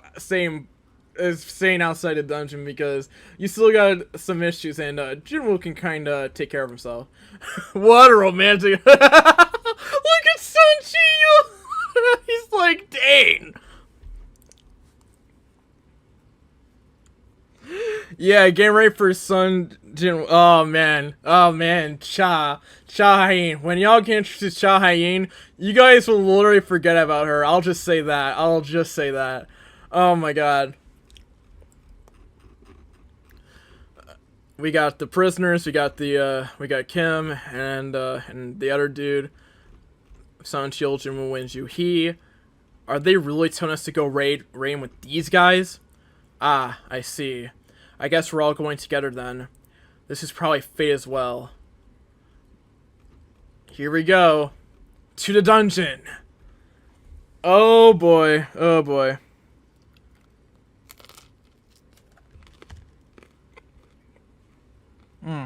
outside the dungeon, because you still got some issues, and Jinwoo can kind of take care of himself. What a romantic. Look at Sun Chiyo. He's like, dang. Yeah, getting ready for Sun Jinwoo. Oh man, Cha Hyein. When y'all get introduced to Cha Hyein, you guys will literally forget about her. I'll just say that. Oh my god. We got the prisoners, we got Kim and the other dude, Sun Chiyo, Jinwoo, and Juhi. Are they really telling us to go raid with these guys? Ah, I see. I guess we're all going together then. This is probably fate as well. Here we go. To the dungeon. Oh boy. Oh boy. Hmm.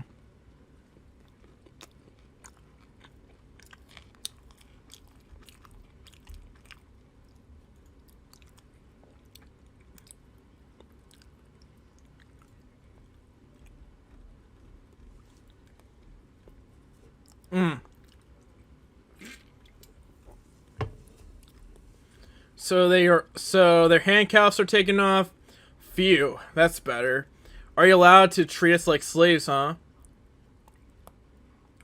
Hmm. So their handcuffs are taken off. Phew, that's better. Are you allowed to treat us like slaves, huh?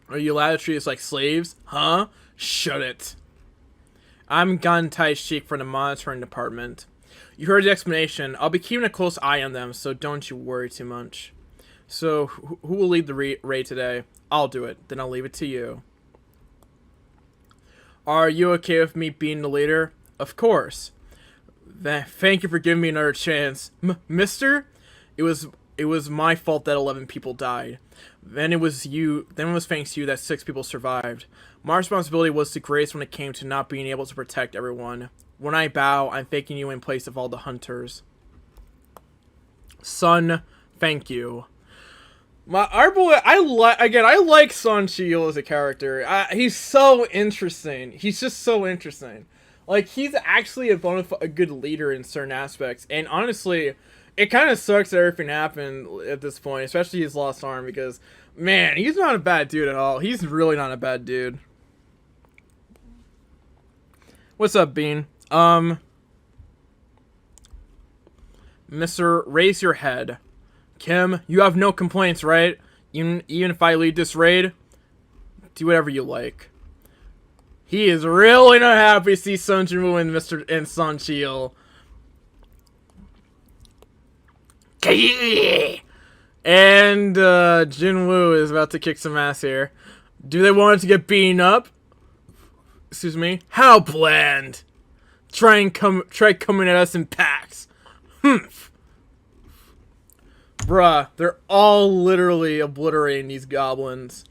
Are you allowed to treat us like slaves, huh? Shut it. I'm Gun Tai Sheik from the monitoring department. You heard the explanation. I'll be keeping a close eye on them, so don't you worry too much. So, who will lead the raid today? I'll do it. Then I'll leave it to you. Are you okay with me being the leader? Of course. Thank you for giving me another chance. Mister? It was my fault that 11 people died. Then it was thanks to you that 6 people survived. My responsibility was the greatest when it came to not being able to protect everyone. When I bow, I'm thanking you in place of all the hunters. Son, thank you. Our boy, I like Sun Shield as a character. He's so interesting. He's just so interesting. Like, he's actually a good leader in certain aspects. And honestly, it kind of sucks that everything happened at this point, especially his lost arm, because, man, he's not a bad dude at all. He's really not a bad dude. What's up, Bean? Mr. Raise your head. Kim, you have no complaints, right? Even if I lead this raid? Do whatever you like. He is really not happy to see Sun Jinwoo and Sun Chiel. And Jinwoo is about to kick some ass here. Do they want to get beaten up? Excuse me. How bland. Try coming at us in packs. Humph. Bruh, they're all literally obliterating these goblins.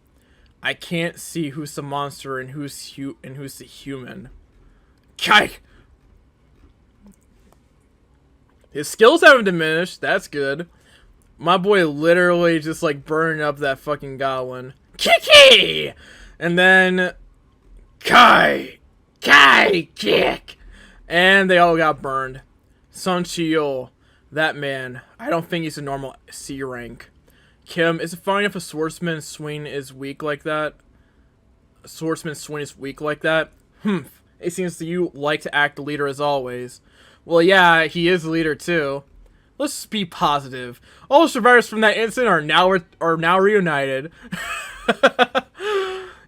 I can't see who's the monster and who's the human. Kai! His skills haven't diminished. That's good. My boy literally just like burning up that fucking goblin. Kiki! And then Kai kick. And they all got burned. Sun Chiel, that man, I don't think he's a normal C rank. Kim, is it fine if a swordsman's swing is weak like that? A swordsman's swing is weak like that? It seems that you like to act the leader as always. Well, yeah, he is the leader too. Let's be positive. All the survivors from that incident are now reunited.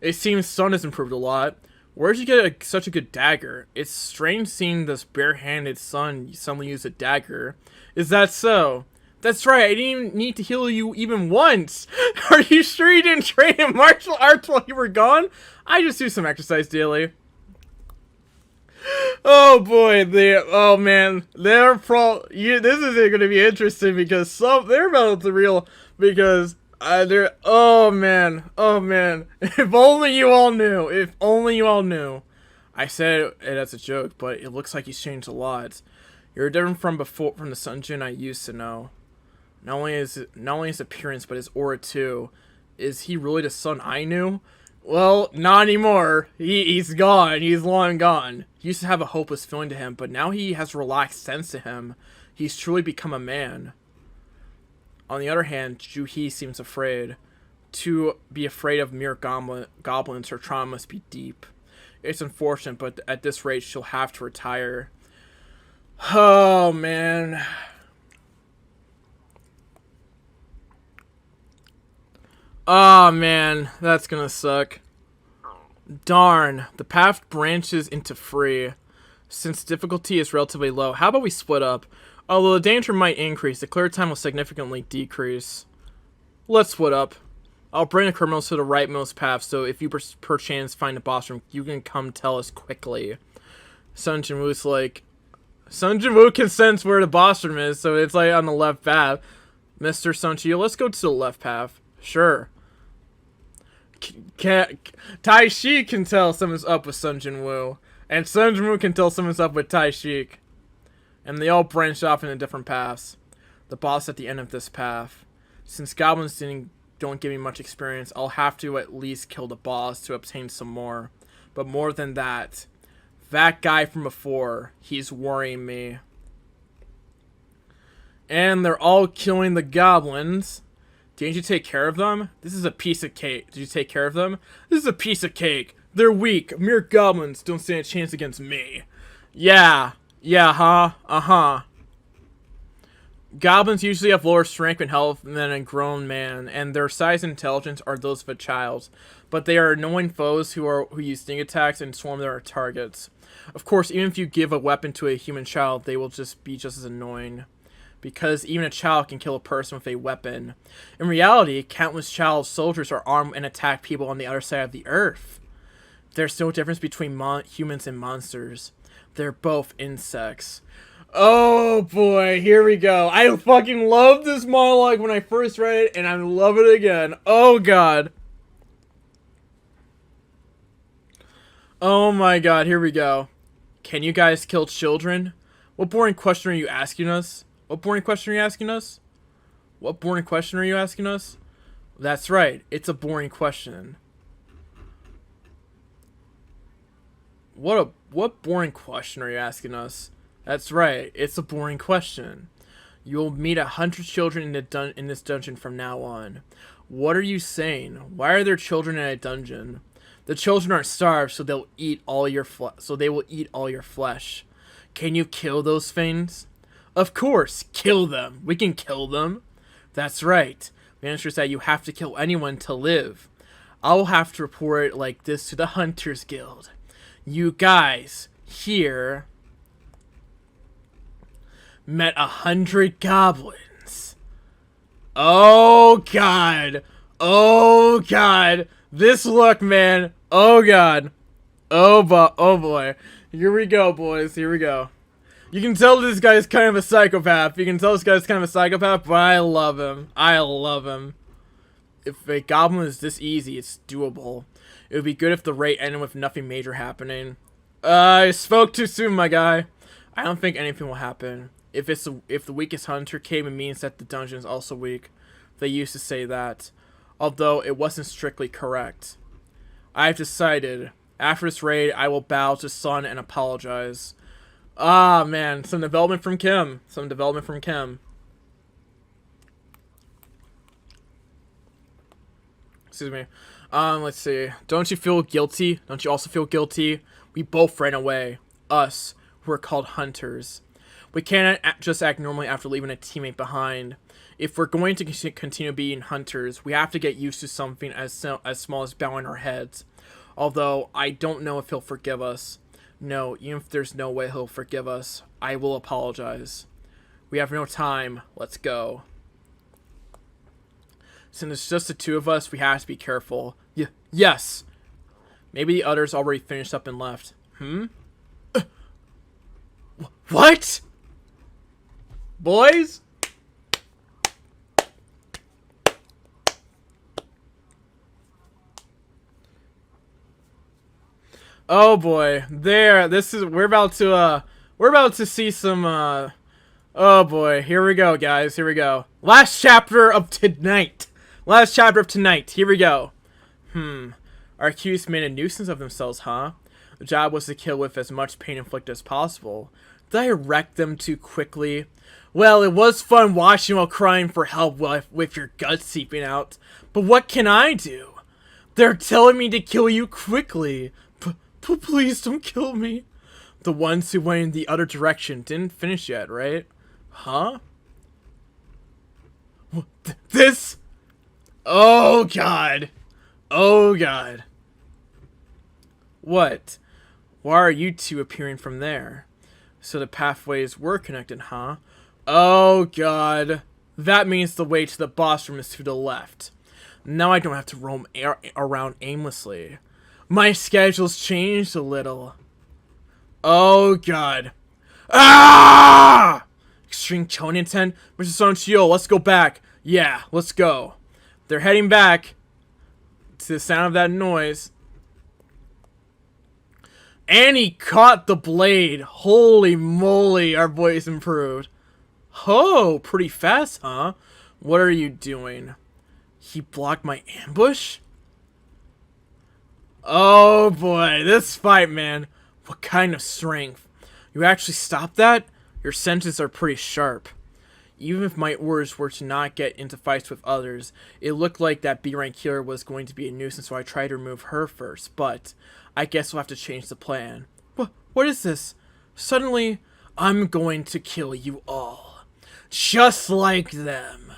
It seems Sun has improved a lot. Where'd you get such a good dagger? It's strange seeing this bare-handed Sun suddenly use a dagger. Is that so? That's right, I didn't even need to heal you even once! Are you sure you didn't train in martial arts while you were gone? I just do some exercise daily. Oh boy, oh man, this is gonna be interesting because they're about to real, because oh man, if only you all knew, I said it as a joke, but it looks like he's changed a lot. You're different from the Sunjin I used to know. Not only his appearance, but his aura too. Is he really the Sun I knew? Well, not anymore. He's gone. He's long gone. He used to have a hopeless feeling to him, but now he has relaxed sense to him. He's truly become a man. On the other hand, Juhi seems afraid. To be afraid of mere goblins, her trauma must be deep. It's unfortunate, but at this rate, she'll have to retire. Oh, man. Oh man, that's gonna suck. Darn, the path branches into free. Since difficulty is relatively low, how about we split up? Although the danger might increase, the clear time will significantly decrease. Let's split up. I'll bring the criminals to the rightmost path, so if you perchance find the boss room, you can come tell us quickly. Sun Jinwoo's like... Sun Jinwoo can sense where the boss room is, so it's like on the left path. Mr. Sun Chiel, let's go to the left path. Sure. Tai Shi can tell someone's up with Sun Jinwoo, and Sun Jinwoo can tell someone's up with Tai Shi, and they all branch off into different paths. The boss at the end of this path. Since goblins don't give me much experience, I'll have to at least kill the boss to obtain some more. But more than that, that guy from before, he's worrying me. And they're all killing the goblins. Didn't you take care of them? This is a piece of cake. Did you take care of them? This is a piece of cake. They're weak. Mere goblins don't stand a chance against me. Yeah. Yeah, huh? Uh-huh. Goblins usually have lower strength and health than a grown man, and their size and intelligence are those of a child. But they are annoying foes who use sneak attacks and swarm their targets. Of course, even if you give a weapon to a human child, they will just be just as annoying. Because even a child can kill a person with a weapon. In reality, countless child soldiers are armed and attack people on the other side of the earth. There's no difference between humans and monsters. They're both insects. Oh boy, here we go. I fucking loved this monologue when I first read it, and I love it again. Oh god. Oh my god, here we go. Can you guys kill children? What boring question are you asking us? What boring question are you asking us? What boring question are you asking us? That's right, it's a boring question. What boring question are you asking us? That's right, it's a boring question. You will meet 100 children in this dungeon from now on. What are you saying? Why are there children in a dungeon? The children are starved, so they'll eat all your they will eat all your flesh. Can you kill those things? Of course, kill them. We can kill them. That's right. The answer is that you have to kill anyone to live. I'll have to report it like this to the Hunters Guild. You guys here met 100 goblins. Oh god. Oh god. This look, man. Oh god. Oh boy. Here we go, boys. Here we go. You can tell this guy's kind of a psychopath. You can tell this guy's kind of a psychopath, but I love him. I love him. If a goblin is this easy, it's doable. It would be good if the raid ended with nothing major happening. I spoke too soon, my guy. I don't think anything will happen. If the weakest hunter came, it means that the dungeon is also weak. They used to say that, although it wasn't strictly correct. I've decided, after this raid, I will bow to Sun and apologize. Ah, man, some development from Kim. Some development from Kim. Excuse me. Let's see. Don't you feel guilty? Don't you also feel guilty? We both ran away. Us, who are called hunters. We cannot just act normally after leaving a teammate behind. If we're going to continue being hunters, we have to get used to something as small as bowing our heads. Although, I don't know if he'll forgive us. No, even if there's no way he'll forgive us, I will apologize. We have no time. Let's go. Since it's just the two of us, we have to be careful. Yes! Maybe the others already finished up and left. What? Boys? Oh boy. We're about to see some, oh boy. Here we go, guys. Here we go. Last chapter of tonight. Last chapter of tonight. Here we go. Our accused made a nuisance of themselves, huh? The job was to kill with as much pain inflicted as possible. Did I wreck them too quickly? Well, it was fun watching while crying for help with your guts seeping out. But what can I do? They're telling me to kill you quickly. Please don't kill me. The ones who went in the other direction didn't finish yet, right? Huh? This? Oh god. Oh god. What? Why are you two appearing from there? So the pathways were connected, huh? Oh god. That means the way to the boss room is to the left. Now I don't have to roam around aimlessly. My schedule's changed a little. Oh god. Ah! Extreme Chonin intent? Mr. Sonchio, let's go back. Yeah, let's go. They're heading back. To the sound of that noise. And he caught the blade. Holy moly, our voice improved. Oh, pretty fast, huh? What are you doing? He blocked my ambush? Oh boy, this fight, man. What kind of strength? You actually stopped that? Your senses are pretty sharp. Even if my orders were to not get into fights with others, it looked like that B-rank killer was going to be a nuisance, so I tried to remove her first, but I guess we'll have to change the plan. What is this? Suddenly, I'm going to kill you all. Just like them.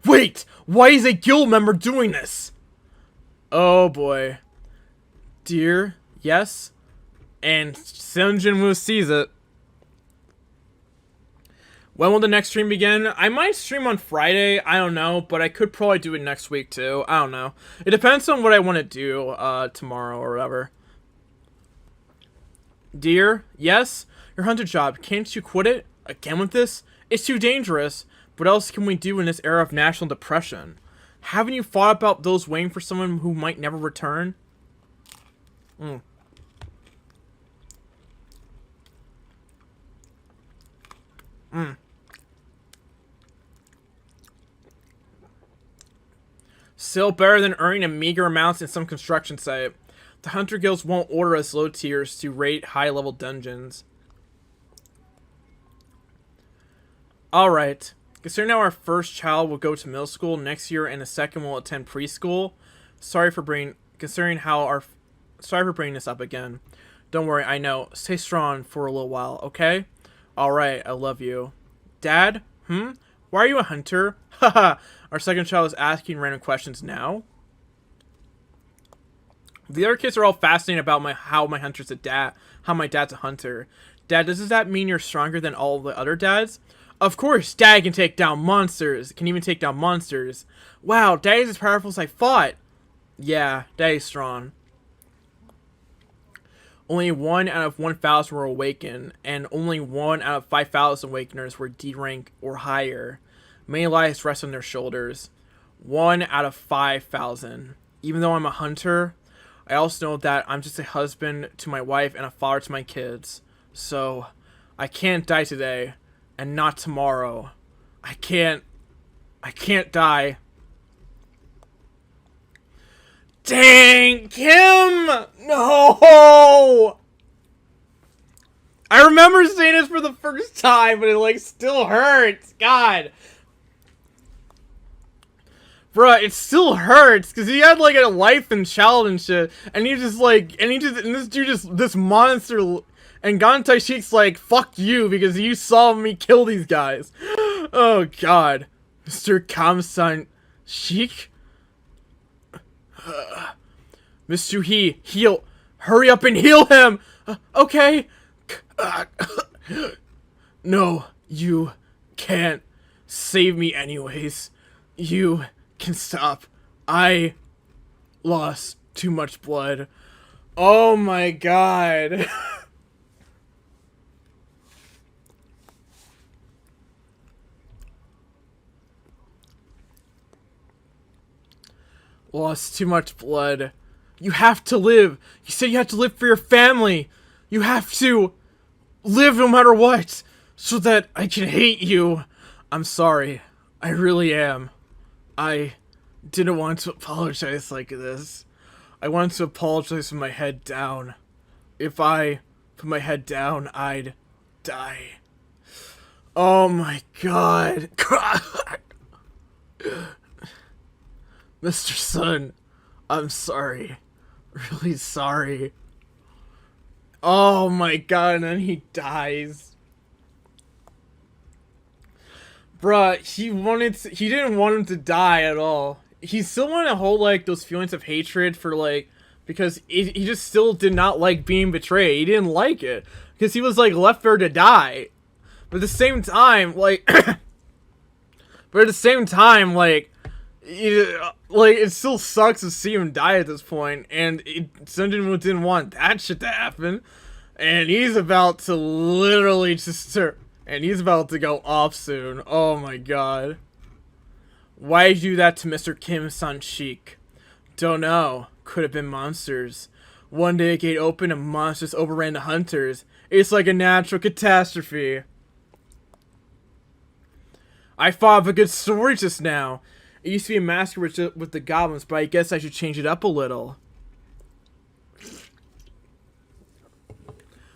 Wait! Why is a guild member doing this? Oh boy. Dear, yes? And Seonjin-woo sees it. When will the next stream begin? I might stream on Friday, I don't know, but I could probably do it next week too. I don't know. It depends on what I want to do tomorrow or whatever. Dear, yes? Your hunter job, can't you quit it? Again with this? It's too dangerous. What else can we do in this era of national depression? Haven't you thought about those waiting for someone who might never return? Still better than earning a meager amounts in some construction site. The hunter guilds won't order us low tiers to rate high level dungeons. Alright. Considering now our first child will go to middle school next year and the second will attend preschool. Sorry for bringing this up again. Don't worry, I know. Stay strong for a little while, okay? Alright, I love you. Dad? Why are you a hunter? Haha, our second child is asking random questions now. The other kids are all fascinated about how my dad's a hunter. Dad, does that mean you're stronger than all the other dads? Of course, Dad can take down monsters. Can even take down monsters. Wow, Daddy's as powerful as I thought. Yeah, Daddy's strong. Only 1 out of 1,000 were awakened, and only 1 out of 5,000 awakeners were D rank or higher. Many lives rest on their shoulders. 1 out of 5,000. Even though I'm a hunter, I also know that I'm just a husband to my wife and a father to my kids. So, I can't die today, and not tomorrow. I can't die. Dang, Kim! No! I remember saying this for the first time, but it, like, still hurts. God. Bruh, it still hurts, because he had, like, a life and child and shit, and this dude this monster, and Gantai Sheik's like, fuck you, because you saw me kill these guys. Oh, God. Mr. Kamsan Sheik? Mr. Heal. Hurry up and heal him! Okay. No, you can't save me anyways. You can stop. I lost too much blood. Oh my God. Lost too much blood. You have to live. You said you have to live for your family. You have to live no matter what, so that I can hate you. I'm sorry. I really am. I didn't want to apologize like this. I wanted to apologize with my head down. If I put my head down, I'd die. Oh my God. Mr. Sun, I'm sorry. Really sorry. Oh my God, and then he dies. Bruh, he didn't want him to die at all. He still wanted to hold, like, those feelings of hatred for, like, because he just still did not like being betrayed. He didn't like it. Because he was, like, left there to die. But at the same time, like, it still sucks to see him die at this point, and Sunjin didn't want that shit to happen, and he's about to literally he's about to go off soon. Oh my God. Why did you do that to Mr. Kim San-shik? Don't know. Could have been monsters. One day a gate opened and monsters overran the hunters. It's like a natural catastrophe. I thought of a good story just now. It used to be a massacre with the goblins, but I guess I should change it up a little.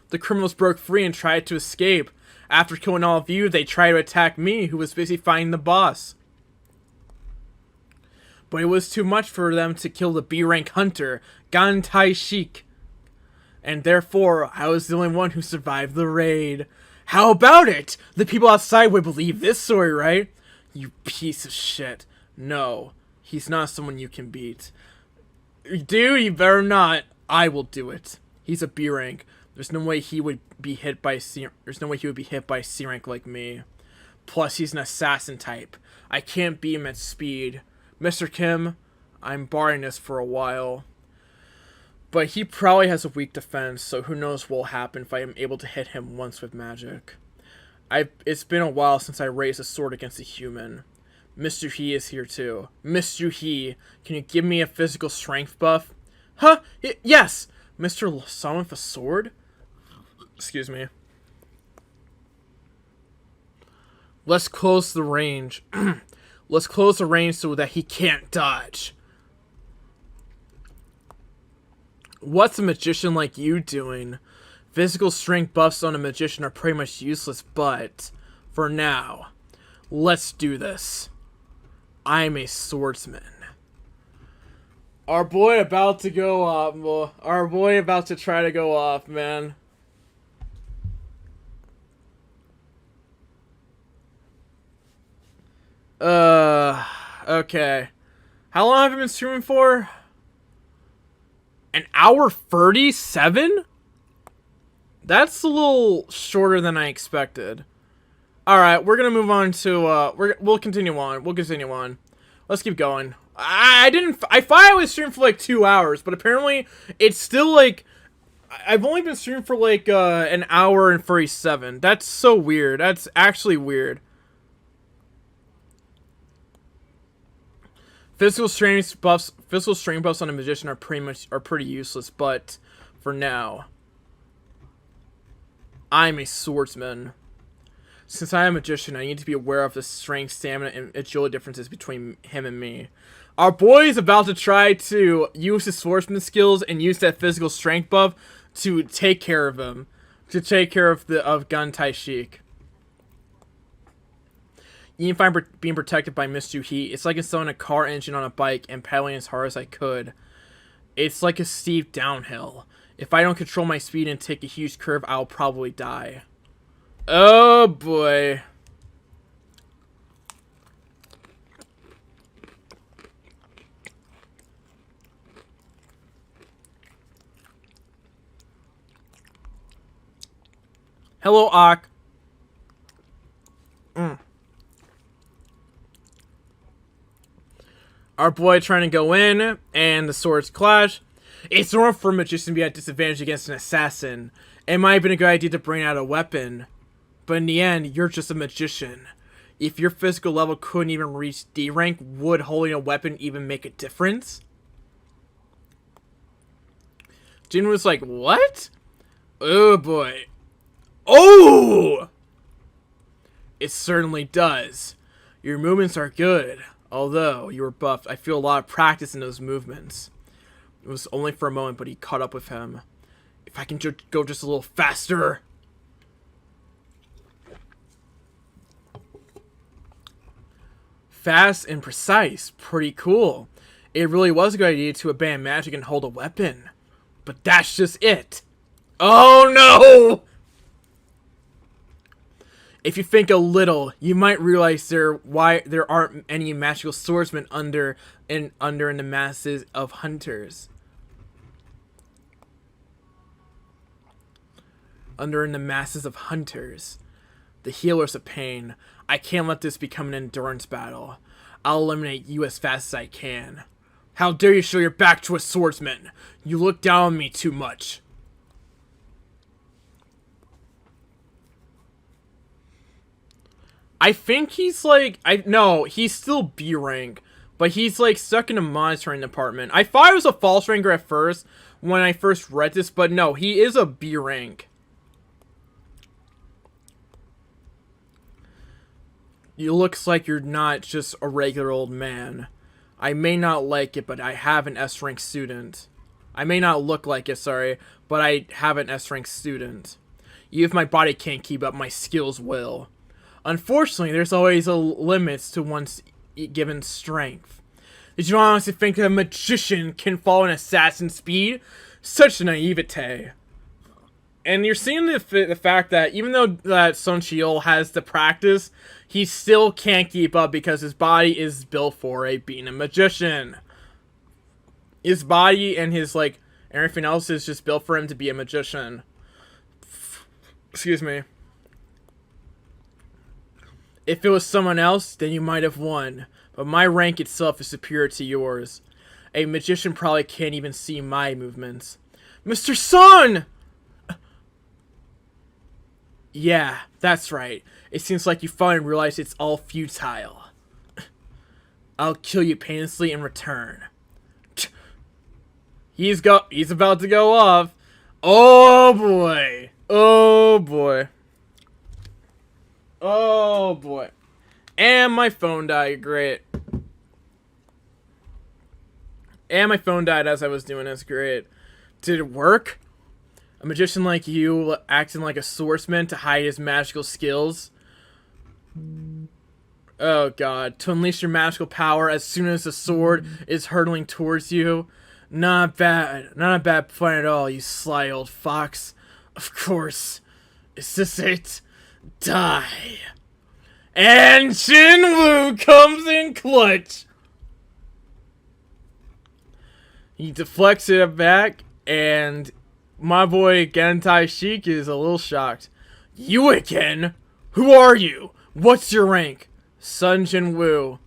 The criminals broke free and tried to escape. After killing all of you, they tried to attack me, who was busy finding the boss. But it was too much for them to kill the B-rank hunter, Gantai Sheik. And therefore, I was the only one who survived the raid. How about it? The people outside would believe this story, right? You piece of shit. No, he's not someone you can beat. Dude, you better not. I will do it. He's a B rank. There's no way he would be hit by There's no way he would be hit by C rank like me. Plus, he's an assassin type. I can't beat him at speed. Mr. Kim, I'm barring this for a while. But he probably has a weak defense, so who knows what will happen if I am able to hit him once with magic. It's been a while since I raised a sword against a human. Mr. He is here too. Mr. He, can you give me a physical strength buff? Huh? Yes! Mr. Son with a sword? Excuse me. Let's close the range. Let's close the range so that he can't dodge. What's a magician like you doing? Physical strength buffs on a magician are pretty much useless, but for now, let's do this. I'm a swordsman. Our boy about to go off. Well, our boy about to try to go off, man. Okay. How long have I been streaming for? An hour 37? That's a little shorter than I expected. Alright, we're gonna move on to, we'll continue on. We'll continue on. Let's keep going. I thought I was streaming for like 2 hours, but apparently it's still like, I've only been streaming for like, an hour and 37. That's so weird. That's actually weird. Physical strength buffs on a magician are pretty useless, but for now, I'm a swordsman. Since I am a magician, I need to be aware of the strength, stamina, and agility differences between him and me. Our boy is about to try to use his swordsman skills and use that physical strength buff to take care of him, to take care of Gun Tai Sheik. Even if I'm being protected by Mr. Heat, it's like installing a car engine on a bike and pedaling as hard as I could. It's like a steep downhill. If I don't control my speed and take a huge curve, I'll probably die. Oh boy. Hello, Ak. Our boy trying to go in, and the swords clash. It's normal for a magician to be at disadvantage against an assassin. It might have been a good idea to bring out a weapon, but in the end, you're just a magician. If your physical level couldn't even reach D rank, would holding a weapon even make a difference? Jin was like, what? Oh boy. Oh! It certainly does. Your movements are good. Although you were buffed, I feel a lot of practice in those movements. It was only for a moment, but he caught up with him. If I can go just a little faster. Fast and precise. Pretty cool. It really was a good idea to abandon magic and hold a weapon. But that's just it. Oh no! If you think a little, you might realize there aren't any magical swordsmen under in the masses of hunters. The healers of pain. I can't let this become an endurance battle. I'll eliminate you as fast as I can. How dare you show your back to a swordsman? You look down on me too much. I think he's like, no, he's still B rank, but he's like stuck in a monitoring department. I thought it was a false ranker at first when I first read this, but no, he is a B rank. You looks like you're not just a regular old man. I may not like it, but I have an S rank student. I may not look like it, sorry, but I have an S rank student. Even if my body can't keep up, my skills will. Unfortunately, there's always a limit to one's given strength. Did you honestly think that a magician can follow an assassin's speed? Such naivete. And you're seeing the fact that even though that Sun Chiol has the practice, he still can't keep up because his body is built for being a magician. His body and his, like, everything else is just built for him to be a magician. Excuse me. If it was someone else, then you might have won. But my rank itself is superior to yours. A magician probably can't even see my movements. Mr. Sun! Yeah, that's right. It seems like you finally realize it's all futile. I'll kill you painlessly in return. He's about to go off. Oh boy. Oh boy. Oh boy. And my phone died. Great. And my phone died as I was doing this. Great. Did it work? A magician like you acting like a swordsman to hide his magical skills? Oh god. To unleash your magical power as soon as the sword is hurtling towards you? Not bad. Not a bad plan at all, you sly old fox. Of course. Is this it? Die. And Shinwoo comes in clutch. He deflects it back, and my boy Gentai Sheik is a little shocked. You again? Who are you? What's your rank? Sun Jinwoo.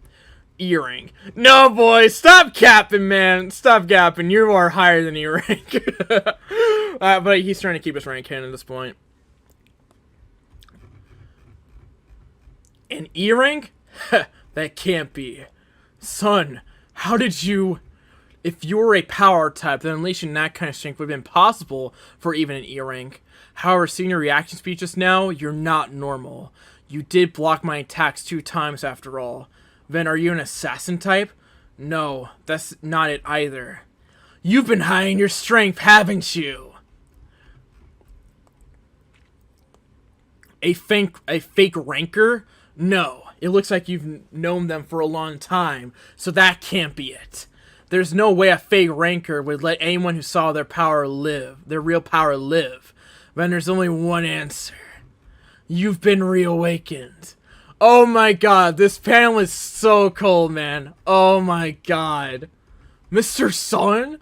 E-rank. No, boy, stop capping, man. Stop capping. You are higher than E-rank. But he's trying to keep his rank in at this point. An E-rank? That can't be. Son, how did you... If you were a power type, then unleashing that kind of strength would have been possible for even an E-rank. However, seeing your reaction speed just now, you're not normal. You did block my attacks 2 times after all. Then are you an assassin type? No, that's not it either. You've been hiding your strength, haven't you? A fake ranker? No, it looks like you've known them for a long time, so that can't be it. There's no way a fake ranker would let anyone who saw their power live, their real power live. Then there's only one answer. You've been reawakened. Oh my god, this panel is so cold, man. Oh my god. Mr. Sun?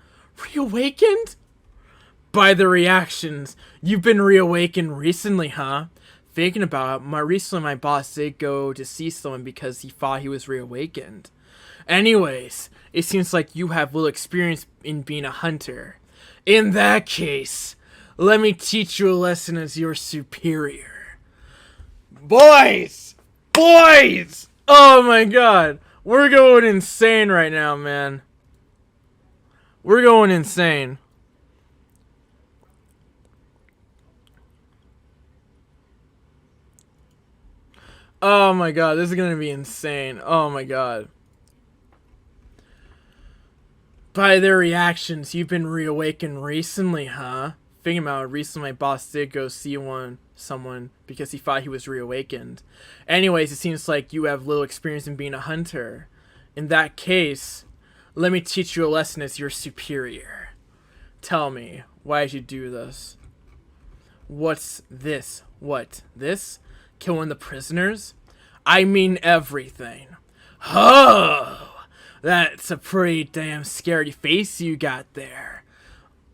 Reawakened? By the reactions, you've been reawakened recently, huh? Thinking about it, recently my boss did go to see someone because he thought he was reawakened. Anyways, it seems like you have little experience in being a hunter. In that case, let me teach you a lesson as your superior. Boys! Boys! Oh my god. We're going insane right now, man. We're going insane. Oh my god, this is gonna be insane. Oh my god. By their reactions, you've been reawakened recently, huh? Thinking about it, recently my boss did go see someone because he thought he was reawakened. Anyways, it seems like you have little experience in being a hunter. In that case, let me teach you a lesson as your superior. Tell me, why did you do this? What's this? What? This? Killing the prisoners? I mean everything. Oh! That's a pretty damn scary face you got there.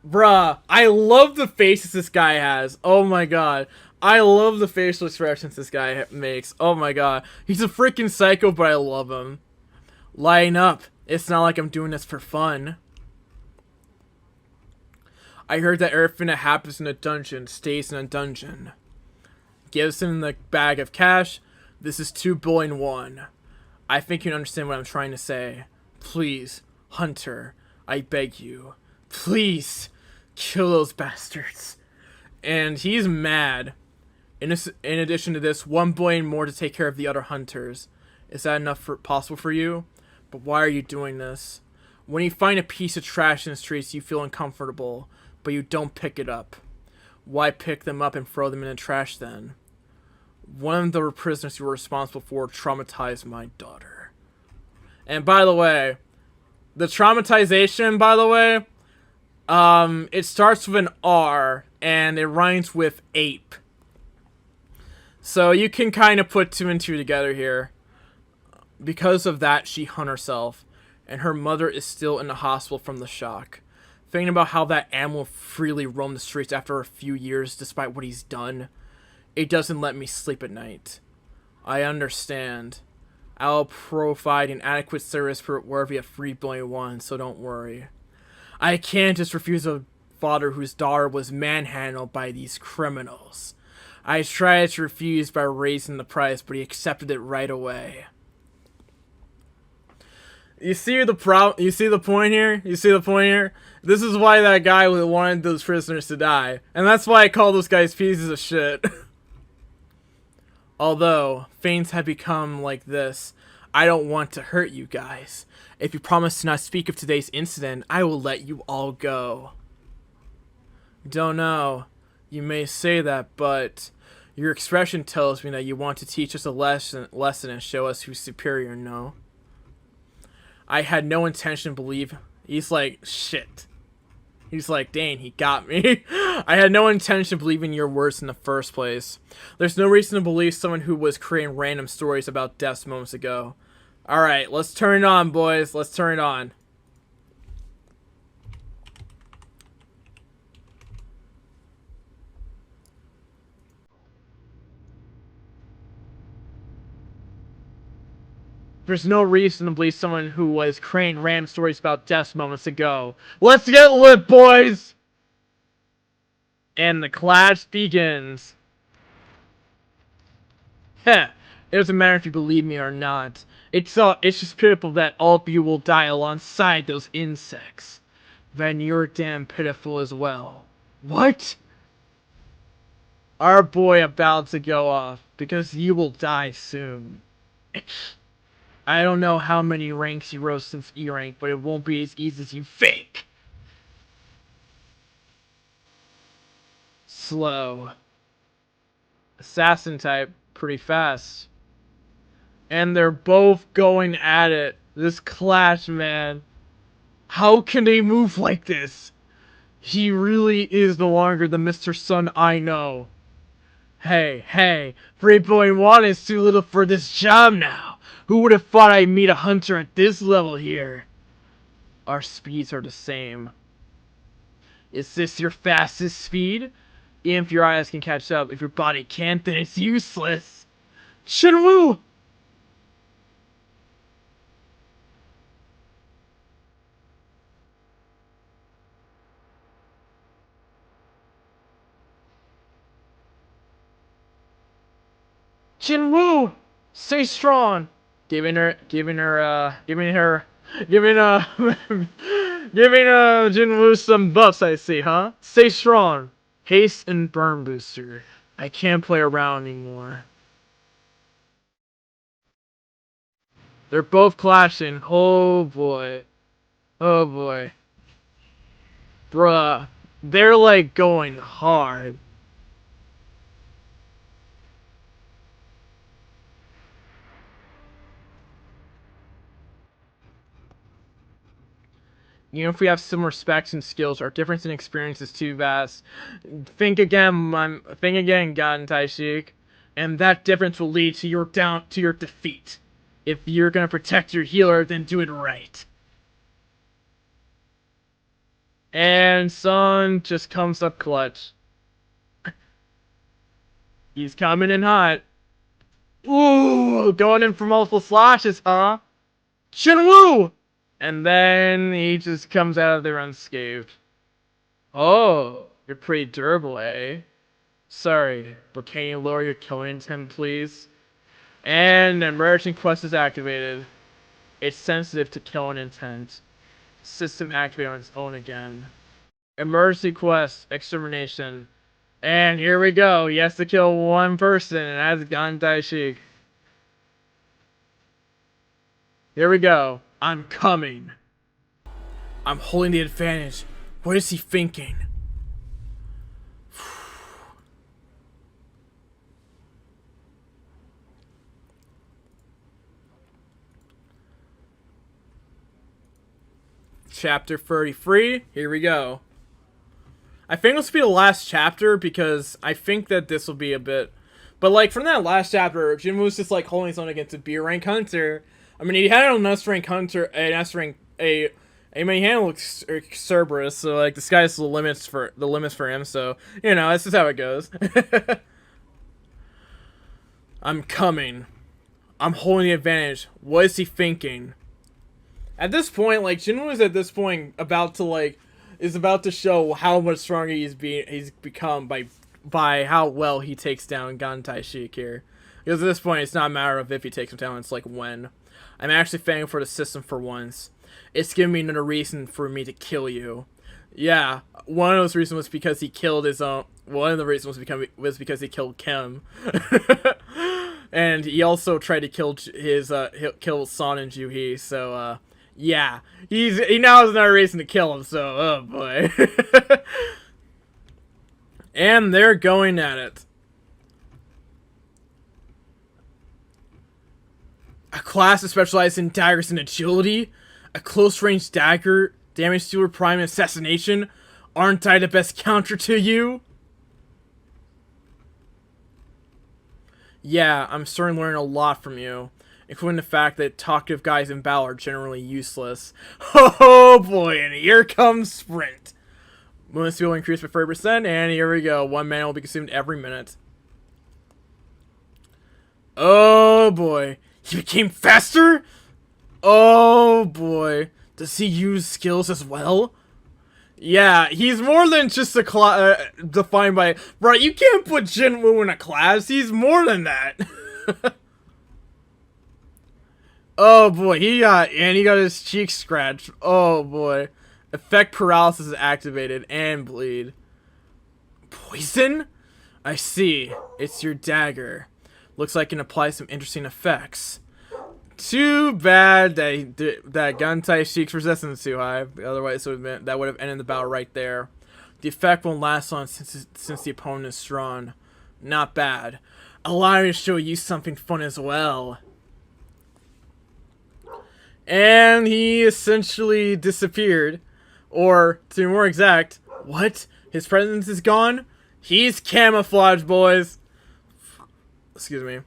Bruh, I love the faces this guy has. Oh my god. I love the facial expressions this guy makes. Oh my god. He's a freaking psycho, but I love him. Line up. It's not like I'm doing this for fun. I heard that everything that happens in a dungeon stays in a dungeon. Gives him the bag of cash. This is 2 billion won. I think you understand what I'm trying to say. Please, Hunter, I beg you. Please, kill those bastards. And he's mad. In addition to this, 1 billion more to take care of the other hunters. Is that enough possible for you? But why are you doing this? When you find a piece of trash in the streets, you feel uncomfortable, but you don't pick it up. Why pick them up and throw them in the trash then? One of the prisoners you were responsible for traumatized my daughter. And by the way, the traumatization, by the way, it starts with an R. and it rhymes with ape. So you can kind of put two and two together here. Because of that, she hung herself, and her mother is still in the hospital from the shock. Thinking about how that animal freely roamed the streets after a few years despite what he's done, it doesn't let me sleep at night. I understand. I'll provide an adequate service for wherever you have 3.1, so don't worry. I can't just refuse a father whose daughter was manhandled by these criminals. I tried to refuse by raising the price, but he accepted it right away. You see the point here? You see the point here? This is why that guy wanted those prisoners to die. And that's why I call those guys pieces of shit. Although, things have become like this, I don't want to hurt you guys. If you promise to not speak of today's incident, I will let you all go. Don't know. You may say that, but your expression tells me that you want to teach us a lesson and show us who's superior, no? I had no intention to believe. He's like, shit. He's like, dang, he got me. I had no intention of believing your words in the first place. There's no reason to believe someone who was creating random stories about deaths moments ago. Alright, let's turn it on, boys. Let's turn it on. There's no reason to believe someone who was creating random stories about deaths moments ago. Let's get lit, boys! And the clash begins. Heh, it doesn't matter if you believe me or not. It's just pitiful that all of you will die alongside those insects. Then you're damn pitiful as well. What? Our boy about to go off, because you will die soon. I don't know how many ranks you rose since E rank, but it won't be as easy as you think. Slow. Assassin type, pretty fast. And they're both going at it. This clash, man. How can they move like this? He really is no longer the Mr. Sun I know. Hey, 3.1 is too little for this job now. Who would have thought I'd meet a hunter at this level here? Our speeds are the same. Is this your fastest speed? Even if your eyes can catch up, if your body can't, then it's useless. Shenwu! Jinwoo! Stay strong! Giving Jinwoo some buffs, I see, huh? Stay strong. Haste and burn booster. I can't play around anymore. They're both clashing. Oh boy. Oh boy. Bruh. They're like going hard. You know, if we have similar specs and skills, our difference in experience is too vast. Think again, Gan Taishik, and that difference will lead to your defeat. If you're gonna protect your healer, then do it right. And Sun just comes up clutch. He's coming in hot. Ooh, going in for multiple slashes, huh? Shenwu! And then he just comes out of there unscathed. Oh, you're pretty durable, eh? Sorry, but can you lower your killing intent, please? And emerging quest is activated. It's sensitive to killing intent. System activated on its own again. Emergency quest, extermination. And here we go. He has to kill one person, and that's Gan Daishik. Here we go. I'm coming. I'm holding the advantage. What is he thinking? Chapter 33. Here we go. I think this will be the last chapter because I think that this will be a bit. But like from that last chapter, Jin was just like holding his own against a B rank hunter. I mean, he had an S rank hunter, an S rank a. I mean, he handled Cerberus, so like the sky's the limits for him. So you know, this is how it goes. I'm coming. I'm holding the advantage. What is he thinking? At this point, like Jinwoo is at this point about to show how much stronger he's become by how well he takes down Gantai Sheik here. Because at this point, it's not a matter of if he takes him down; it's like when. I'm actually thankful for the system for once. It's giving me another reason for me to kill you. Yeah, one of those reasons was because he killed his own. One of the reasons was because he killed Kim, and he also tried to kill kill Son and Juhee. So yeah, he now has another reason to kill him. So oh boy, and they're going at it. A class that specializes in daggers and agility, a close-range dagger, damage dealer, prime, and assassination. Aren't I the best counter to you? Yeah, I'm starting to learn a lot from you, including the fact that talkative guys in battle are generally useless. Oh boy, and here comes Sprint. Movement speed will increase by 30%, and here we go. 1 mana will be consumed every minute. Oh boy. He became faster? Oh boy. Does he use skills as well? Yeah, he's more than just a defined by... Bro, you can't put Jinwoo in a class. He's more than that. Oh boy, he got his cheek scratched. Oh boy. Effect paralysis is activated and bleed. Poison? I see. It's your dagger. Looks like it can apply some interesting effects. Too bad that Gantai Sheik's resistance is too high. Otherwise, that would have ended the battle right there. The effect won't last long since the opponent is strong. Not bad. Allow me to show you something fun as well. And he essentially disappeared. Or, to be more exact, what? His presence is gone? He's camouflaged, boys. Excuse me.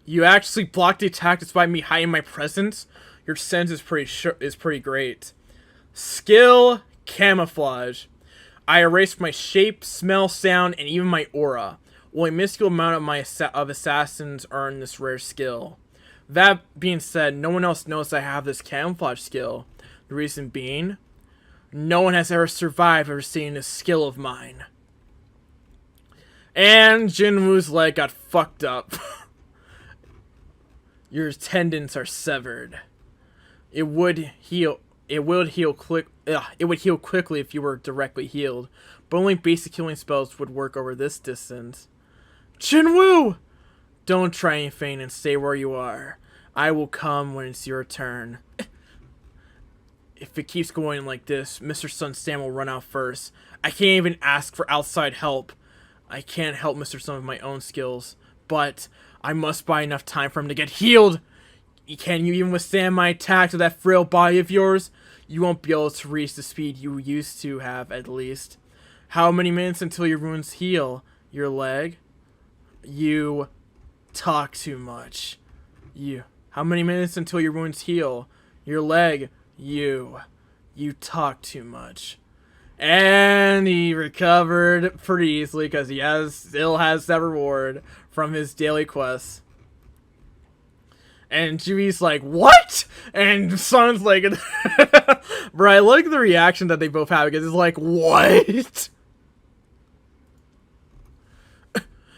You actually blocked the attack despite me hiding my presence? Your sense is pretty great. Skill, camouflage. I erased my shape, smell, sound, and even my aura. Only a minuscule amount of assassins earn this rare skill. That being said, no one else knows I have this camouflage skill. The reason being, no one has ever survived ever seeing this skill of mine. And Jinwoo's leg got fucked up. Your tendons are severed. It would heal quickly if you were directly healed, but only basic healing spells would work over this distance. Jinwoo! Don't try anything and stay where you are. I will come when it's your turn. If it keeps going like this, Mr. Sun's stamina will run out first. I can't even ask for outside help. I can't help Mr. Sun with my own skills, but I must buy enough time for him to get healed. Can you even withstand my attacks with that frail body of yours? You won't be able to reach the speed you used to have, at least. How many minutes until your wounds heal? Your leg? You talk too much. How many minutes until your wounds heal? Your leg? You talk too much. And he recovered pretty easily because he still has that reward from his daily quests. And Jui's like, what? And Sun's like, bro, I like the reaction that they both have because it's like, what?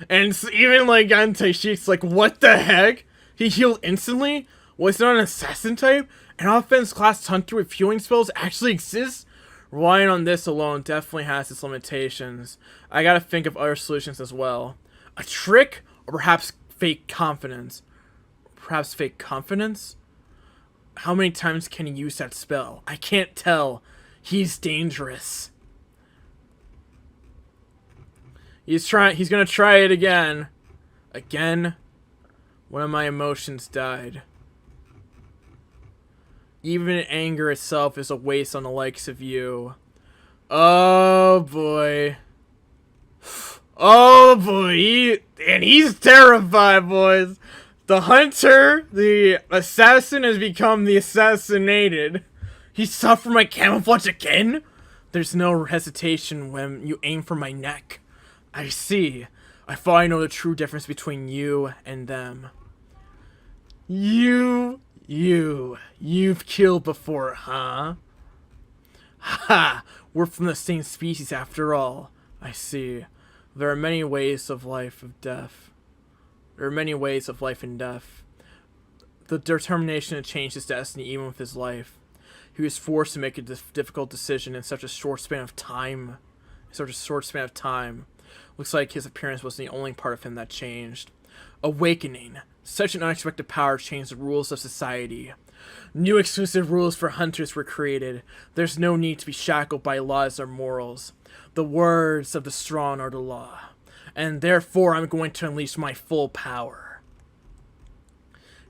And even like Gantai Sheik's like, what the heck? He healed instantly? Was not an assassin type? An offense class hunter with healing spells actually exists? Relying on this alone definitely has its limitations. I gotta think of other solutions as well. A trick? Or perhaps fake confidence? Perhaps fake confidence? How many times can he use that spell? I can't tell. He's dangerous. He's gonna try it again. Again? One of my emotions died. Even anger itself is a waste on the likes of you. Oh boy. Oh boy, he's terrified, boys. The hunter, the assassin, has become the assassinated. He sought for my camouflage again? There's no hesitation when you aim for my neck. I see. I finally know the true difference between you and them. You've killed before, huh? Ha! We're from the same species after all. I see. There are many ways of life of death. There are many ways of life and death. The determination to change his destiny even with his life. He was forced to make a difficult decision in such a short span of time. Looks like his appearance was the only part of him that changed. Awakening. Such an unexpected power changed the rules of society. New exclusive rules for hunters were created. There's no need to be shackled by laws or morals. The words of the strong are the law. And therefore I'm going to unleash my full power.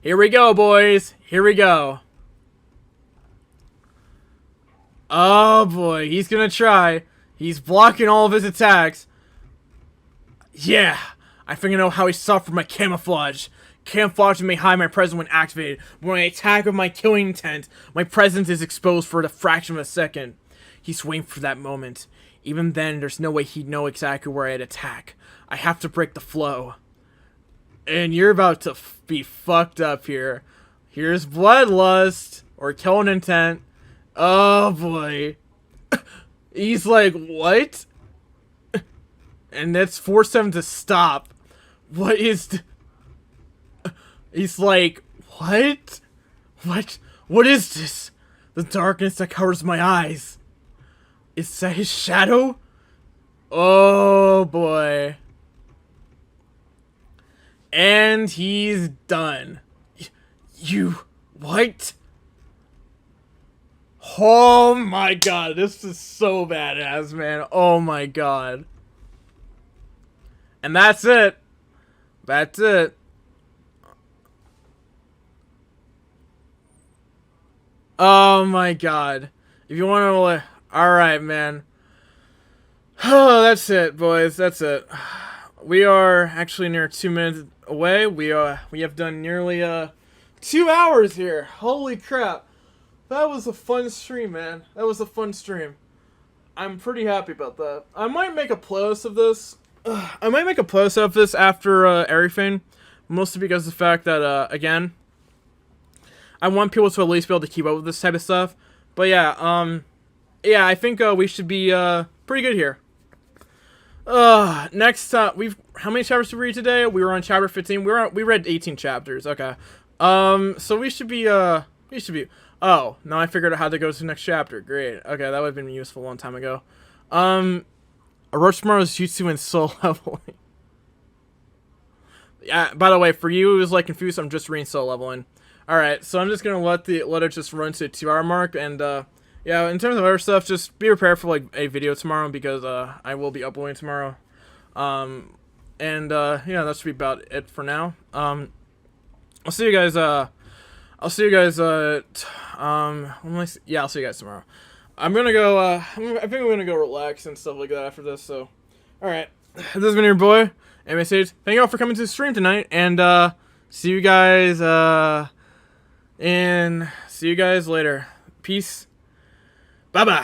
Here we go, boys. Here we go. Oh boy, he's gonna try. He's blocking all of his attacks. Yeah, I think I know how he suffered my camouflage. Camouflage may hide my presence when activated. When I attack with my killing intent, my presence is exposed for the fraction of a second. He's waiting for that moment. Even then, there's no way he'd know exactly where I'd attack. I have to break the flow. And you're about to be fucked up here. Here's bloodlust, or killing intent. Oh boy. He's like, what? And that's forced him to stop. What is... He's like, what? What is this? The darkness that covers my eyes. Is that his shadow? Oh boy. And he's done. You... what? Oh my god, this is so badass, man. Oh my god. And that's it. That's it. Oh my god. If you want to... alright, man. Oh, that's it, boys. That's it. We are actually near 2 minutes away. We have done nearly 2 hours here. Holy crap. That was a fun stream, man. That was a fun stream. I'm pretty happy about that. I might make a playlist of this. After everything. Mostly because of the fact that, again, I want people to at least be able to keep up with this type of stuff. But yeah, yeah, I think we should be pretty good here. Next, how many chapters did we read today? We were on chapter 15. We read 18 chapters. Okay. So we should be, oh, now I figured out how to go to the next chapter. Great. Okay, that would have been useful a long time ago. Orochimaru's jutsu and soul leveling. Yeah, by the way, for you who's like confused, I'm just reading soul leveling. Alright, so I'm just gonna let it just run to the 2-hour mark, and yeah, in terms of other stuff, just be prepared for like a video tomorrow because I will be uploading tomorrow. Yeah, that should be about it for now. I'll see you guys yeah, I'll see you guys tomorrow. I'm gonna go I think I'm gonna go relax and stuff like that after this, so alright. This has been your boy, Anime Sage. Thank you all for coming to the stream tonight, and see you guys later. Peace. Bye bye.